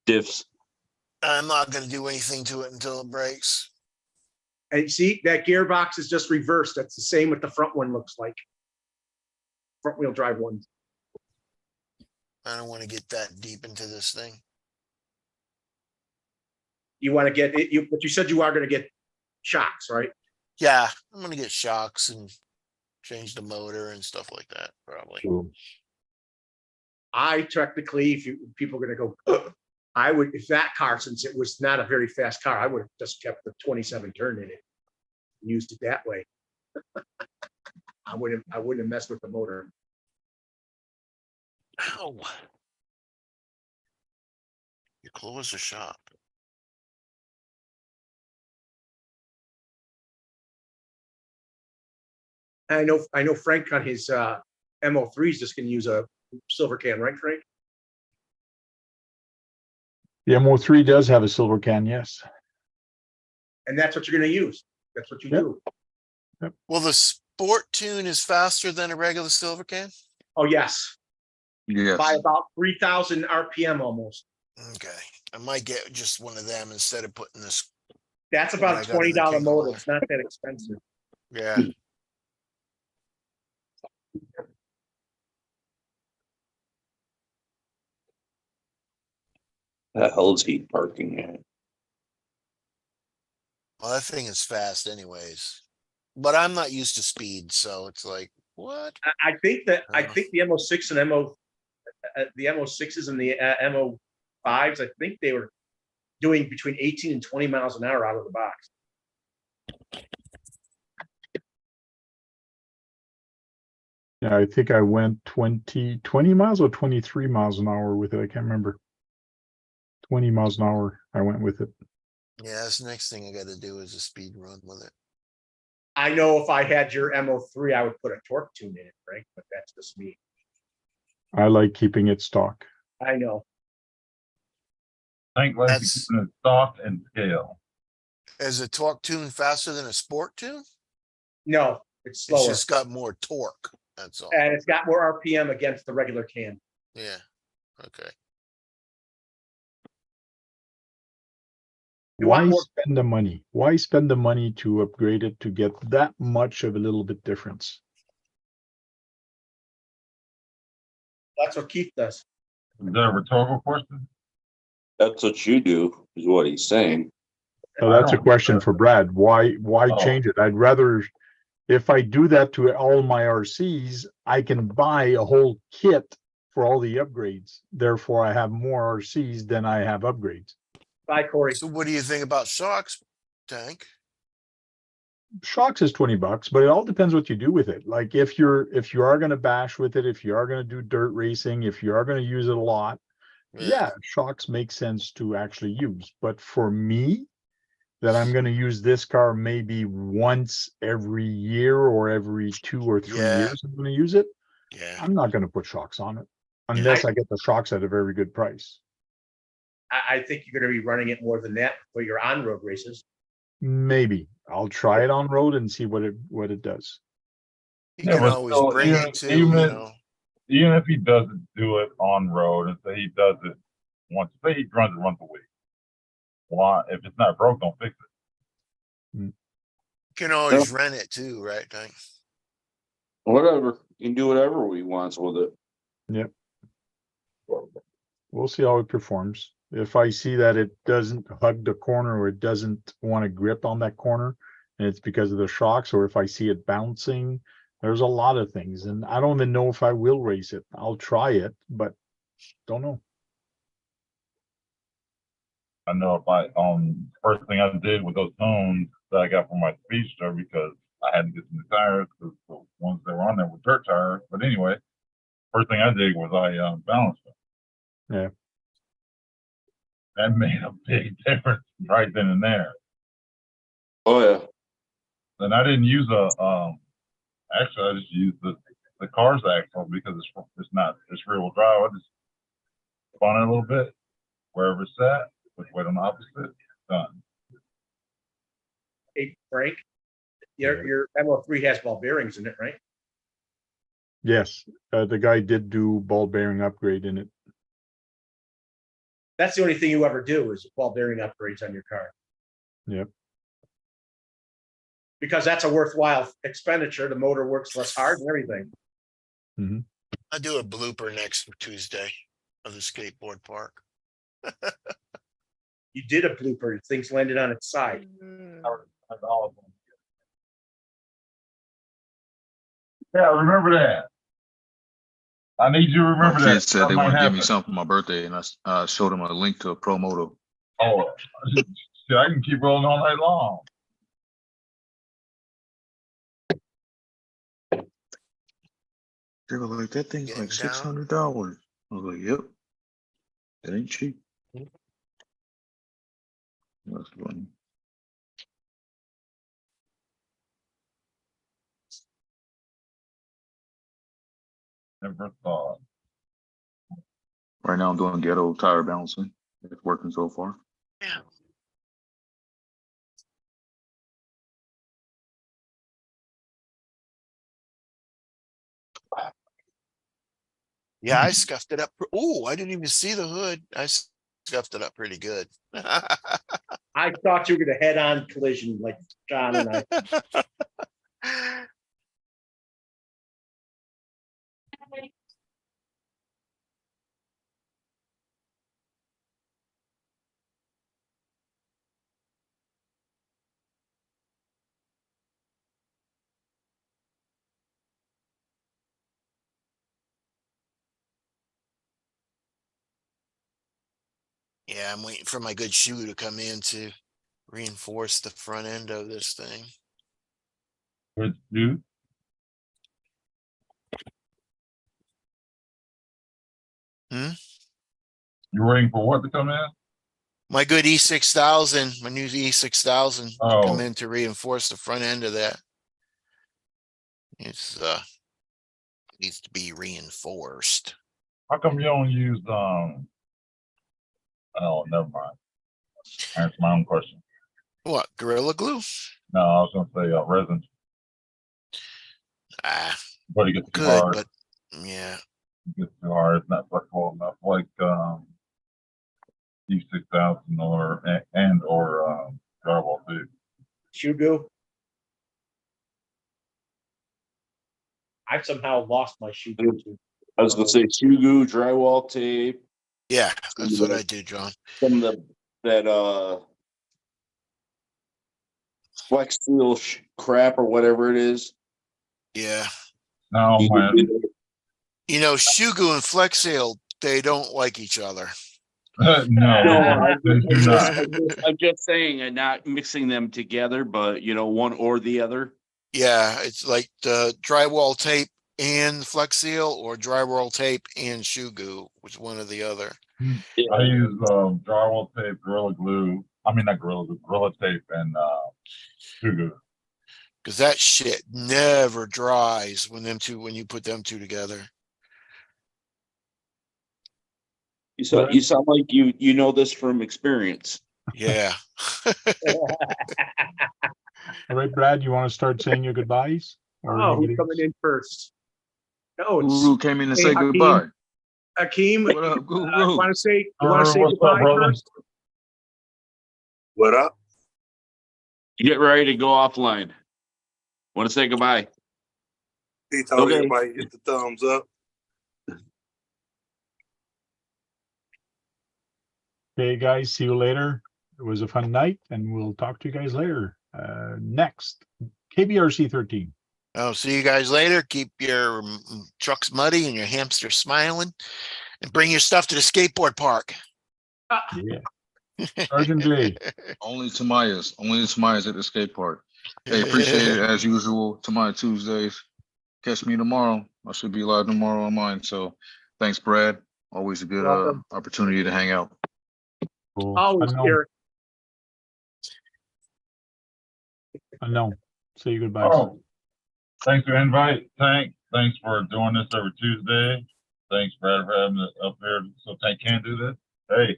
Speaker 11: diffs.
Speaker 3: I'm not gonna do anything to it until it breaks.
Speaker 1: And see, that gearbox is just reversed. That's the same what the front one looks like. Front wheel drive one.
Speaker 3: I don't want to get that deep into this thing.
Speaker 1: You want to get it, but you said you are going to get shocks, right?
Speaker 3: Yeah, I'm gonna get shocks and change the motor and stuff like that, probably.
Speaker 2: So
Speaker 1: I technically, people are going to go, I would, if that car, since it was not a very fast car, I would have just kept the 27 turn in it, used it that way. I wouldn't have messed with the motor.
Speaker 3: Ow. You close the shop.
Speaker 1: I know Frank on his MO3 is just going to use a silver can, right, Frank?
Speaker 2: the MO3 does have a silver can, yes.
Speaker 1: And that's what you're going to use. That's what you
Speaker 2: Yep.
Speaker 1: do.
Speaker 3: Well, the Sport Tune is faster than a regular silver can?
Speaker 1: Oh, yes.
Speaker 4: Yes.
Speaker 1: By about 3,000 RPM almost.
Speaker 3: Okay. I might get just one of them instead of putting this.
Speaker 1: That's
Speaker 3: What
Speaker 1: about
Speaker 3: I
Speaker 1: a
Speaker 3: got in the
Speaker 1: $20
Speaker 3: King
Speaker 1: motor.
Speaker 3: Hauler.
Speaker 1: It's not that expensive.
Speaker 3: Yeah.
Speaker 11: The hell is he parking at?
Speaker 3: Well, that thing is fast anyways. But I'm not used to speed, so it's like, what?
Speaker 1: I think the MO6 and the MO6s and the MO5s, I think they were doing between 18 and 20 miles an hour out of the box.
Speaker 2: Yeah, I think I went 20 miles or 23 miles an hour with it. I can't remember. 20 miles an hour. I went with it.
Speaker 3: Yeah, that's the next thing I gotta do is a speed run with it.
Speaker 1: I know if I had your MO3, I would put a torque tune in it, Frank, but that's just me.
Speaker 2: I like keeping it stock.
Speaker 1: I know.
Speaker 12: Tank likes to
Speaker 3: That's-
Speaker 12: keep it stock and scale.
Speaker 3: Is a torque tune faster than a sport tune?
Speaker 1: No, it's
Speaker 3: It's
Speaker 1: slower.
Speaker 3: just got more torque. That's all.
Speaker 1: And it's got more RPM against the regular can.
Speaker 3: Yeah. Okay.
Speaker 1: You want
Speaker 2: Why
Speaker 1: more-
Speaker 2: spend the money? Why spend the money to upgrade it to get that much of a little bit difference?
Speaker 1: That's what Keith does.
Speaker 12: Is that a rhetorical question?
Speaker 11: That's what you do, is what he's saying.
Speaker 2: So
Speaker 12: I
Speaker 2: that's a
Speaker 12: don't-
Speaker 2: question for Brad. Why
Speaker 12: Oh.
Speaker 2: change it? I'd rather, if I do that to all my RCs, I can buy a whole kit for all the upgrades. Therefore, I have more RCs than I have upgrades.
Speaker 1: Bye, Corey.
Speaker 3: So what do you think about shocks, Tank?
Speaker 2: Shocks is $20, but it all depends what you do with it. Like if you are gonna bash with it, if you are gonna do dirt racing, if you are gonna use it a lot, yeah, shocks make sense to actually use. But for me, that I'm gonna use this car maybe once every year or every 2 or 3
Speaker 3: Yeah.
Speaker 2: years, I'm gonna use it.
Speaker 3: Yeah.
Speaker 2: I'm not gonna put shocks on it unless I get the shocks at a very good price.
Speaker 1: I think you're going to be running it more than that for your on-road races.
Speaker 2: Maybe I'll try it on road and see what it does.
Speaker 3: You
Speaker 12: Yeah,
Speaker 3: can
Speaker 12: but
Speaker 3: always
Speaker 12: still,
Speaker 3: bring
Speaker 12: even-
Speaker 3: it to,
Speaker 12: even
Speaker 3: you
Speaker 12: if-
Speaker 3: know.
Speaker 12: Even if he doesn't do it on road and say he does it once, say he runs it once a week. Why, if it's not broke, don't fix it.
Speaker 3: You can always rent it too, right, Tank?
Speaker 11: Whatever. You can do whatever he wants with it.
Speaker 2: Yep. We'll see how it performs. If I see that it doesn't hug the corner or it doesn't want to grip on that corner, and it's because of the shocks, or if I see it bouncing, there's a lot of things. And I don't even know if I will race it. I'll try it, but don't know.
Speaker 12: I know if I, first thing I did with those tones that I got from my Speedster, because I had to get some new tires, because the ones that were on there were dirt tires. But anyway, first thing I did was I balanced them.
Speaker 2: Yeah.
Speaker 12: That made a big difference right then and there.
Speaker 11: Oh, yeah.
Speaker 12: And I didn't use actually I just used the car's axle because it's rear wheel drive. I just spun it a little bit, wherever it's at, put weight on the opposite, done.
Speaker 1: Hey, Frank, your MO3 has ball bearings in it, right?
Speaker 2: Yes, the guy did do ball bearing upgrade in it.
Speaker 1: That's the only thing you ever do is ball bearing upgrades on your car.
Speaker 2: Yep.
Speaker 1: Because that's a worthwhile expenditure. The motor works less hard and everything.
Speaker 3: I do a blooper next Tuesday of the skateboard park.
Speaker 1: You did a blooper. Things landed on its side.
Speaker 12: Yeah, remember that. I need you to remember
Speaker 4: My
Speaker 12: that.
Speaker 4: kids said they
Speaker 12: That might
Speaker 4: want to give me
Speaker 12: happen.
Speaker 4: something for my birthday, and I showed them a link to a Pro Moto.
Speaker 12: Oh, shit, I can keep rolling all night long.
Speaker 4: They were like, "That thing's
Speaker 3: Getting
Speaker 4: like
Speaker 3: down.
Speaker 4: $600." I was like, "Yep, that ain't cheap." That's funny.
Speaker 12: Never thought.
Speaker 4: Right now, I'm doing ghetto tire balancing. It's working so far.
Speaker 3: Yeah. Yeah, I scuffed it up. Oh, I didn't even see the hood. I scuffed it up pretty good.
Speaker 1: I thought you were going to head on collision like John and I.
Speaker 3: Yeah, I'm waiting for my good shoe to come in to reinforce the front end of this thing.
Speaker 12: Good dude. You're waiting for what to come in?
Speaker 3: My good E6000, my new E6000 to come
Speaker 12: Oh.
Speaker 3: in to reinforce the front end of that. It's needs to be reinforced.
Speaker 12: How come you don't use oh, never mind. Answer my own question.
Speaker 3: What, Gorilla Glue?
Speaker 12: No, I was gonna say resin,
Speaker 3: Ah,
Speaker 12: but it gets too
Speaker 3: good,
Speaker 12: hard.
Speaker 3: but yeah.
Speaker 12: It gets too hard. It's not flexible enough, like E6000 or drywall too.
Speaker 1: Shugu. I've somehow lost my Shugu.
Speaker 11: I was gonna say Shugu, drywall tape,
Speaker 3: Yeah, that's what I do, John.
Speaker 11: some of that Flex Seal crap or whatever it is.
Speaker 3: Yeah.
Speaker 12: No, man.
Speaker 3: You know, Shugu and Flex Seal, they don't like each other.
Speaker 12: No, they do not.
Speaker 11: I'm just saying, and not mixing them together, but one or the other.
Speaker 3: Yeah, it's like the drywall tape and Flex Seal, or drywall tape and Shugu, which one or the other.
Speaker 12: I use drywall tape, Gorilla Glue. I mean, not Gorilla Glue, Gorilla Tape, and Sugu.
Speaker 3: Because that shit never dries when you put them two together.
Speaker 11: You sound like you know this from experience.
Speaker 3: Yeah.
Speaker 2: All right, Brad, you want to start saying your goodbyes? Or
Speaker 1: Oh, who's
Speaker 2: anybody
Speaker 1: coming
Speaker 2: else?
Speaker 1: in first? Oh,
Speaker 4: Guru came in to
Speaker 1: Hey,
Speaker 4: say
Speaker 1: Hakeem.
Speaker 4: goodbye.
Speaker 1: Hakeem,
Speaker 4: What up, Guru?
Speaker 1: want to say
Speaker 12: What's up,
Speaker 1: goodbye
Speaker 12: brother?
Speaker 1: first?
Speaker 13: What up?
Speaker 11: Get ready to go offline. Want to say goodbye?
Speaker 13: He told
Speaker 11: Okay.
Speaker 13: everybody hit the thumbs up.
Speaker 2: Okay, guys, see you later. It was a fun night, and we'll talk to you guys later. Next, KBRC 13.
Speaker 3: I'll see you guys later. Keep your trucks muddy and your hamster smiling, and bring your stuff to the skateboard park.
Speaker 2: Yeah. Sergeant J.
Speaker 4: Only Tamaya's at the skate park. Hey, appreciate it as usual. Tamaya Tuesdays. Catch me tomorrow. I should be live tomorrow on mine. So thanks, Brad. Always a good
Speaker 1: Welcome.
Speaker 4: opportunity to hang out.
Speaker 2: Cool.
Speaker 1: Always here.
Speaker 2: Unknown. Say your goodbyes.
Speaker 12: Oh, thanks for the invite, Tank. Thanks for doing this every Tuesday. Thanks, Brad, for having it up there so Tank can do this. Hey,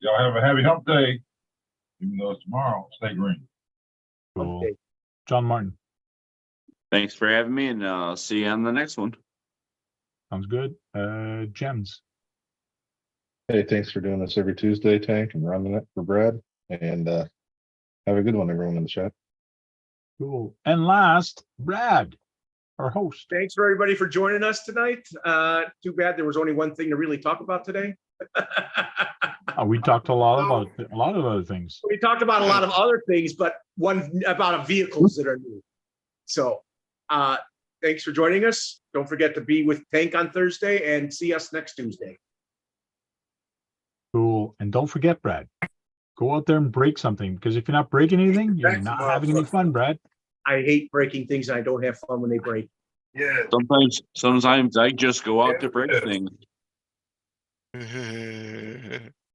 Speaker 12: y'all have a happy hump day. Even though it's tomorrow, stay green.
Speaker 2: Cool.
Speaker 1: Okay.
Speaker 2: John Martin.
Speaker 11: Thanks for having me, and see you on the next one.
Speaker 2: Sounds good. Gems.
Speaker 5: Hey, thanks for doing this every Tuesday, Tank, and running it for Brad. And have a good one, everyone in the chat.
Speaker 2: Cool. And last, Brad, our host.
Speaker 1: Thanks for everybody for joining us tonight. Too bad there was only one thing to really talk about today.
Speaker 2: We talked a lot about a lot of other things.
Speaker 1: We talked about a lot of other things, but one about vehicles that are new. So thanks for joining us. Don't forget to be with Tank on Thursday and see us next Tuesday.
Speaker 2: Cool. And don't forget, Brad, go out there and break something, because if you're not breaking anything, you're not having any fun, Brad.
Speaker 1: I hate breaking things, and I don't have fun when they break.
Speaker 13: Yeah.
Speaker 11: Sometimes I just go out to break things.